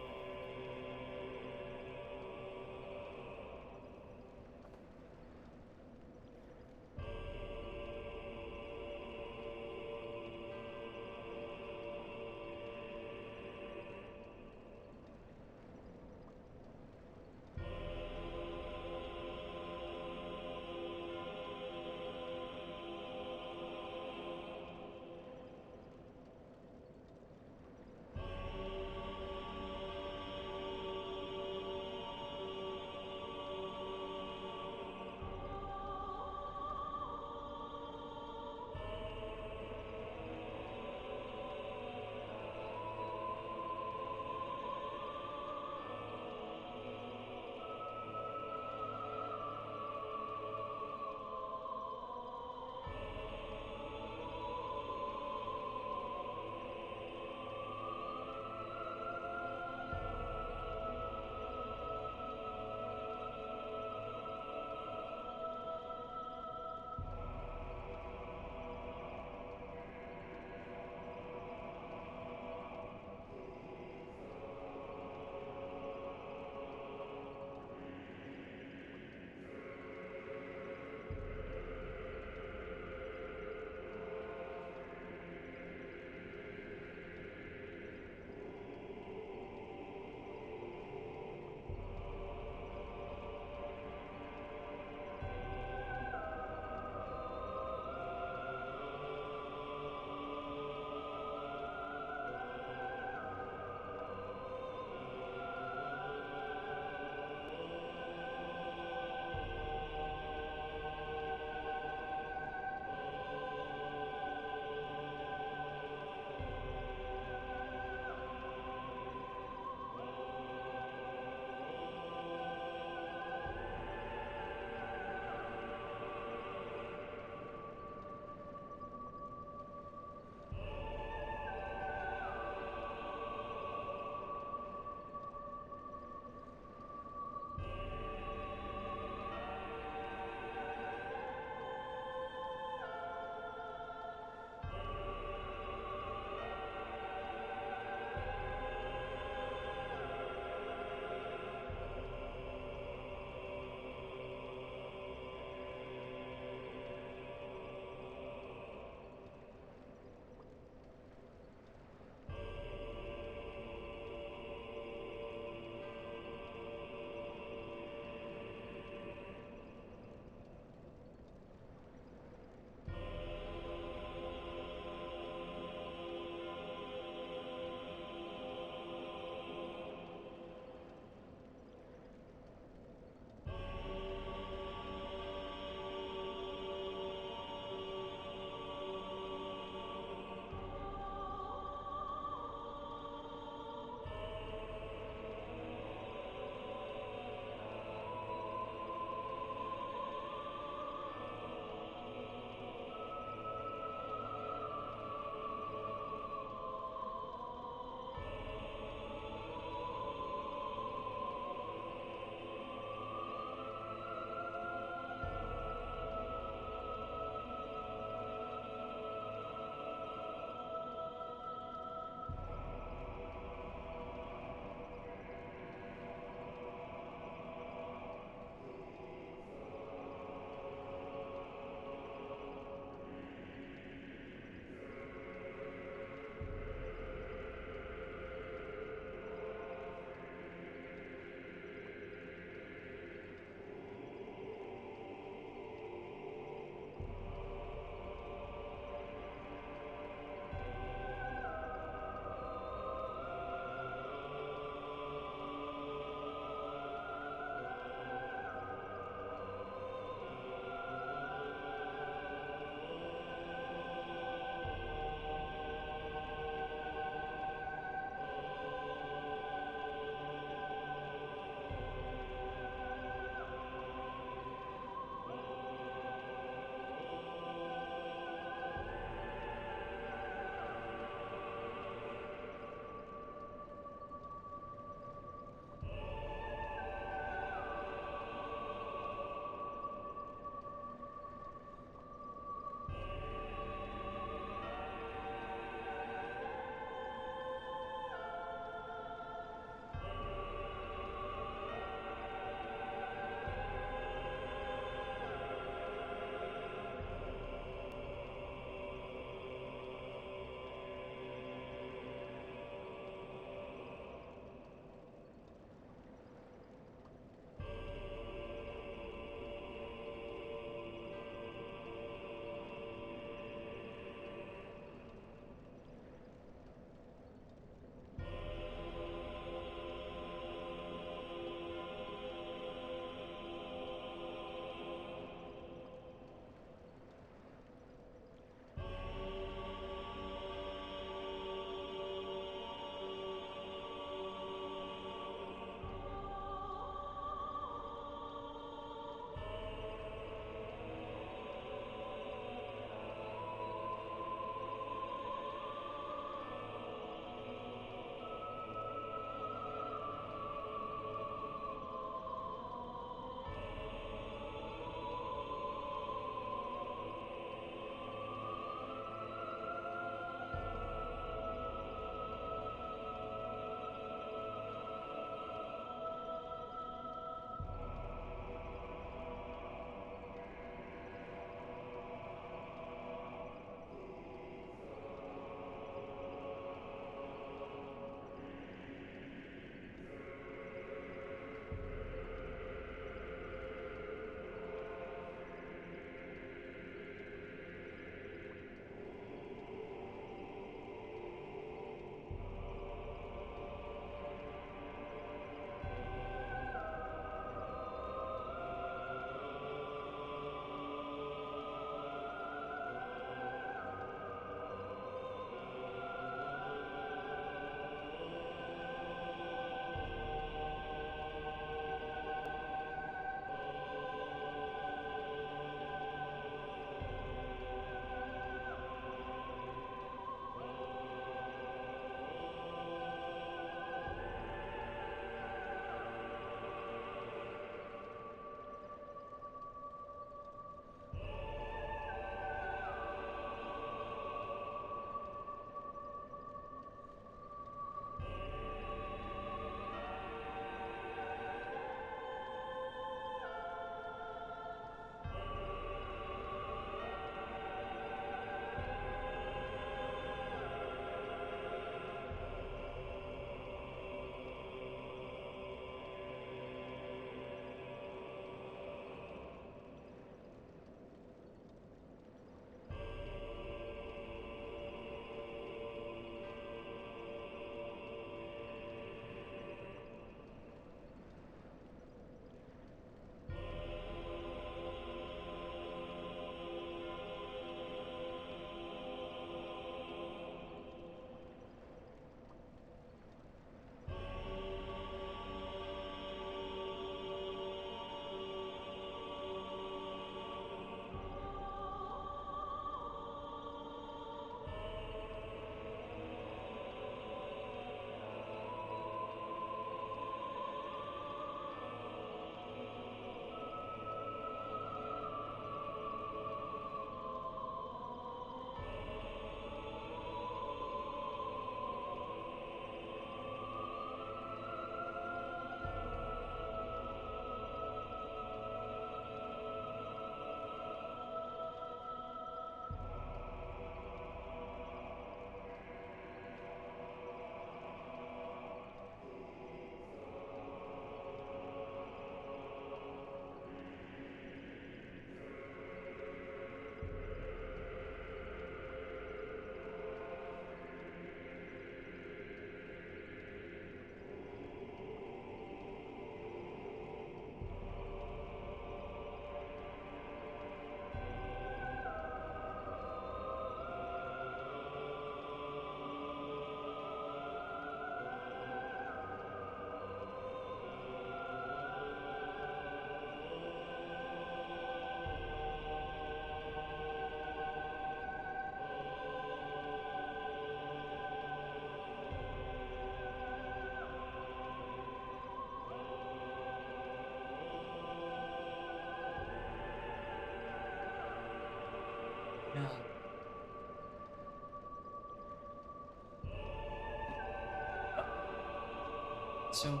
So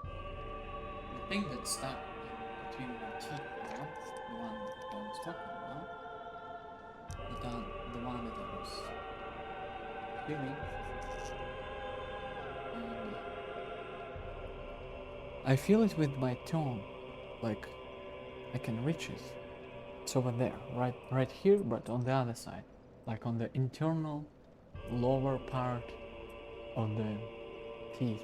the thing that stuck between my teeth now, the one that I was talking about, the one that I was feeling, and I feel it with my tongue, like I can reach it. It's over there, right here, but on the other side, like on the internal lower part of the teeth.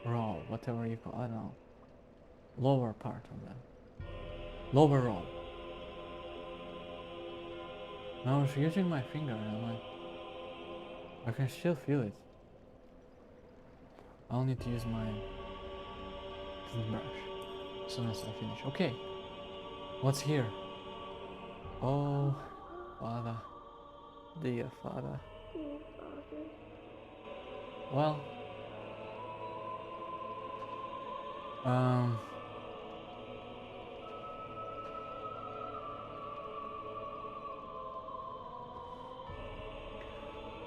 Row, whatever you call, I don't know. Lower part of them. Lower row. And I was using my finger and I'm like, I can still feel it. I'll need to use my toothbrush as soon as I finish. Okay, what's here? Oh, Father, dear Father. Dear Father. Well,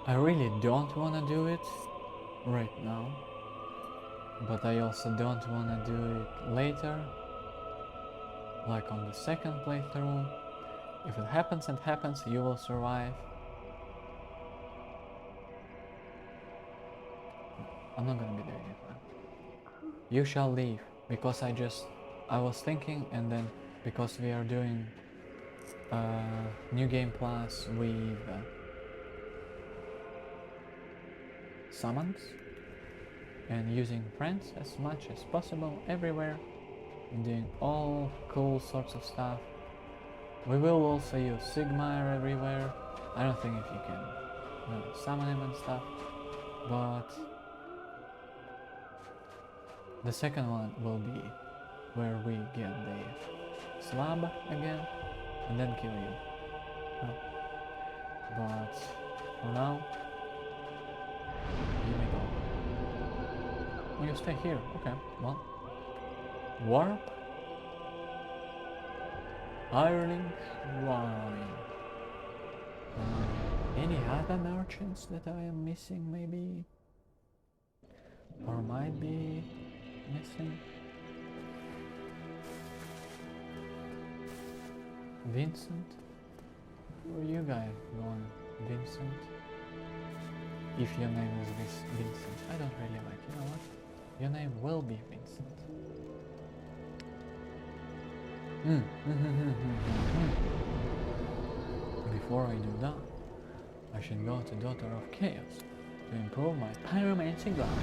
I really don't want to do it right now, but I also don't want to do it later, like on the second playthrough. If it happens, it happens, you will survive. I'm not gonna be doing it now. You shall leave, because I was thinking, and then because we are doing New Game Plus with summons and using friends as much as possible everywhere and doing all cool sorts of stuff. We will also use Sigmar everywhere. I don't think if you can summon him and stuff, but the second one will be where we get the slab again and then kill you. But for now, you may go. Oh, you stay here. Okay, well. Warp. Hirelings wine. Any other merchants that I am missing, maybe? Or might be missing? Vincent? Where are you guys going, Vincent? If your name is Vincent. I don't really like, you know what? Your name will be Vincent. Before I do that, I should go to Daughter of Chaos to improve my pyromancy ground.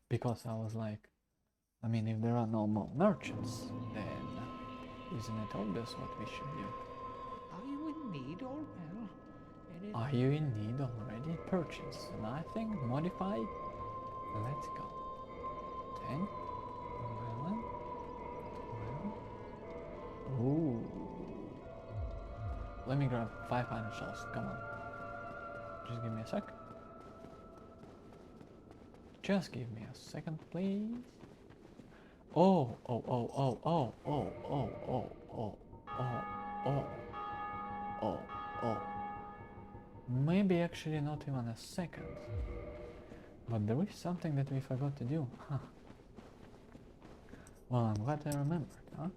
Because I was like, I mean, if there are no more merchants, then isn't it obvious what we should do? Are you in need or well? Are you in need already? Purchase nothing modified? Let's go. 10 11 12. Ooh. Let me grab 500 shells. Come on. Just give me a sec. Just give me a second, please. Oh. Maybe actually not even a second. But there is something that we forgot to do. Huh. Well, I'm glad I remembered, huh?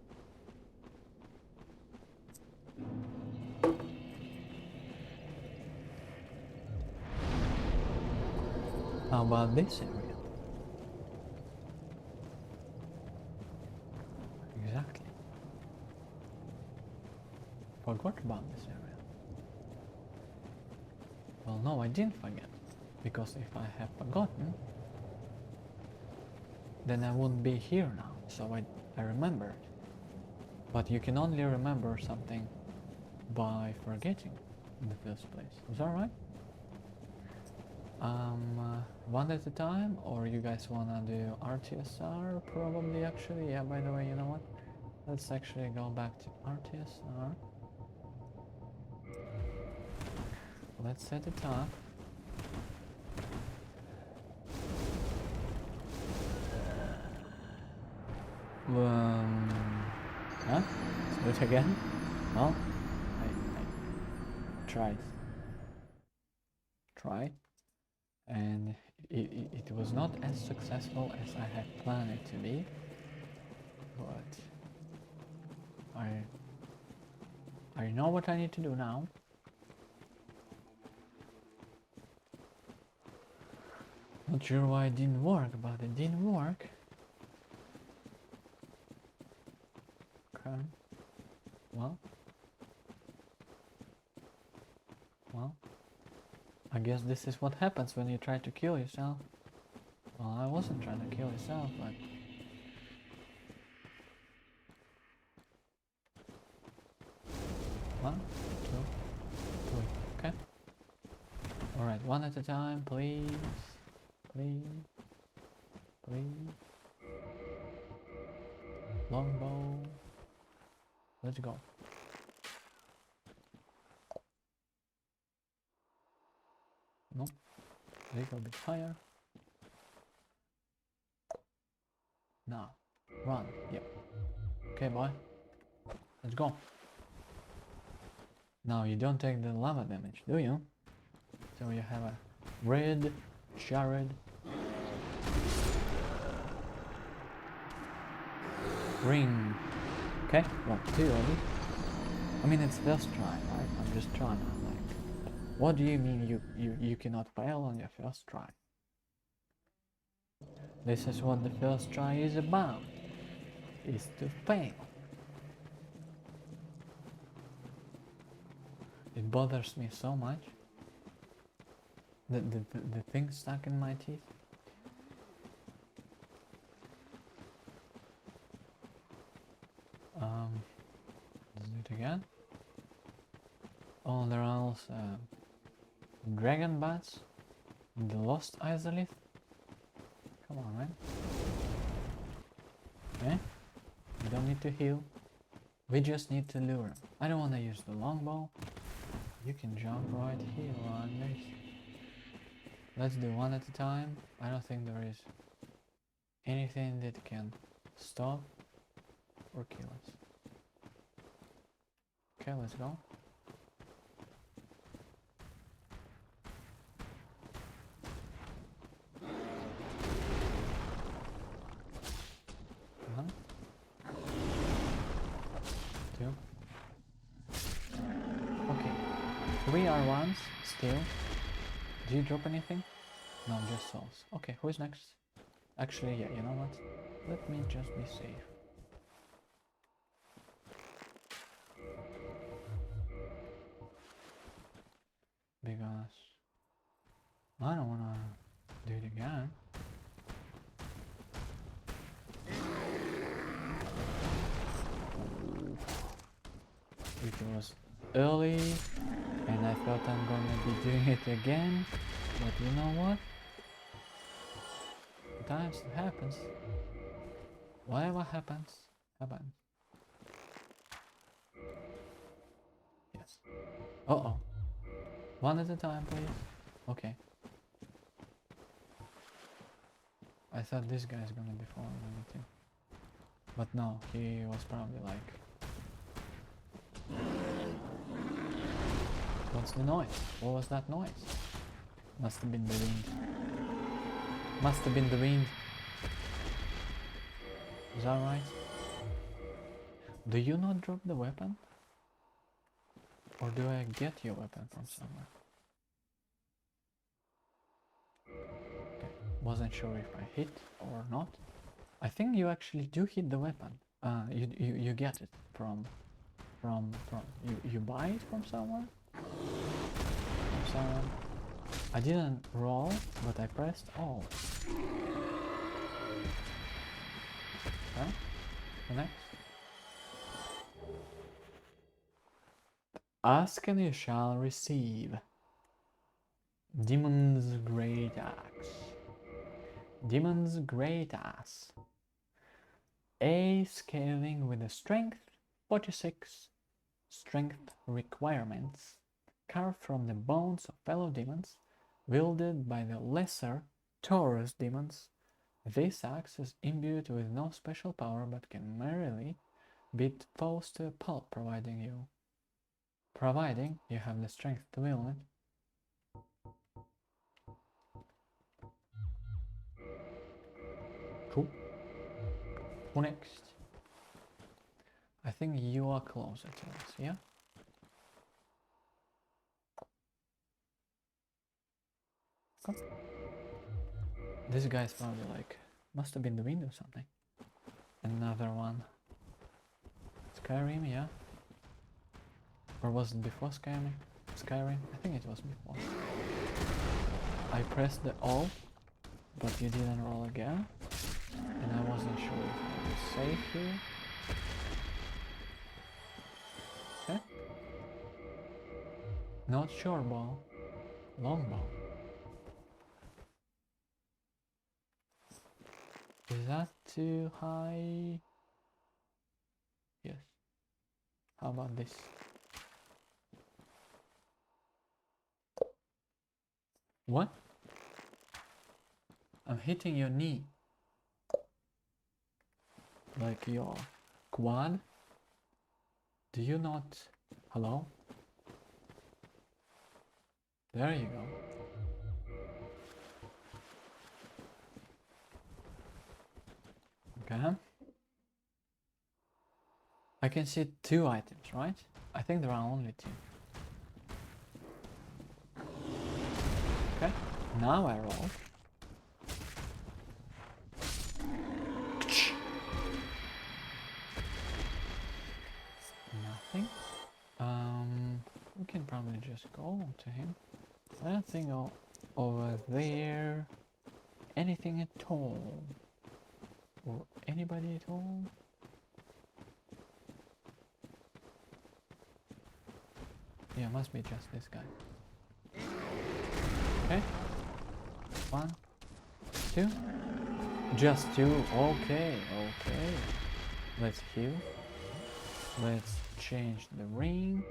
How about this area? Exactly. Forgot about this area. Well, no, I didn't forget. Because if I have forgotten, then I wouldn't be here now. So I remembered. But you can only remember something by forgetting in the first place. Is that right? One at a time, or you guys wanna do RTSR? Probably, actually. Yeah, by the way, you know what? Let's actually go back to RTSR. Let's set it up. Huh? Let's do it again? Well, I tried. try, and it was not as successful as I had planned it to be, but I know what I need to do now. Not sure why it didn't work, but it didn't work. Okay. Well, I guess this is what happens when you try to kill yourself. Well, I wasn't trying to kill yourself, but... One, two, three. Okay. Alright, one at a time, please. Please. Please. Longbow. Let's go. Nope. A little bit higher. Now. Run. Yep. Okay, boy. Let's go. Now, you don't take the lava damage, do you? So you have a red shard. Ring. Okay, well, too early. I mean, it's first try, right? I'm just trying to, like... What do you mean you cannot fail on your first try? This is what the first try is about. Is to fail. It bothers me so much. The thing stuck in my teeth. Let's do it again. Oh, there are also dragon bats. The lost Izalith. Come on, man. Okay. We don't need to heal. We just need to lure him. I don't want to use the longbow. You can jump right here on this. Let's do one at a time. I don't think there is anything that can stop or kill us. Okay, let's go. One. Two. Okay. 3 R1s still. Do you drop anything? No, just souls. Okay, who is next? Actually, yeah, you know what? Let me just be safe. Because I don't wanna do it again. It was early and I thought I'm gonna be doing it again, but you know what? Sometimes it happens. Whatever happens, happens. Yes. Uh-oh. One at a time, please. Okay. I thought this guy's gonna be following me too. But no, he was probably like... What's the noise? What was that noise? Must have been the wind. Must have been the wind. Is that right? Do you not drop the weapon? Or do I get your weapon from somewhere? Okay. Wasn't sure if I hit or not. I think you actually do hit the weapon. You get it from you buy it from someone? From someone. I didn't roll, but I pressed all. Okay. The next. Ask and you shall receive. Demon's Great Axe. Demon's Great Axe. A scaling with a strength 46 strength requirements, carved from the bones of fellow demons, wielded by the lesser Taurus demons. This axe is imbued with no special power but can merely beat foes to a pulp, providing you have the strength to wield it. Who? Who next? I think you are closer to us, yeah? Come. This guy's probably like, must have been the wind or something. Another one. Skyrim, yeah? Or was it before Skyrim? Skyrim? I think it was before. I pressed the Alt, but you didn't roll again. And I wasn't sure if I was safe here. Okay. Not short bow. Long bow. Is that too high? Yes. How about this? What? I'm hitting your knee. Like your quad? Do you not... Hello? There you go. Okay. I can see 2 items, right? I think there are only 2. Okay, now I roll. Nothing. We can probably just go to him. Nothing over there. Anything at all? Or anybody at all? Yeah, must be just this guy. Okay. 1, 2. Just 2. Okay, okay. Let's heal. Let's change the ring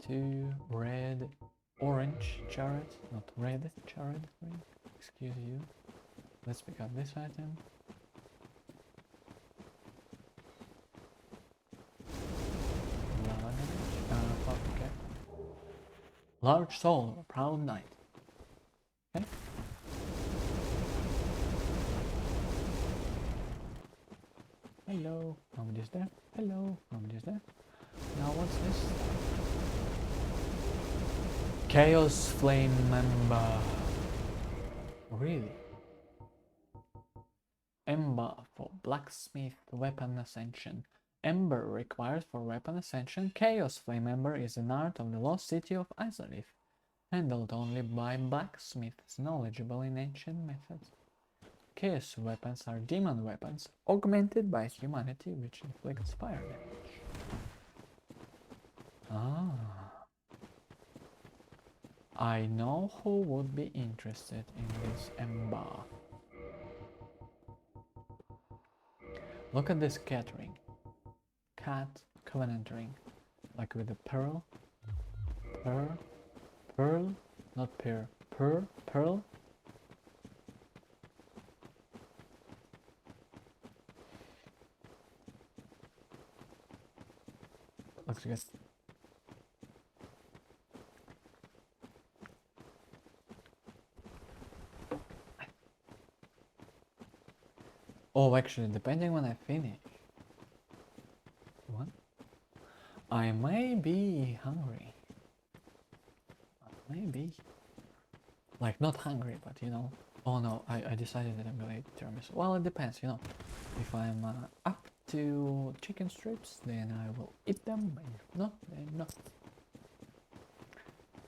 to red, orange chariot, not red chariot ring. Excuse you. Let's pick up this item. Okay. Large soul, proud knight. Okay. Hello, nobody's there. Hello, nobody's there. Now what's this? Chaos Flame Member. Really? Ember for Blacksmith Weapon Ascension. Ember required for weapon ascension. Chaos Flame Ember is an art of the lost city of Izalith, handled only by blacksmiths knowledgeable in ancient methods. Chaos weapons are demon weapons, augmented by humanity, which inflicts fire damage. Ah. I know who would be interested in this Ember. Look at this cat ring. Cat covenant ring. Like with the pearl. Pearl, not pear. Pearl. Looks good. Oh, actually, depending when I finish. What? I may be hungry. Maybe. Like, not hungry, but you know. Oh no, I decided that I'm gonna eat tiramisu. Well, it depends, you know. If I'm up to chicken strips, then I will eat them. If not, then not.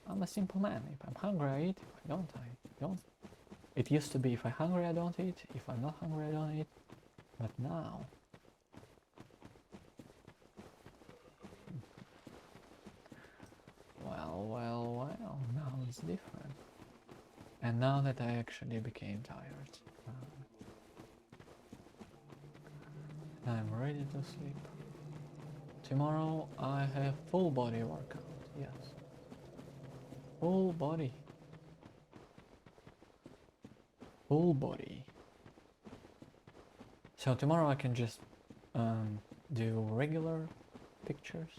I'm a simple man. If I'm hungry, I eat. If I don't, I don't. It used to be if I'm hungry, I don't eat. If I'm not hungry, I don't eat. But now... Well, now it's different. And now that I actually became tired, I'm ready to sleep. Tomorrow I have full body workout, yes. Full body. Full body. So tomorrow I can just do regular pictures.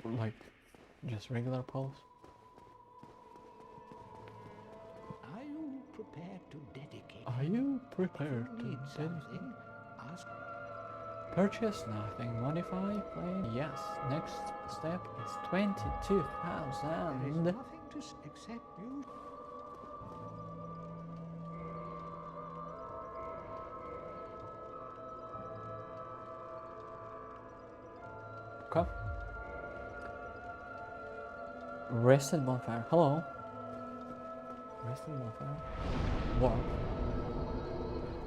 Like just regular pose. Are you prepared to dedicate. Are you If prepared you to need dedicate? something, ask. Purchase nothing. Modify. Play. Yes. Next step is 22,000. There is nothing to except you. Okay. Rested bonfire. Hello. Rested bonfire. Warp.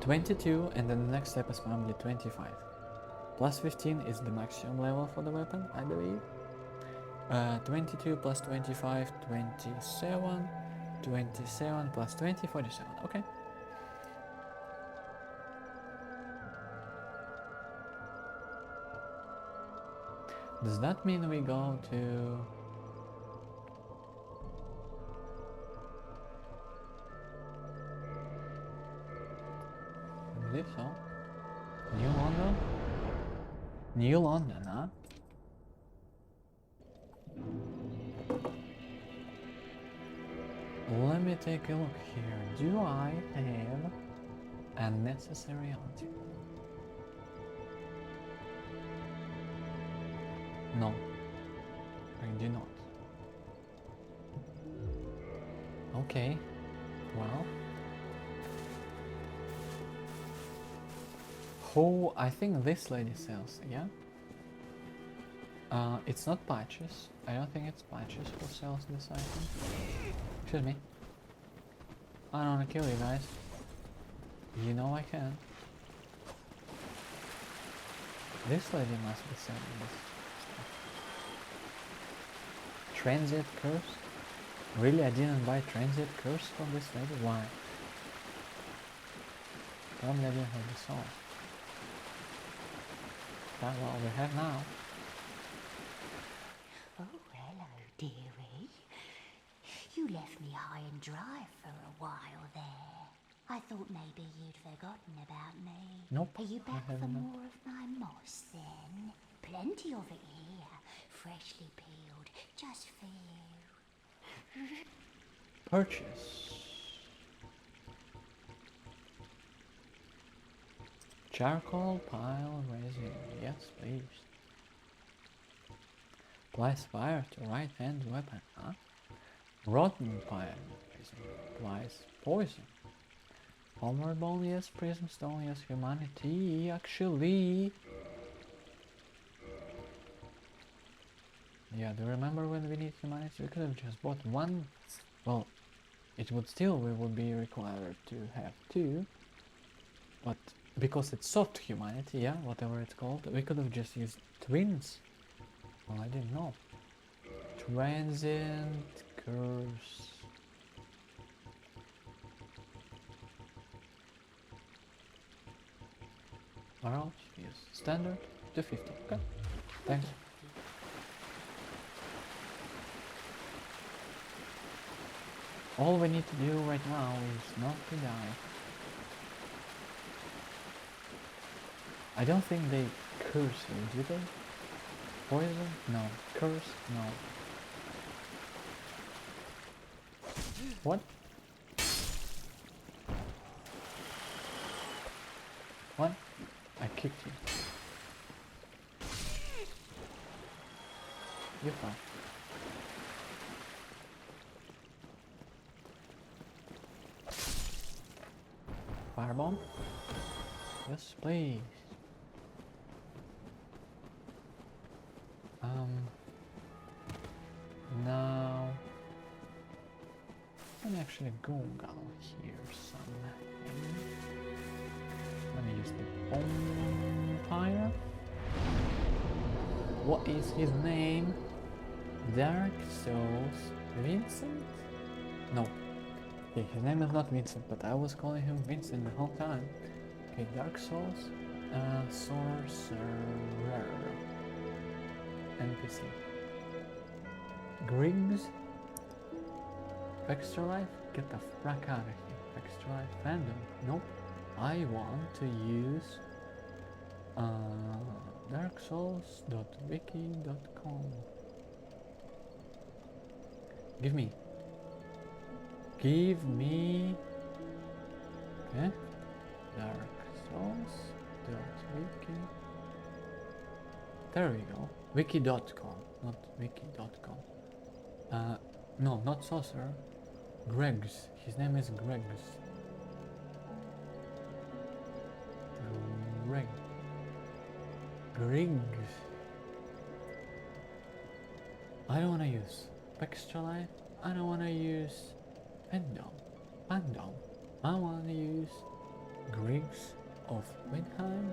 22, and then the next step is probably 25. Plus 15 is the maximum level for the weapon, I believe. 22 plus 25, 27. 27 plus 20, 47. Okay. Does that mean we go to... I believe so. New London? New London, huh? Let me take a look here. Do I have a necessary item? No, I do not. Okay, well. Who, I think this lady sells, yeah? It's not patches. I don't think it's patches who sells this item. Excuse me. I don't wanna kill you guys. You know I can. This lady must be selling this stuff. Transit curse? Really, I didn't buy transit curse from this lady? Why? Probably I didn't have the soul. That's what we have now. Oh, hello, dearie. You left me high and dry for a while there. I thought maybe you'd forgotten about me. Nope, Are you I back for haven't. more of my moss then? Plenty of it here, freshly peeled, just for you. Purchase. Charcoal pile resin. Yes, please. Applies fire to right hand weapon, huh? Rotten pile resin. Applies poison. Homeward bone, yes. Prism stone, yes. Humanity, actually. Yeah, do you remember when we need humanity? We could have just bought one. Well, it would still, we would be required to have two. But because it's soft humanity, yeah, whatever it's called, we could have just used twins. Well, I didn't know. Transient curse. What else? Use standard 250. Okay. Thanks. All we need to do right now is not to die. I don't think they curse you, do they? Poison? No. Curse? No. What? What? I kicked you. You're fine. Firebomb? Yes, please. Now let me actually Google here something. Let me use the bonfire. What is his name? Dark Souls Vincent? No. Okay, his name is not Vincent, but I was calling him Vincent the whole time. Okay, Dark Souls, Sorcerer, NPC. Griggs, Extra Life, get the frack out of here. Extra Life fandom, nope. I want to use darksouls.wiki.com. Give me Okay. Dark Souls. .wiki. There we go. Wiki.com, not wiki.com. No, not Saucer. Greg's. His name is Greg's. Griggs. I don't wanna use Pextralite. I don't wanna use Pendom. I wanna use Griggs of Windheim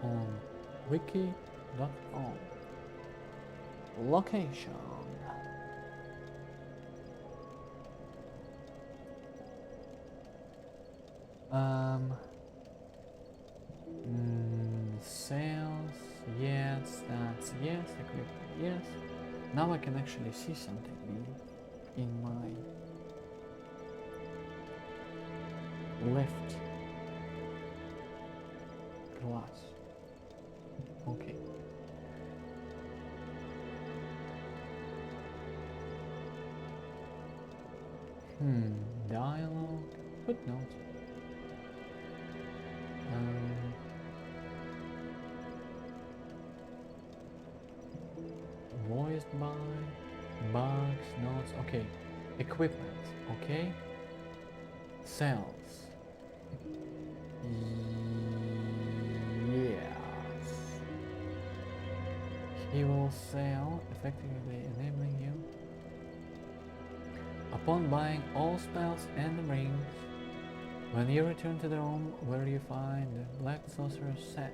on wiki.com. Location. Sales, yes, that's yes, equipment, yes. Now I can actually see something in my left glass. Okay. Dialogue, footnote. Voiced by, bugs, notes, okay. Equipment, okay. Sales. Yes. He will sell, effectively enabling you. Upon buying all spells and rings, when you return to the room where you find the Black Saucer set,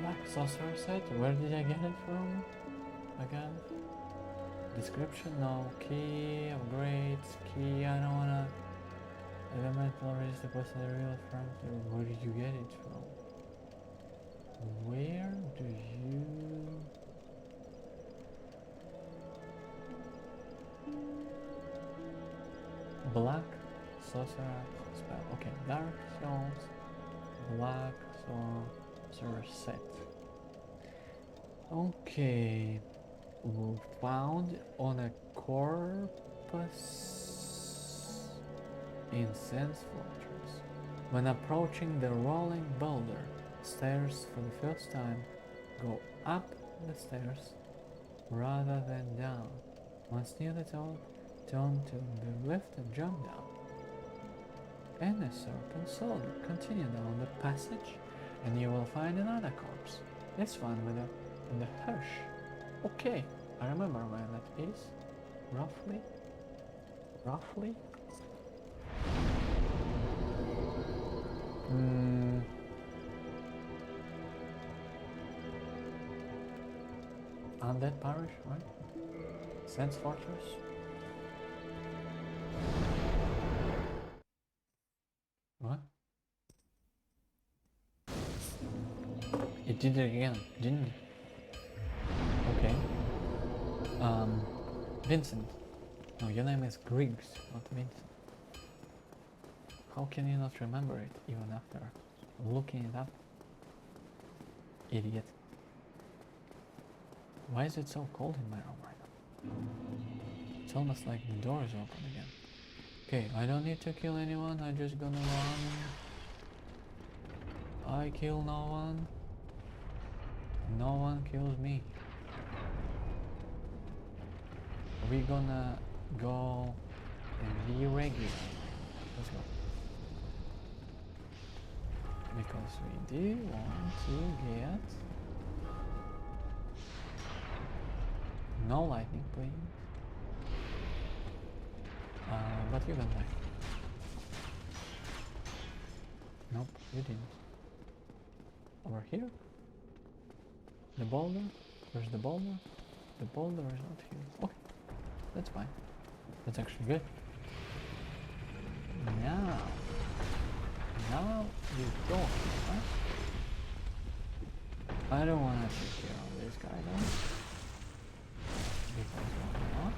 Black Saucer set, where did I get it from? Again? Description? No. Key, upgrades, key, I don't wanna. Elemental resist the person the real from. Where did you get it from? Where do you... Black Sorcerer spell. Okay, Dark Souls, Black Sorcerer set. Okay, found on a corpus in Sense Fortress. When approaching the rolling boulder stairs for the first time, go up the stairs rather than down. Once near the top, turn to the left and jump down. And a serpent soldier. Continue down the passage and you will find another corpse. This one with the hearse. Okay, I remember where that is. Roughly. Undead Parish, right? Sense Fortress. What? It did it again, didn't it? Okay. Vincent. No, your name is Griggs, not Vincent. How can you not remember it even after looking it up? Idiot. Why is it so cold in my room right now? It's almost like the door is open again. Okay, I don't need to kill anyone, I'm just gonna run. I kill no one. No one kills me. We're gonna go and be regular. Let's go. Because we do want to get no lightning, please. But you got light. Nope, you didn't. Over here? The boulder? Where's the boulder? The boulder is not here. Okay, that's fine. That's actually good. Now you go, right? I don't want to take care of this guy though. Because why not?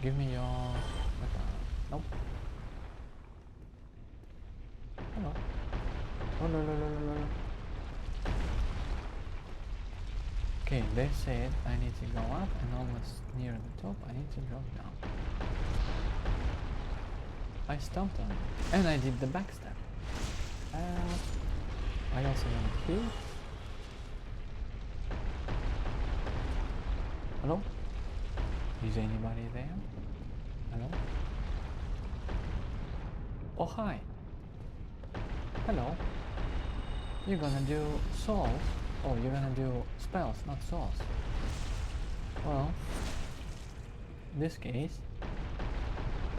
Give me your weapon. Nope. Hello. Oh, no. Okay, they said I need to go up, and almost near the top I need to drop down. I stomped on it, and I did the backstep. I also want to heal. Hello? Is anybody there? Hello? Oh, hi. Hello. You're gonna do souls? Oh, you're gonna do spells, not souls. Well, in this case,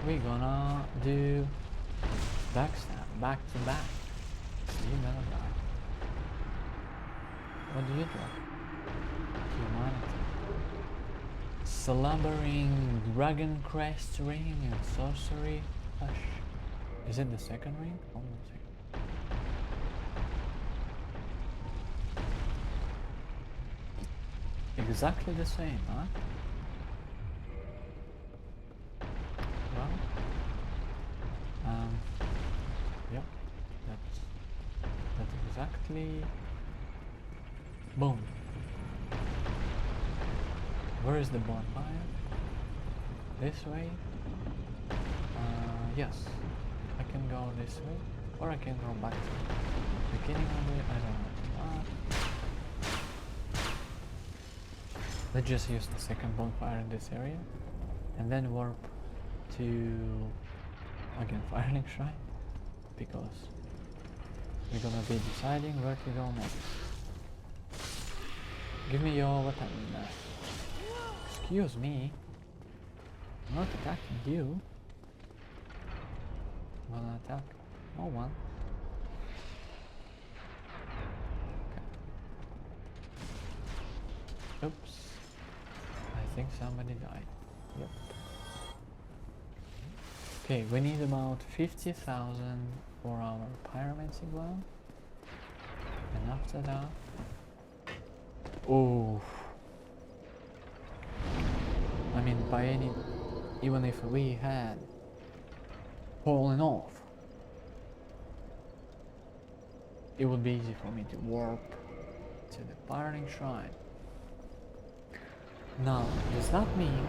we're gonna do backstab, back to back. You're gonna die. What do you drop? Humanity. Slumbering Dragon Crest ring and sorcery flesh. Is it the second ring? Hold on a second. Exactly the same, huh? Well, yep, that's exactly. Boom. Where is the bonfire? This way? Yes. I can go this way, or I can go back to the beginning of it. I don't know. Let's just use the second bonfire in this area, and then warp to again Firelink Shrine, because we're gonna be deciding where to go next. Give me your weapon. Excuse me. I'm not attacking you. I'm gonna attack no one. Okay. Oops. I think somebody died. Yep. Okay, we need about 50,000 for our pyromancy ground. And after that... Oh. I mean, by any... Even if we had fallen off, it would be easy for me to warp to the Firelink Shrine. Now, does that mean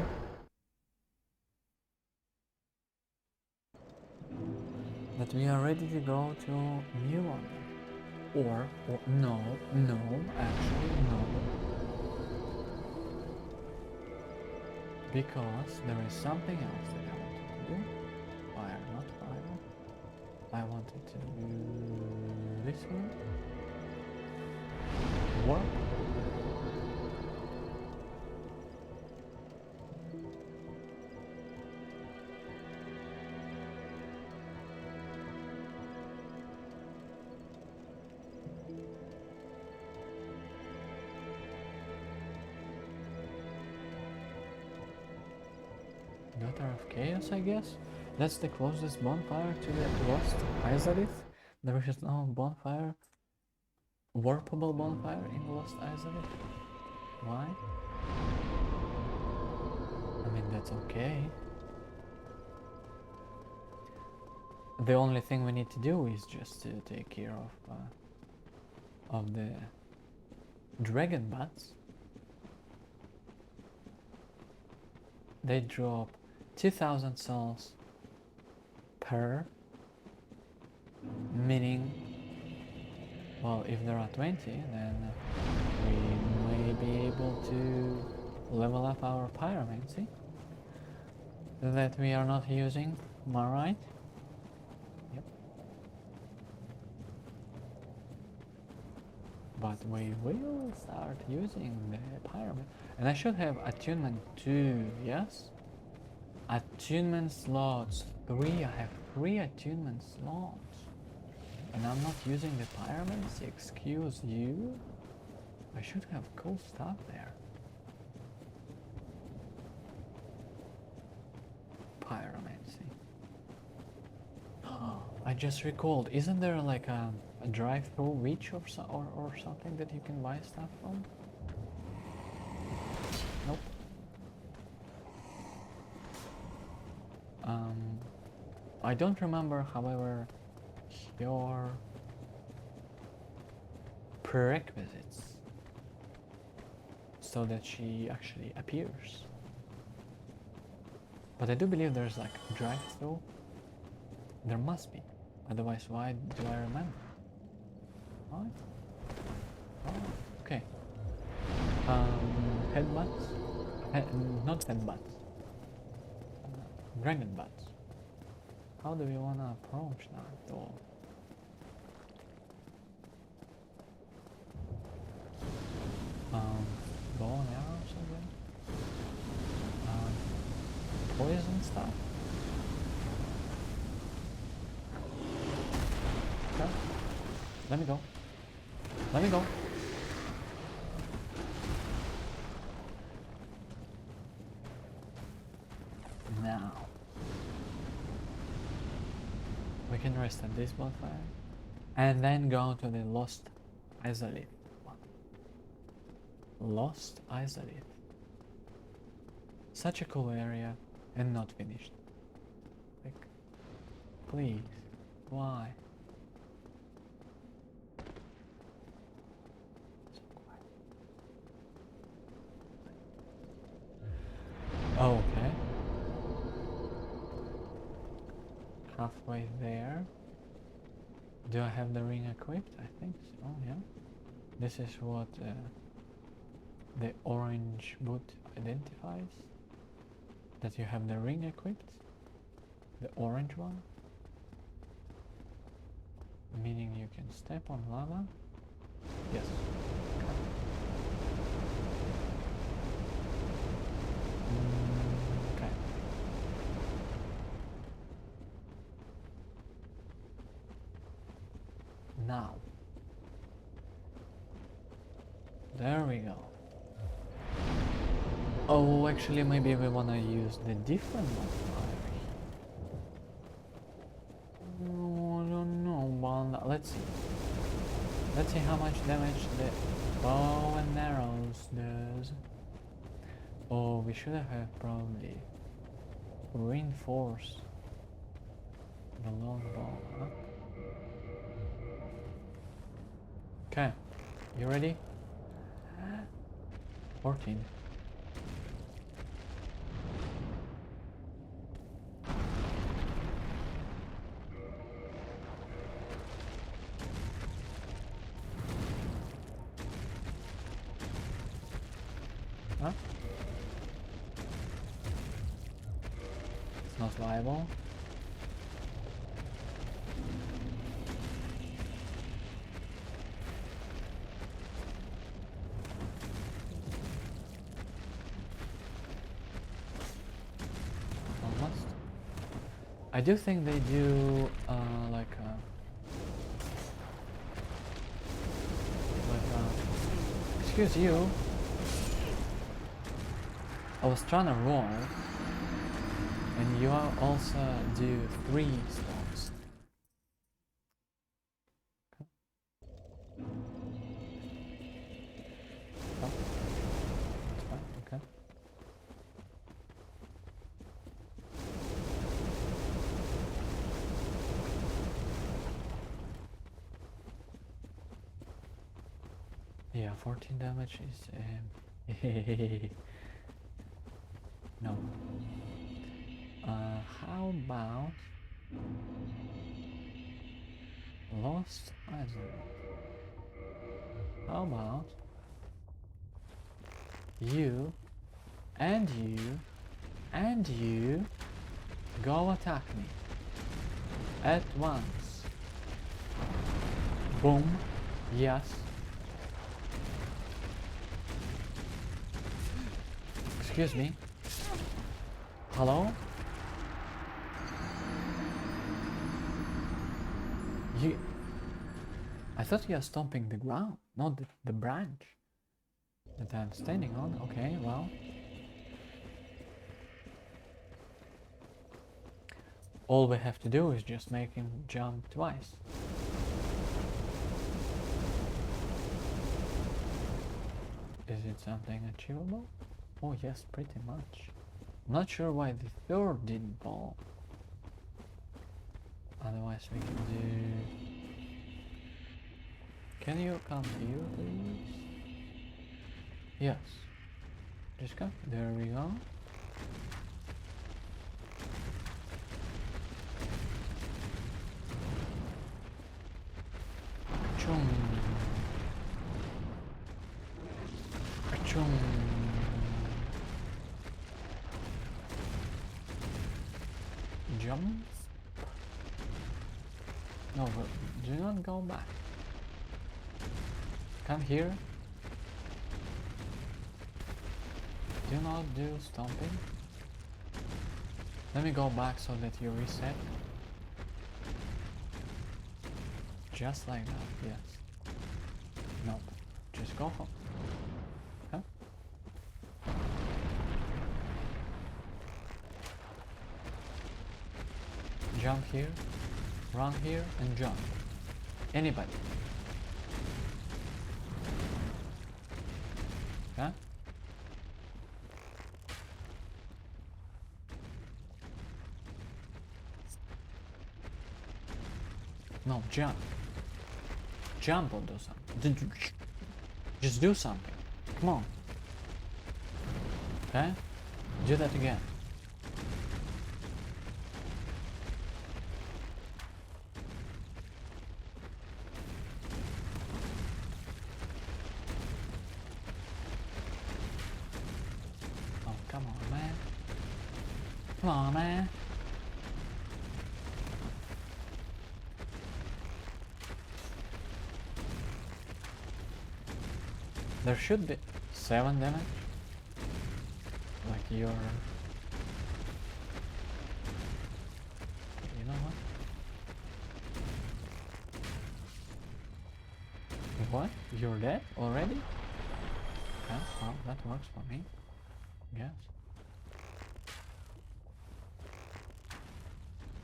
that we are ready to go to New Order? Or no, actually no. Because there is something else that I wanted to do. Fire, not fire. I wanted to do this one. Warp. Daughter of Chaos, I guess? That's the closest bonfire to the Lost Izalith. There is no bonfire, warpable bonfire in the Lost Izalith. Why? I mean, that's okay. The only thing we need to do is just to take care of the dragon bats. They drop 2,000 souls per, meaning, well, if there are 20, then we may be able to level up our pyromancy that we are not using. Am I right? Yep. But we will start using the pyromancy. And I should have attunement too, yes? Attunement slots 3. I have 3 attunement slots. And I'm not using the pyromancy, excuse you? I should have cool stuff there. Pyromancy. I just recalled, isn't there like a drive-through reach or something that you can buy stuff from? Nope. I don't remember, however, your prerequisites. so that she actually appears. But I do believe there's like a drive-through. There must be. Otherwise, why do I remember? What? Oh, okay. Headbutts? Not headbutts. Dragon butts. How do we want to approach that door? Bow and arrow or something? Poison stuff? Okay. Let me go. Let me go. Now we can rest at this bonfire and then go to the Lost Izalith one. Lost Izalith. Such a cool area and not finished. Like, please, why? So quiet. Okay. Halfway there. Do I have the ring equipped? I think so, yeah. This is what the orange boot identifies. That you have the ring equipped. The orange one. Meaning you can step on lava. Yes. Okay. Now. There we go. Oh, actually, maybe we wanna use the different modifier. Oh, I don't know, but let's see. Let's see how much damage the bow and arrows does. Oh, we should have probably reinforced the longbow, huh? Okay, you ready? 14. Huh? It's not viable. Almost. I do think they do excuse you. I was trying to roar, and you also do 3 stones. Okay. Oh, that's fine, okay. Yeah, 14 damage is no. How about Lost Izalith? How about you and you and you go attack me at once? Boom. Yes. Excuse me. Hello? I thought you were stomping the ground, not the branch that I'm standing on. Okay, well. All we have to do is just make him jump twice. Is it something achievable? Oh yes, pretty much. I'm not sure why the third didn't fall. Otherwise we can do... Can you come here, please? Yes. Just go. There we go. Ka-chung. Ka-chung. Jump. No, but do not go back. Come here. Do not do stomping. Let me go back so that you reset. Just like that, yes. Nope. Just go home. Huh? Jump here, run here, and jump. Anybody. Huh? No, jump. Jump or do something. Just do something. Come on. Okay? Do that again. Oh, come on, man. Come on, man. There should be 7 damage. Like your... You know what? What? You're dead already? Yeah, well, that works for me. Yes.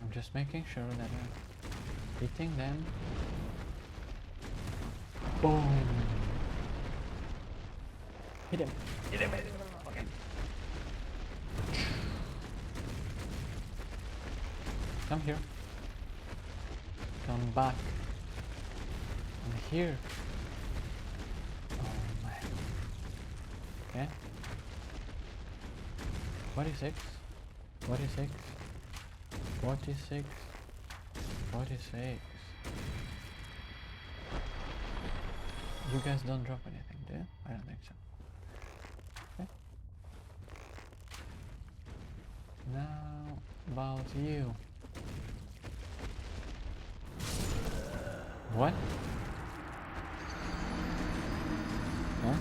I'm just making sure that I'm hitting them. Boom! Hit him! Hit him! Hit him! Okay. Come here. Come back. I'm here. Oh man. Okay. 46. 46. 46. 46. You guys don't drop anything, do you? I don't think so. Okay. Now about you. What? Huh?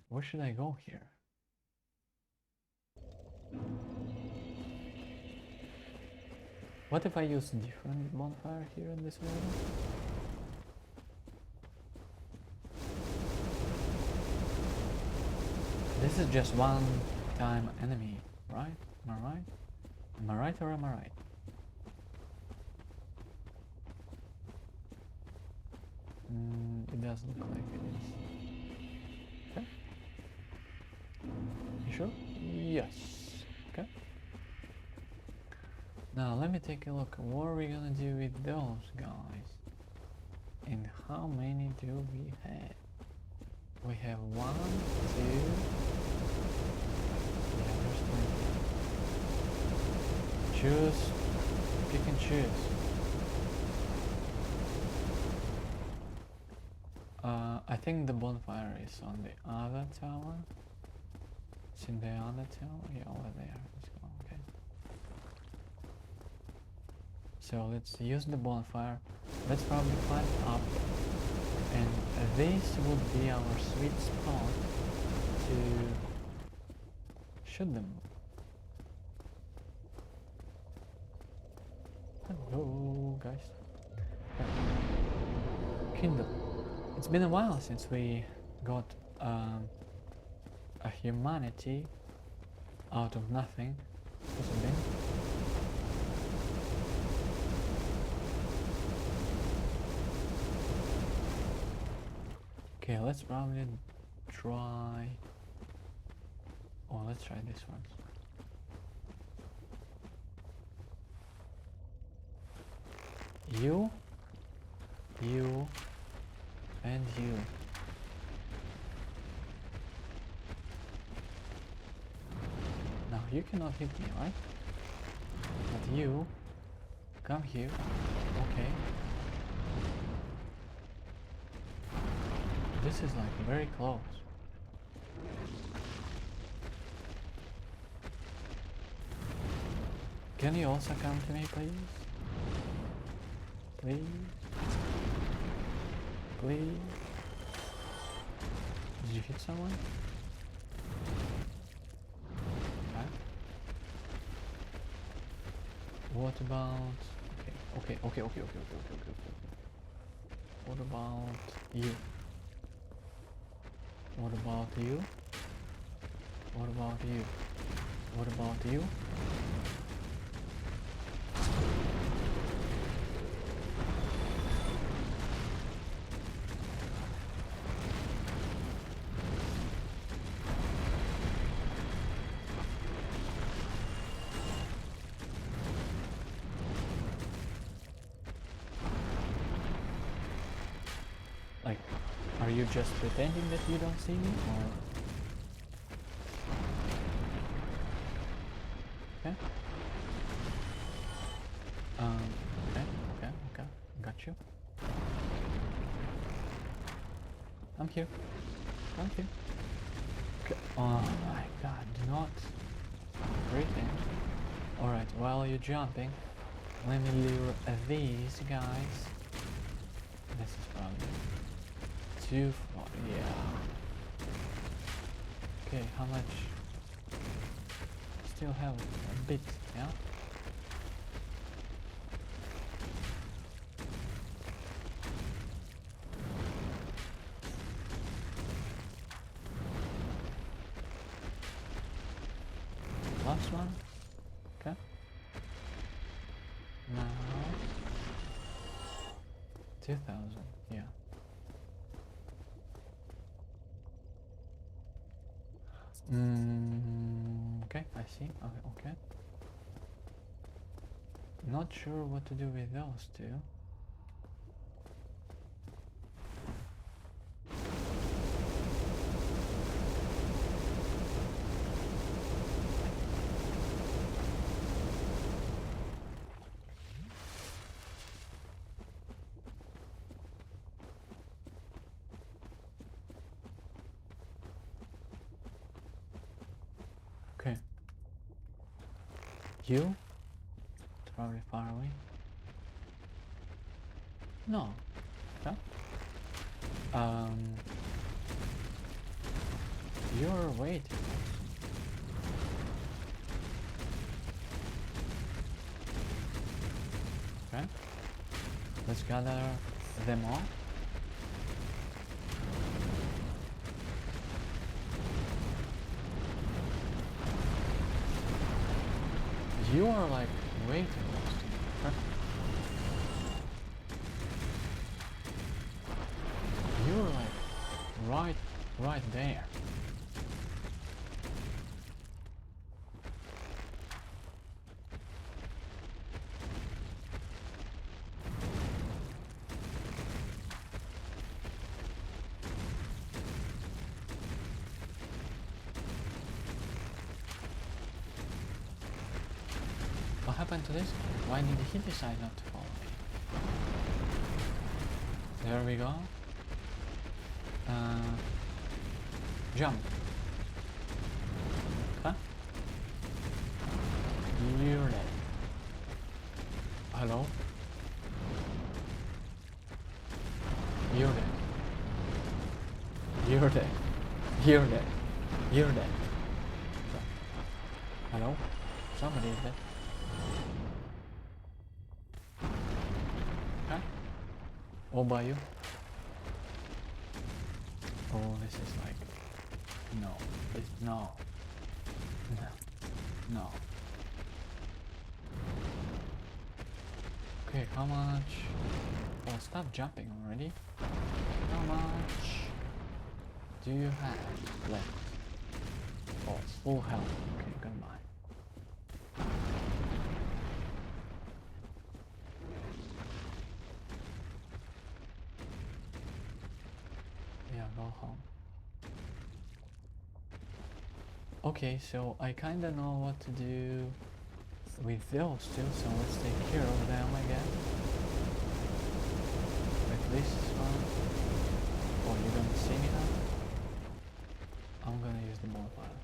Where should I go here? What if I use different bonfire here in this area? This is just one time enemy, right? Am I right? Am I right or am I right? It does look like it is. Okay. You sure? Yes. Okay. Now let me take a look. What are we gonna do with those guys? And how many do we have? We have 1, 2. Yeah, there's 20. Choose. Pick and choose. I think the bonfire is on the other tower. It's in the other tower. Yeah, over there. Let's go. Okay. So let's use the bonfire. Let's probably climb up, and this would be our sweet spot to shoot them. Hello, guys. Kingdom. It's been a while since we got a humanity out of nothing. What's it been? Okay, let's probably try... Oh, let's try this one. You, and you. you cannot hit me, right? But you come here. Okay. This is like very close. Can you also come to me, please? Please? Please? Did you hit someone? Okay. What about... Okay. What about you? What about you? What about you? What about you? Like, are you just pretending that you don't see me, or... Okay. Okay. Got you. I'm here. Okay. Oh my god, do not pretend. Alright, while you're jumping, let me lure these guys. This is probably too far, yeah. Okay, how much? Still have a bit, yeah? Last one? Okay. Now 2000, yeah. Okay, I see. Okay. Not sure what to do with those two. Okay. You? It's probably far away. No. Okay. You're waiting. Okay. Let's gather them all. You are like way too close to me. Perfect. You're like right there. What happened to this? Why did he decide not to follow me? There we go. Jump. Huh? You're dead. Hello? You're dead. You're dead. You're dead. You're dead. Hello? Somebody is dead. Huh? All by you? Oh, this is like... No. No. No. Okay, how much... Oh, stop jumping already. How much do you have left? Oh, it's full health. Okay, goodbye. Yeah, go home. Okay, so I kinda know what to do with those two, so let's take care of them, I guess. Like this one. Oh, you don't see me now? I'm gonna use the bonfire.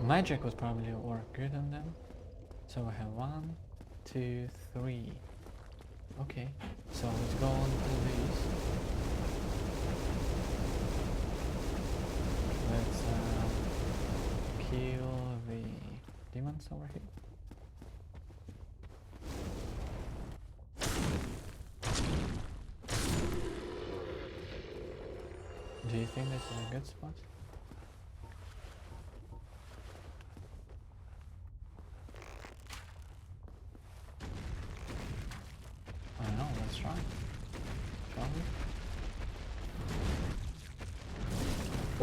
Magic would probably work good on them. So I have 1, 2, 3. Okay, so let's go on to these. Let's kill the demons over here. Do you think this is a good spot? I don't know, let's try. Shall we?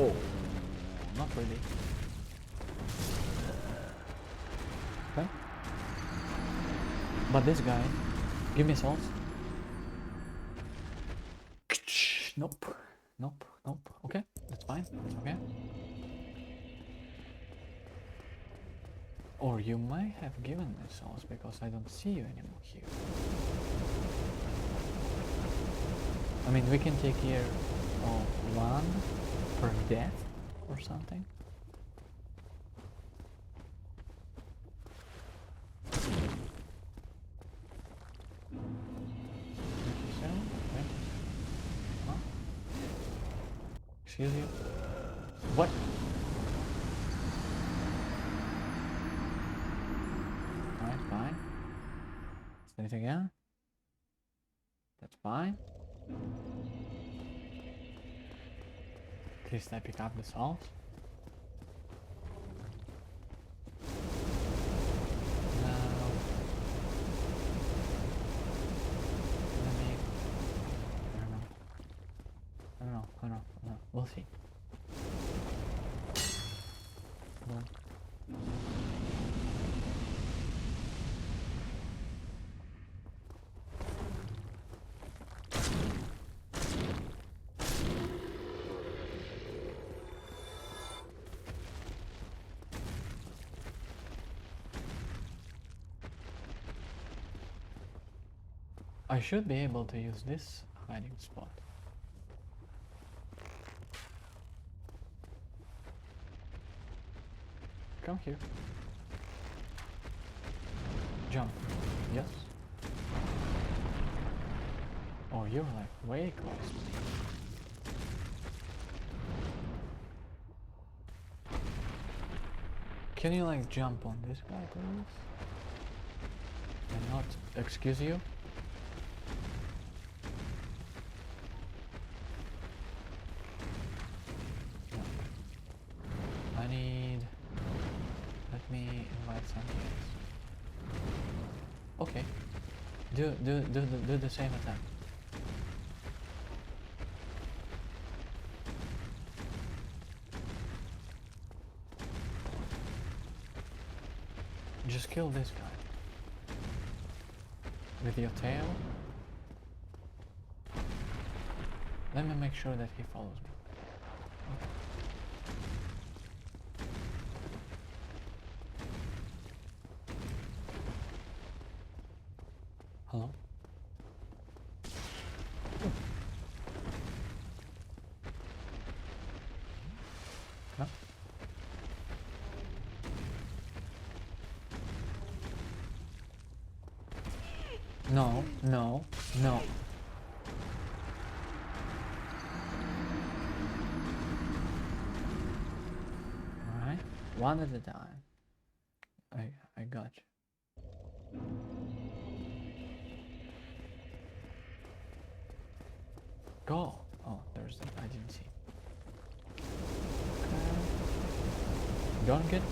Oh, not really. Okay. But this guy, give me souls. Nope. Nope. Nope. Okay, that's fine. That's okay. Or you might have given me souls because I don't see you anymore here. I mean, we can take care of 1 per death or something. Excuse you? What? Alright, fine. Say it again. That's fine. At least I pick up the salt. Now, let me... I don't know. We'll see. Boom. I should be able to use this hiding spot. Come here. Jump. Yes. Oh, you're like way close to me. Can you like jump on this guy, please? And not excuse you? No. I need... Let me invite something else. Okay. Do the same attack. Just kill this guy. With your tail. Let me make sure that he follows me. Okay. Hello? No? No, no, no. Alright, one at a time. I got you. Go! Oh, there's the... I didn't see. Okay. Don't get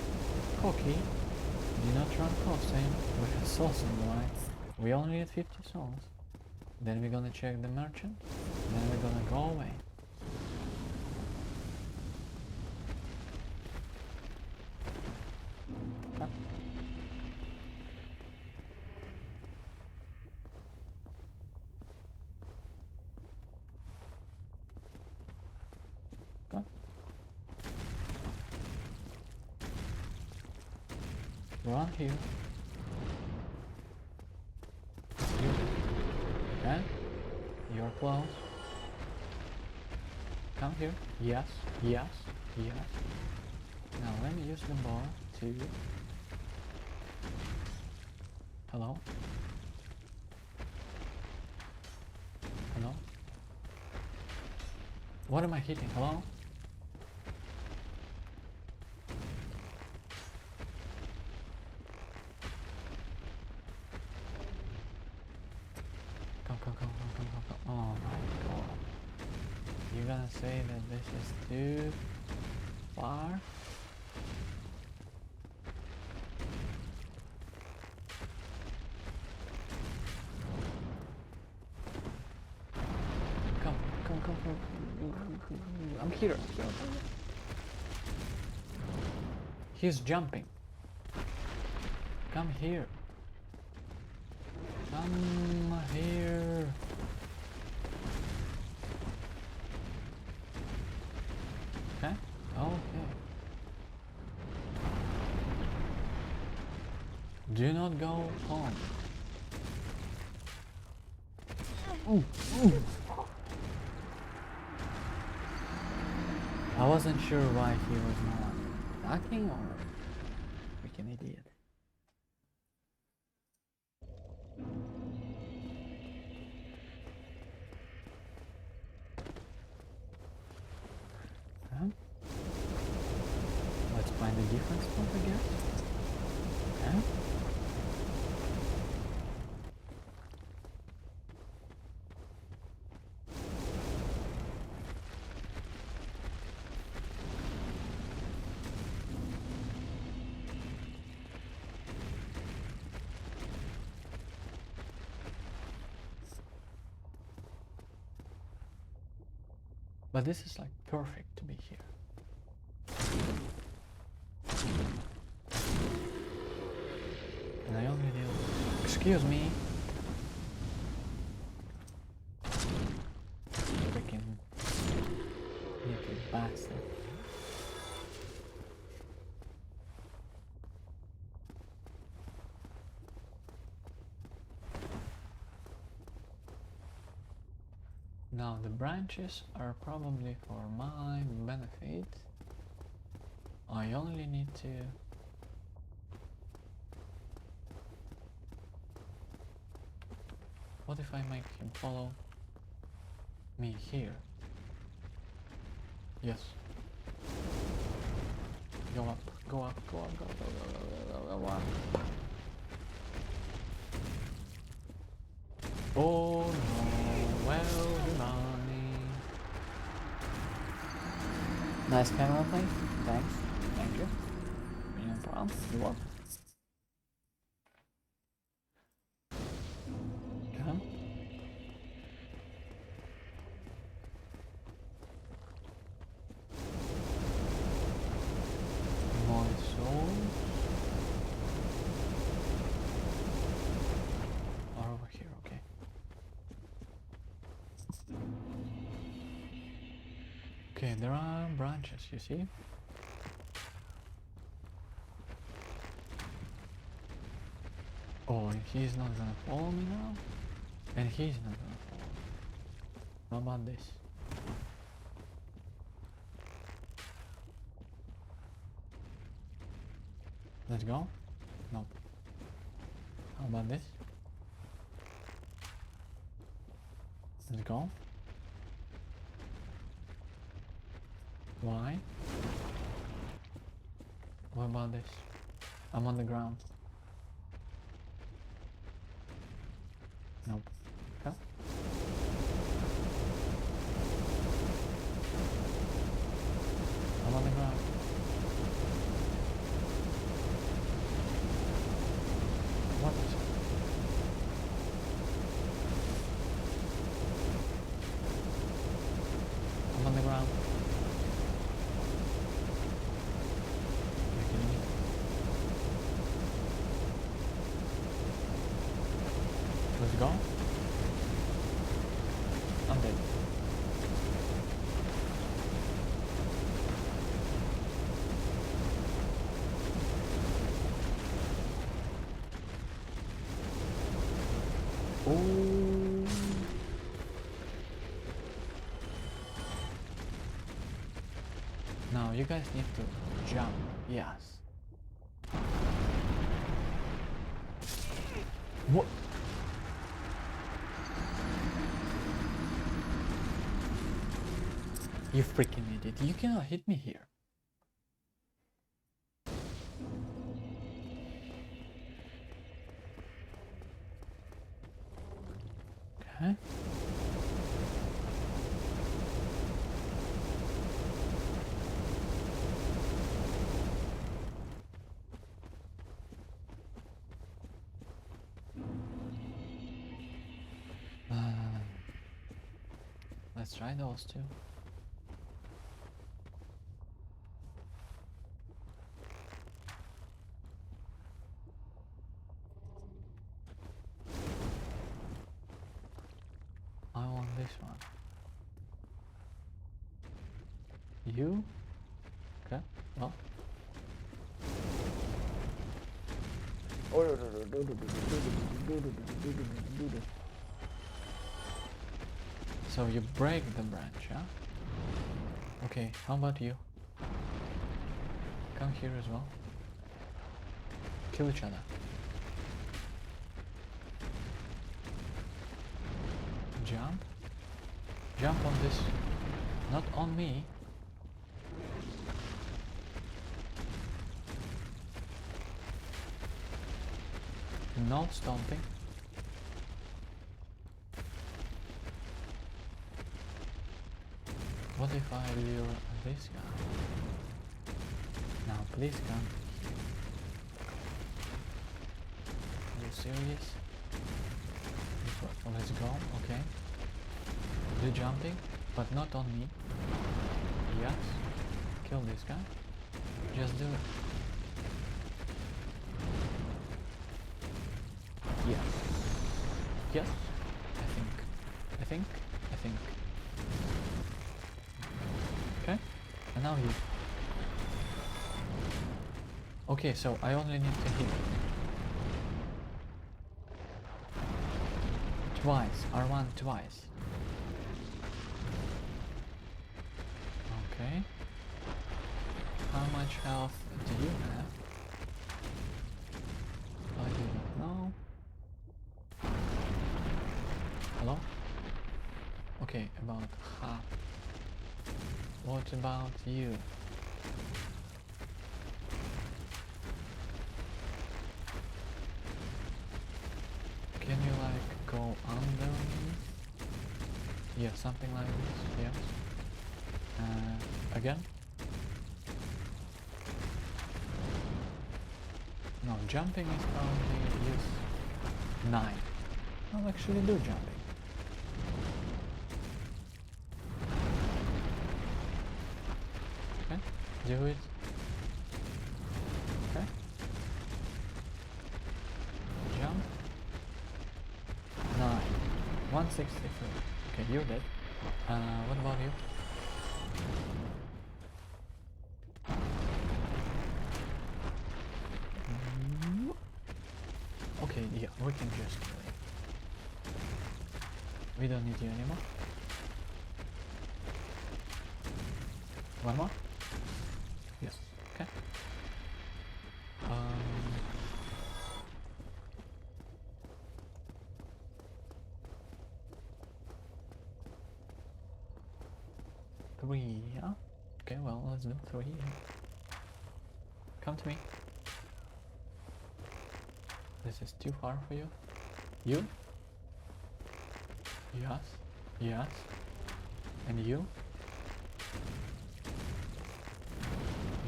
cocky. Do not run close to him. We have souls on the line. We only need 50 souls. Then we're gonna check the merchant. Then we're gonna go away. Okay. Run here. You. Okay. You're close. Come here. Yes. Yes. Yes. Now let me use the bar to... Hello? Hello? What am I hitting? Hello? Come. Oh my god. You're gonna say that this is too far? Come. I'm here. He's jumping. Come here. Come here. Okay? Okay. Do not go home. Ooh. I wasn't sure why he was not attacking or freaking idiot. Let's find a different spot, I guess. Okay. But this is like perfect to be here. And I already do. Excuse me. Freaking naked bastard. Now the branches are probably for my benefit. I only need to... What if I make him follow me here? Yes. Go up, go up, go up, go up. Oh no, well done. Nice camera play. Thanks. Thank you. No problem. You're welcome. Come. My soul. Are over here, okay. Okay, there are branches, you see? Oh, and he's not gonna follow me now? And he's not gonna follow me. How about this? Let's go? No. How about this? Let's go. Why? What about this? I'm on the ground. Nope. Okay. I'm on the ground. What is it? I'm on the ground. You're kidding me? Let's go. I'm dead. you guys need to jump. Yes. What? You freaking idiot. You cannot hit me here. Okay. Let's try those two. I want this one. You? Okay, well. So you break the branch, huh? Okay, how about you? Come here as well. Kill each other. Jump. Jump on this. Not on me. No stomping. What if I lure this guy? Now please come. Are you serious? Let's go, okay. Do jumping, but not on me. Yes. Kill this guy. Just do it. Yes. Yes. I think. Okay. And now you. Okay, so I only need to hit twice. R1 twice. Okay. How much health do you have? I do not know. Hello? Okay, about half. What about you? Can you like go underneath? Yeah, something like this, yes. Again? No, jumping is only use 9. I'll actually do jumping. Okay, do it. Okay. Jump. 9. 163. Okay, you're dead. What about you? Okay, yeah, we can just we don't need you anymore. One more? Yes, okay. Three, yeah? Okay, well, let's do 3. Come to me. This is too far for you. You? Yes. Yes. And you?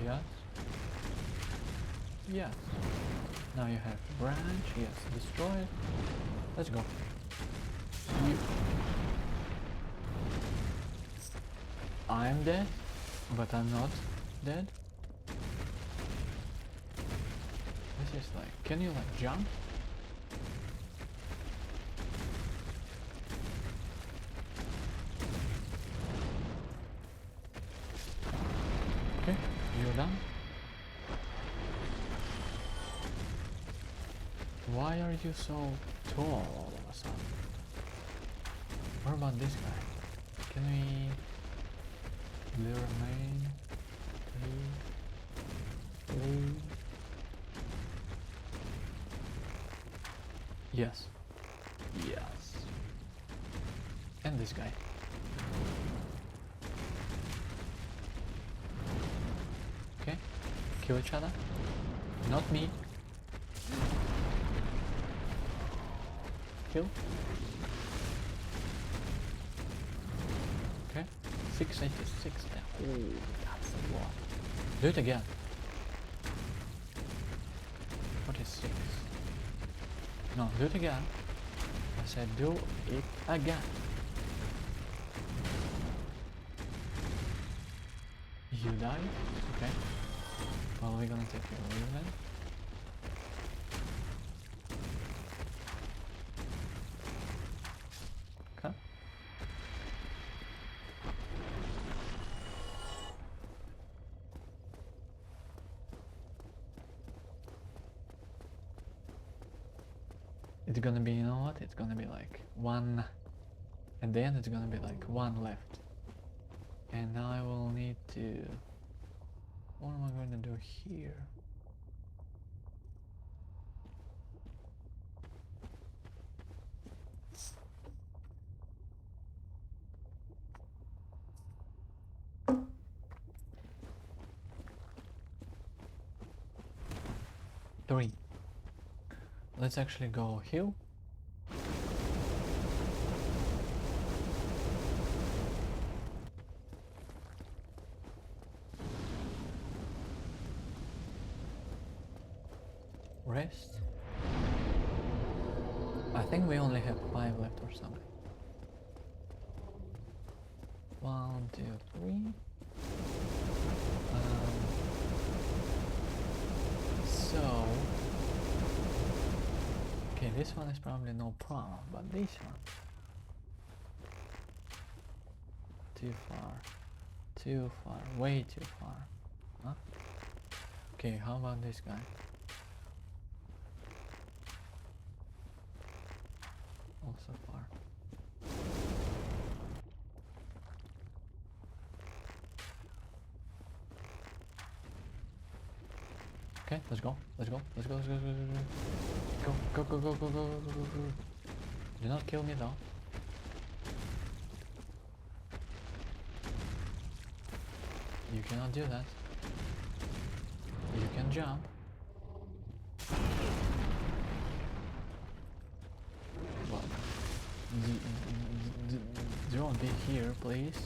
Yes. Yes. Now you have branch. Yes. Destroy it. Let's go. You. I'm dead, but I'm not dead. This is like, can you like jump? Okay, you're done. Why are you so tall all of a sudden? What about this guy? Can we remain? Flee. Yes. Yes. And this guy. Okay. Kill each other. Not me. Kill. Okay. 686 there. Oh, that's a lot. Do it again. What is 6? No, do it again. I said do it again. You died? Okay. Well, we're gonna take your leave then. Okay. It's gonna be, you know what? It's gonna be like one. At the end, it's gonna be like one left. And now I will need to. What am I going to do here? Three. Let's actually go heal. Rest. I think we only have 5 left or something. 1, 2, 3. So okay, this one is probably no problem, but this one too far, way too far. Huh? Okay, how about this guy? Also far. Okay, let's go. Let's go. Let's go. Let's go. Go. Go. Go. Go. Go. Go. Go. Go. Go. Go. Do not kill me though. You cannot do that. You can jump. But don't be here, please.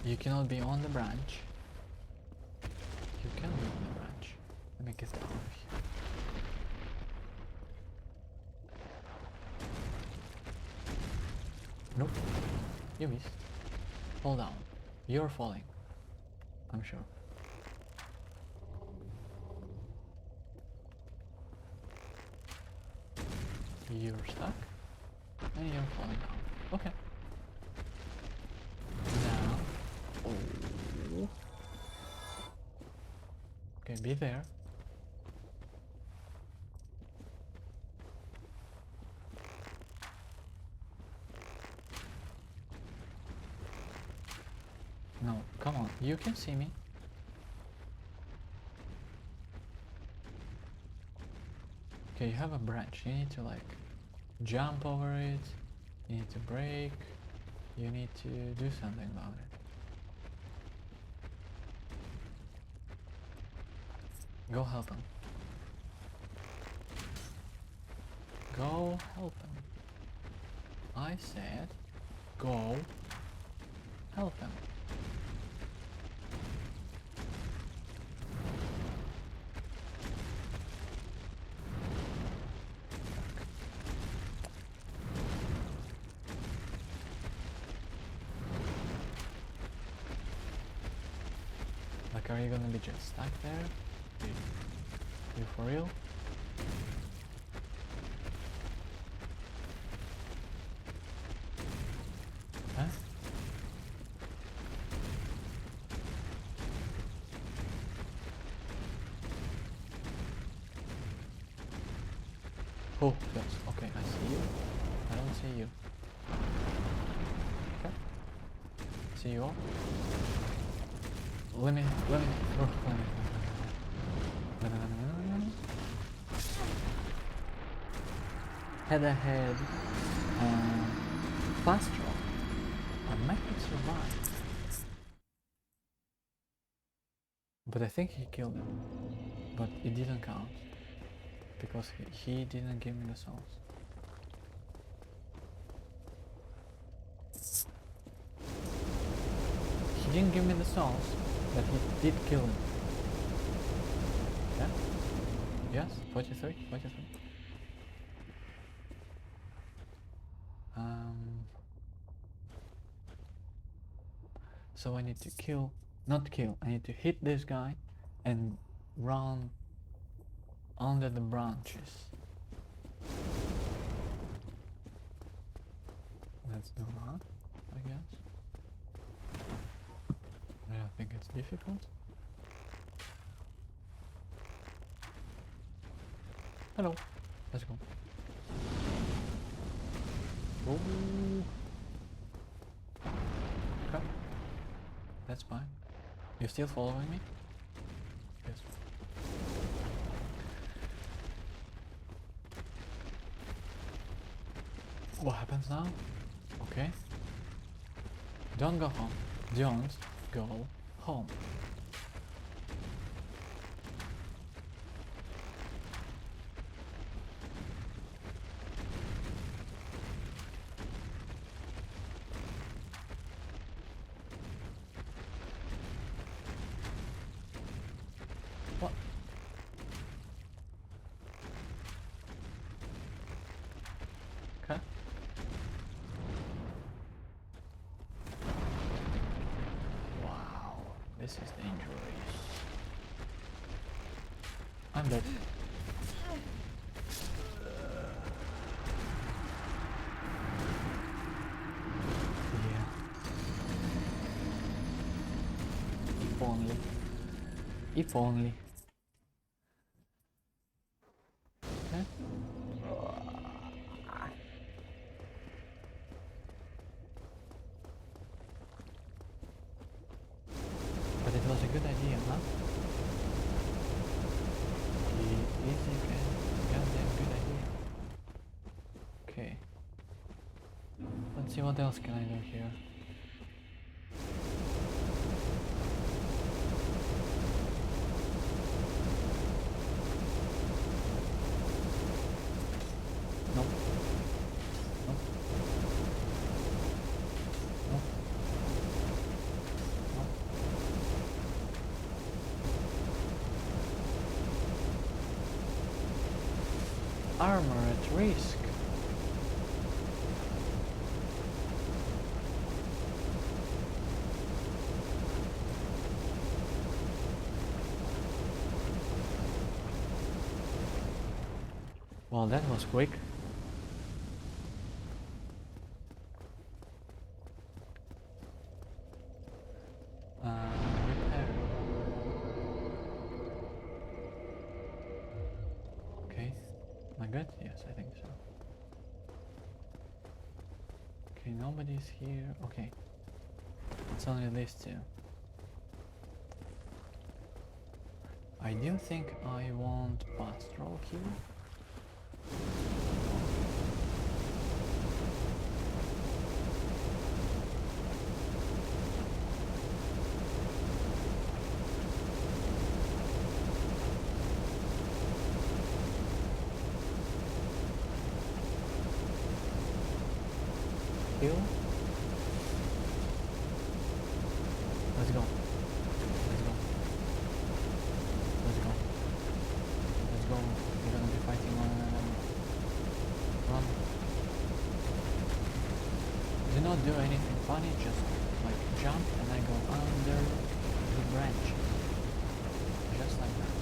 You cannot be on the branch. You can be on the branch. Let me get out of here. Nope. You missed. Fall down. You're falling. I'm sure. You're stuck. And you're falling down. Okay. Now. Oh. Okay, be there. No, come on, you can see me. Okay, you have a branch. You need to like jump over it. You need to break. You need to do something about it. Go help him. Go help him. I said, go help him. Like, are you gonna be just stuck there? You for real? Huh? Oh, yes. Okay, I see you. I don't see you. Okay. See you all. Let me. Head ahead. Fast draw. I might have survived. But I think he killed him. But it didn't count. Because he didn't give me the souls. He didn't give me the souls, but he did kill him. Yeah? Yes? 43? 43. So I need to kill, not kill, I need to hit this guy and run under the branches. Let's do that, I guess. I don't think it's difficult. Hello, let's go. Oh. Okay. That's fine. You're still following me? Yes. What happens now? Okay. Don't go home. Don't go home. What? Okay. Wow, this is dangerous. I'm dead. Yeah. If only. If only. Okay. But it was a good idea, huh? It is a goddamn good idea. Okay. Let's see what else can I do here. Nope. Nope. Nope. Nope. Armor at risk. Well, that was quick. Repair. Okay. Am I good? Yes, I think so. Okay, nobody's here. Okay. It's only these two. I do think I want pastoral here. Heal. Let's go. Let's go. Let's go. Let's go. We're gonna be fighting on run. Do not do anything funny, just like jump and I go under the branch. Just like that.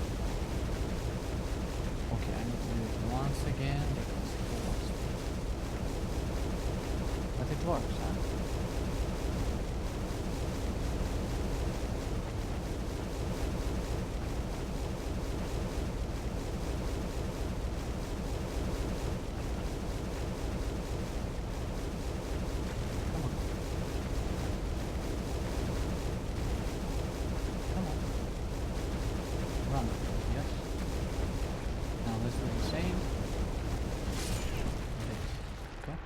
Okay, I need to do it once again because it works. But it works, huh? Come on. let's do the same. This. Okay.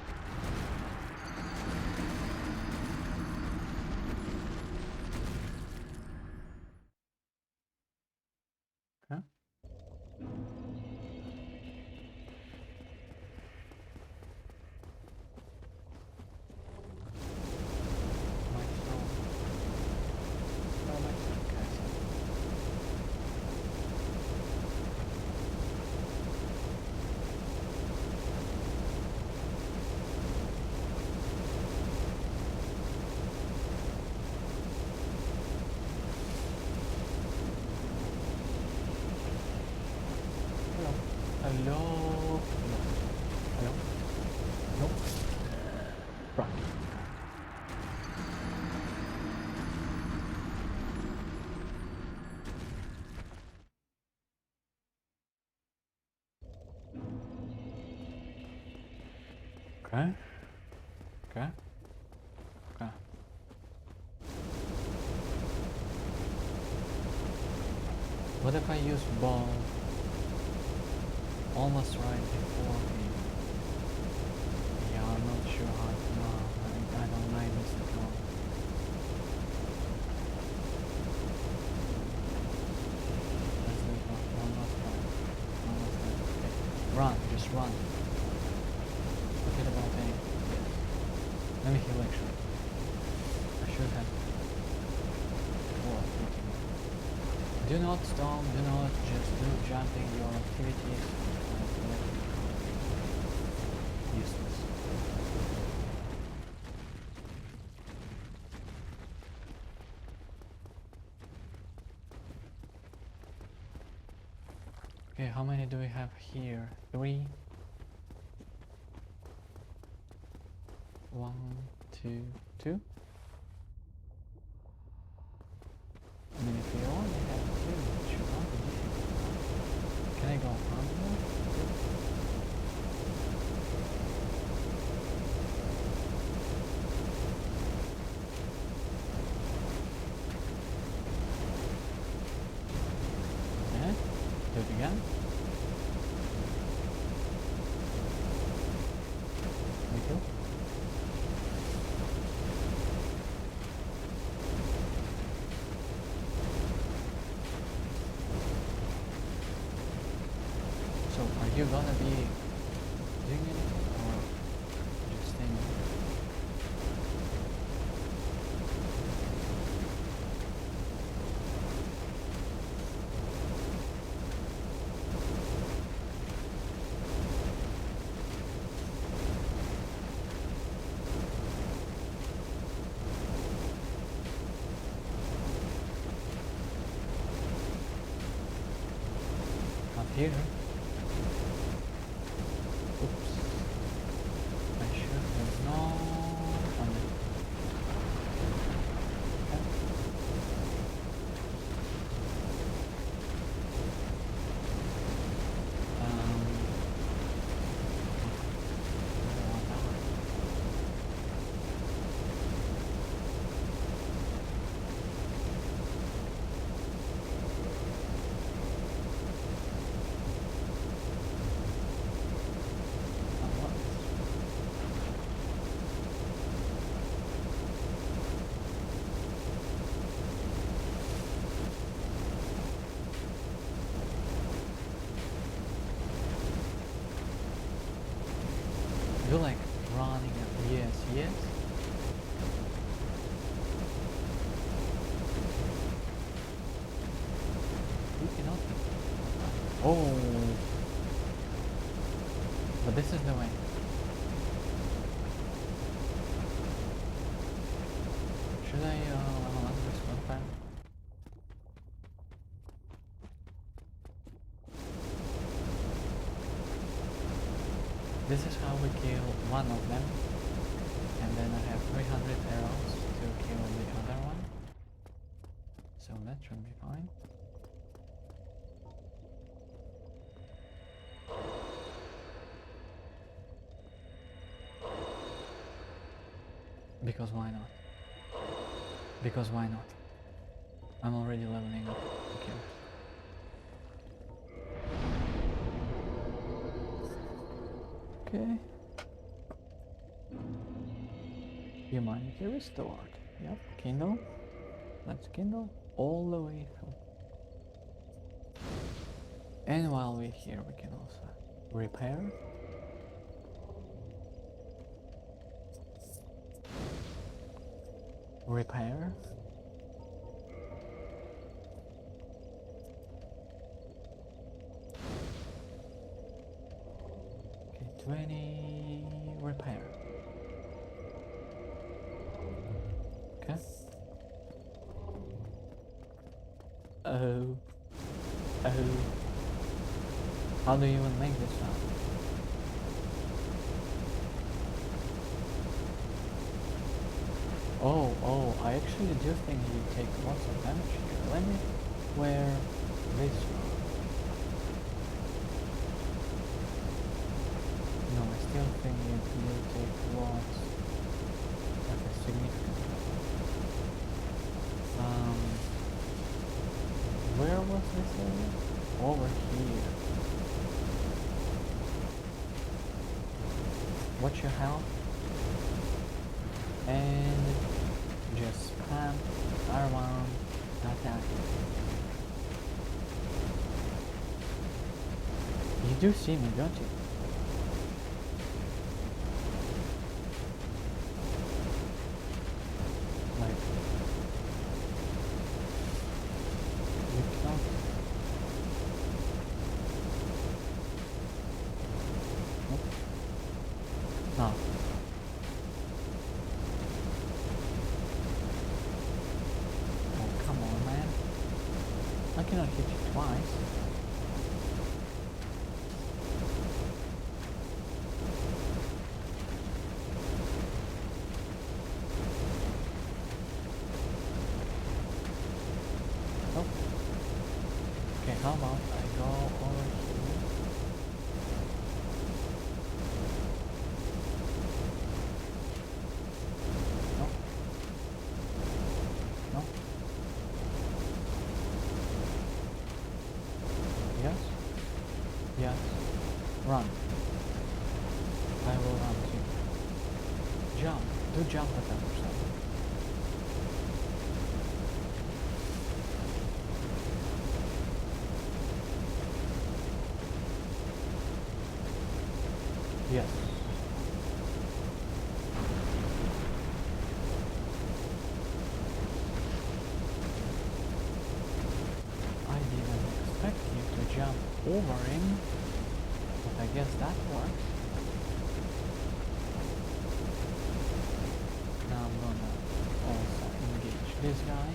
Okay. Hello? No. Hello? Nope. Right. Okay. Okay. Okay. What if I use ball almost right before him? Yeah, I'm not sure how. No, I don't like this at all. Let's do it one last time. One last time. Okay. Run, just run. Forget about A. Yes. Let me heal actually. I should have. Do not stop, do not just do jumping your activities. Useless. Okay, how many do we have here? 3. 1, 2, 2. I mean, if we only have 2, it should not be difficult. Can I go under? Yeah, do it again. Thank you. So, are you gonna be doing anything or just staying there? Not here. Oops. I should have known. Okay. You're like running up. Yes, yes. You cannot. Oh. But this is the way. Should I level up this one time? This is how we kill one of them, and then I have 300 arrows to kill the other one, so that should be fine. Because why not? Because why not? I'm already leveling up. Who cares? Okay. Humanity restored. Yep, kindle. Let's kindle all the way through. And while we're here, we can also repair. Repair. Okay, 20 repair. Okay. Oh. Oh. How do you even make this sound? Oh, I actually do think you take lots of damage here. Let me wear this one. No, I still think you take lots of a significant damage. Where was this area? Over here. Watch your health. And just spam R1 attack. You do see me, don't you? Like, you can't. Nope. No. I cannot hit you twice. Oh. Okay, how about I go over here? No. No. Yes? Yes. Run. I will run too. Jump. Do jump attack or something. Yes. I didn't expect you to jump over him, but I guess that works. Now I'm gonna also engage this guy.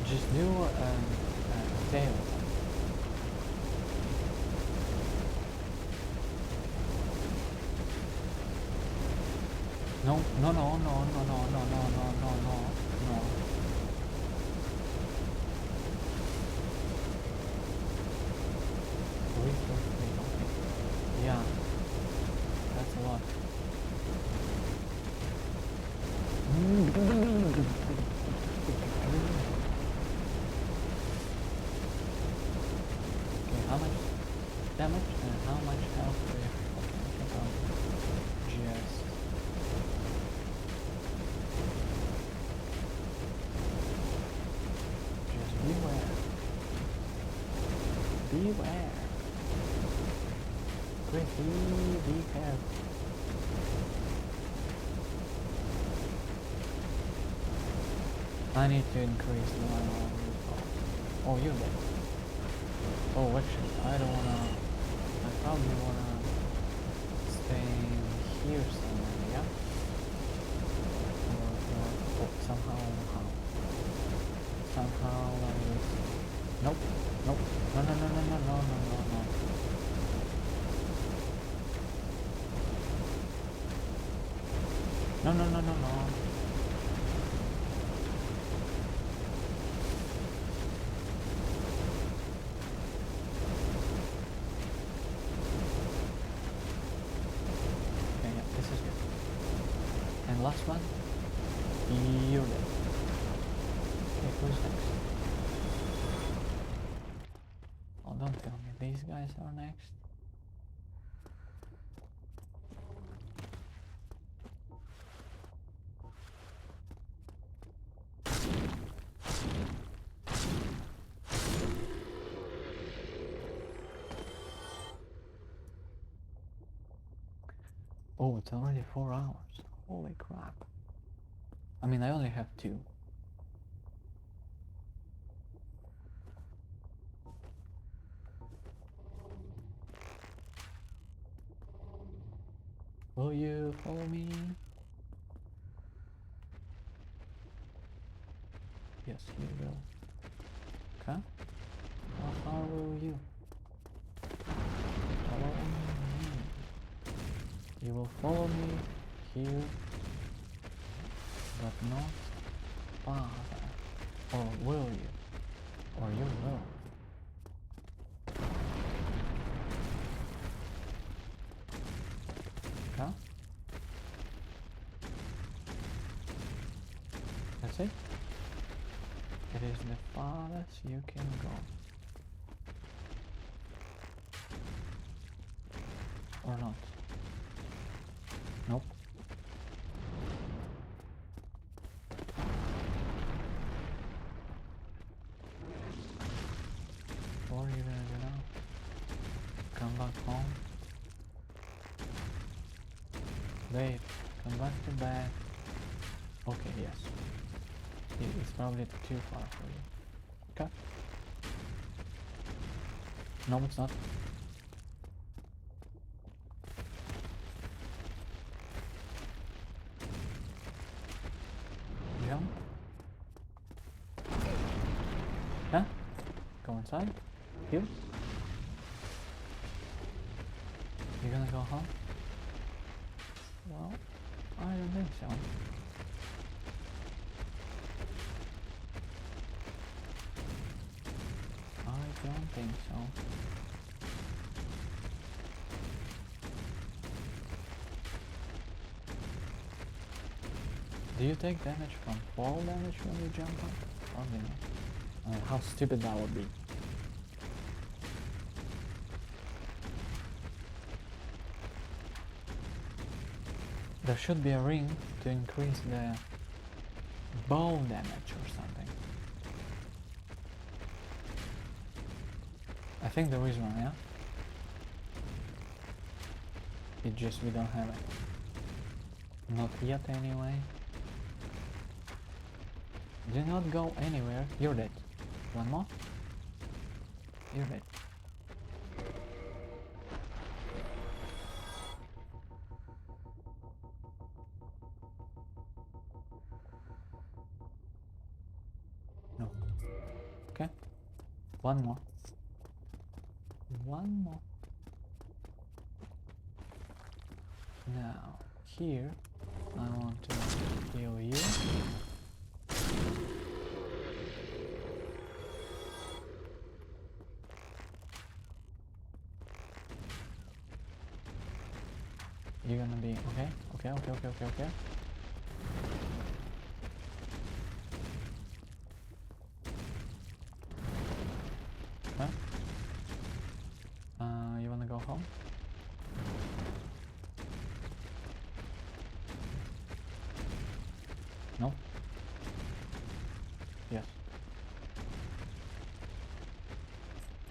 Just do a tail attack. No, no, no, no, no, no, no, no, no, no, no, no. Okay. Yeah. That's a lot. Okay, how much damage and how much health do you have? Okay, I think I'll just... beware. Beware. Quickly, be careful. I need to increase the line on this ball. Oh, you're dead. Oh, actually, I don't wanna... I probably wanna stay here somewhere, yeah? Or somehow, somehow like this. Nope, nope, no, no, no, no, no, no, no, no, no. No, no, no, no, no. Okay, yeah, this is good. And last one. You're dead. Okay, who's next? these guys are next. Oh, it's already 4 hours. Holy crap. I mean, I only have 2. Will you follow me? Yes, you will. Okay. How far will you? Follow me. You will follow me here, but not farther. Or will you? Or you will. Okay? That's it? It is the farthest you can go. Or not? Nope. What are you gonna do now? Come back home? Babe, come back to bed. Okay, yes. It's probably too far for you. Okay? No, it's not. Jump. Huh? Go inside? Here? You gonna go home? Well, I don't think so. I don't think so. Do you take damage from fall damage when you jump up? Probably not. I mean, how stupid that would be. There should be a ring to increase the bow damage or something. I think there is one, yeah? It's just we don't have it. Not yet anyway. Do not go anywhere. You're dead. One more. You're dead. No. Okay. One more. One more. Now, here, I want to heal you. You're gonna be okay? Okay. Okay. You wanna go home? No? Yes.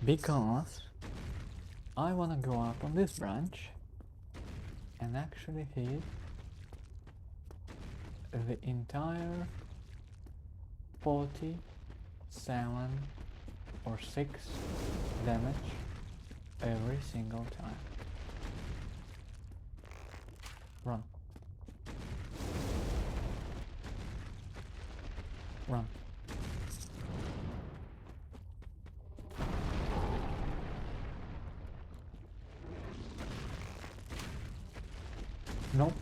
Because I wanna go up on this branch and actually hit the entire 47 or 6 damage every single time. Run. Run. Nope.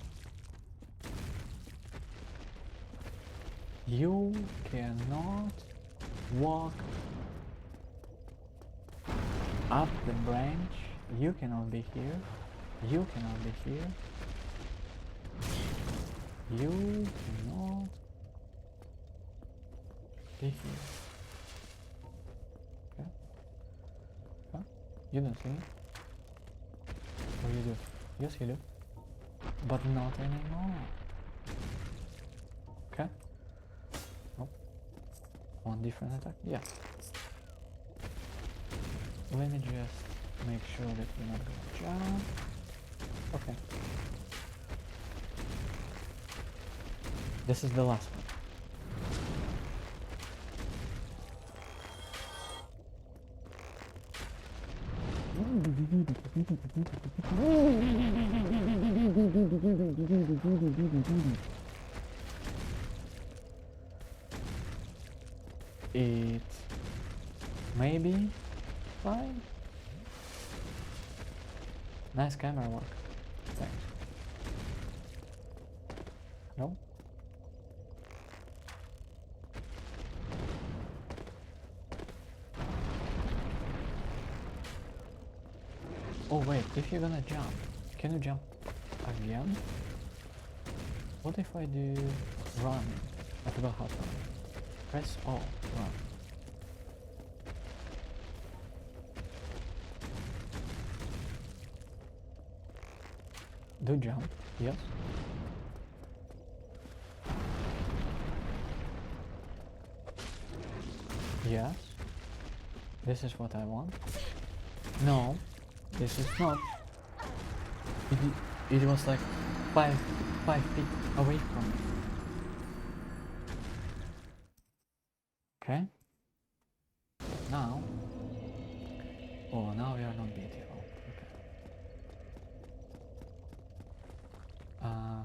You cannot walk up the branch. You cannot be here. You cannot be here. You cannot be here. Okay? Okay? You don't see me? Or you do? Yes, you do. But not anymore. Okay. Oh. One different attack? Yeah. Let me just make sure that we're not gonna jump. Okay. This is the last one. It maybe fine. Nice camera work. Thanks. No? Oh wait, if you're gonna jump, can you jump again? What if I do run? I forgot how to run. Press O, run. Do jump, yes. Yes. This is what I want. No, this is not. It was like 5 feet away from me. Okay. Now. Oh, now we are not beautiful. Okay.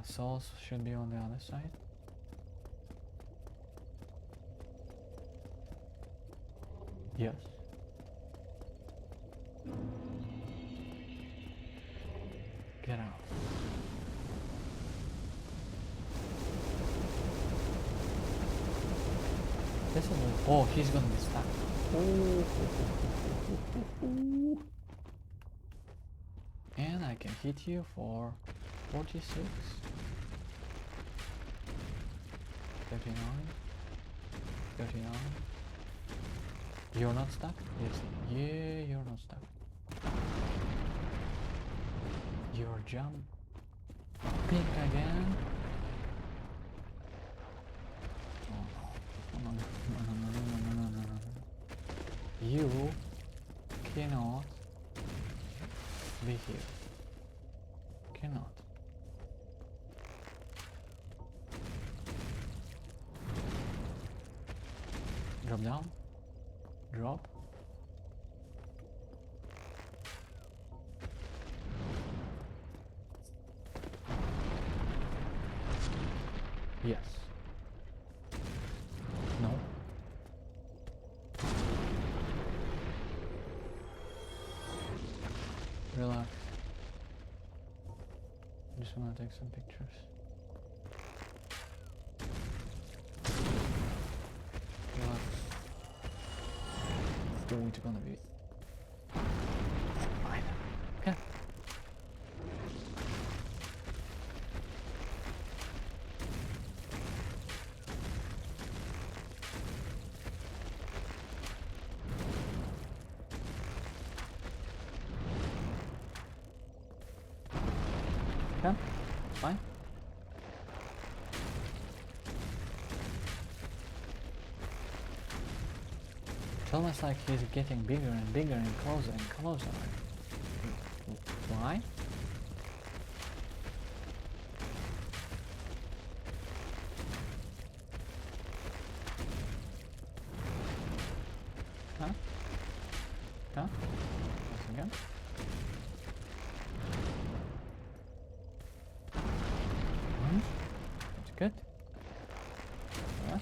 Souls should be on the other side. Yes. Get out. This is oh, he's gonna be stuck. And I can hit you for 46, 39, 39. You're not stuck? Yes. Yeah, you're not stuck. Your jump. Pink again. Oh no. No. You cannot be here. Cannot. Drop down. Drop. Yes. No. Relax. I just want to take some pictures. Relax. It's going to be fine. Okay. Okay, fine. It's almost like he's getting bigger and bigger and closer and closer. Why? Huh? Huh? Once again. That's good. Yeah.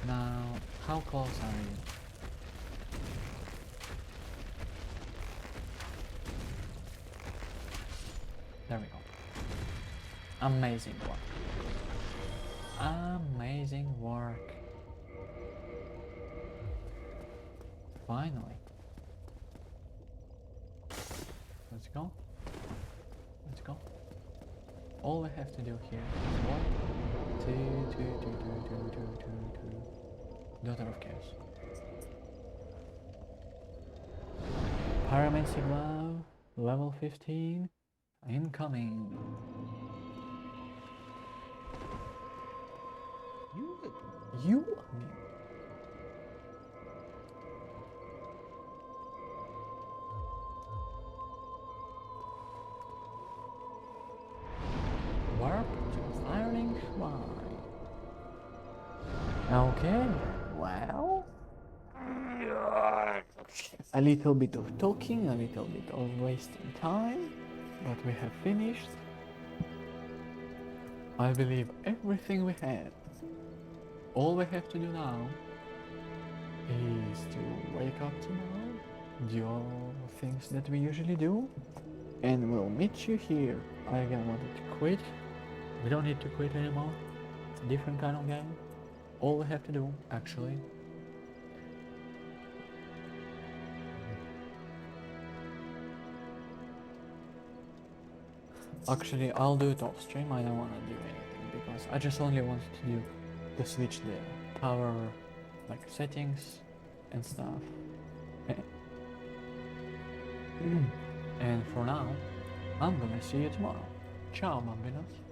Now, how close are you? There we go. Amazing work. Amazing work. Finally. Let's go. Let's go. All we have to do here is 1, 2, 2, 2, 2, 2, 2, 2, 2. Daughter of Chaos. Pyromancy Glove, level 15, incoming. You? Warp to Ironing Shrine. Okay, well. A little bit of talking, a little bit of wasting time, but we have finished. I believe everything we had. All we have to do now is to wake up tomorrow, do all the things that we usually do, and we'll meet you here. I again wanted to quit. We don't need to quit anymore. It's a different kind of game. All we have to do, actually, I'll do it off stream. I don't want to do anything because I just only wanted to switch the power, like settings and stuff. And for now, I'm gonna see you tomorrow. Ciao, Bambinos.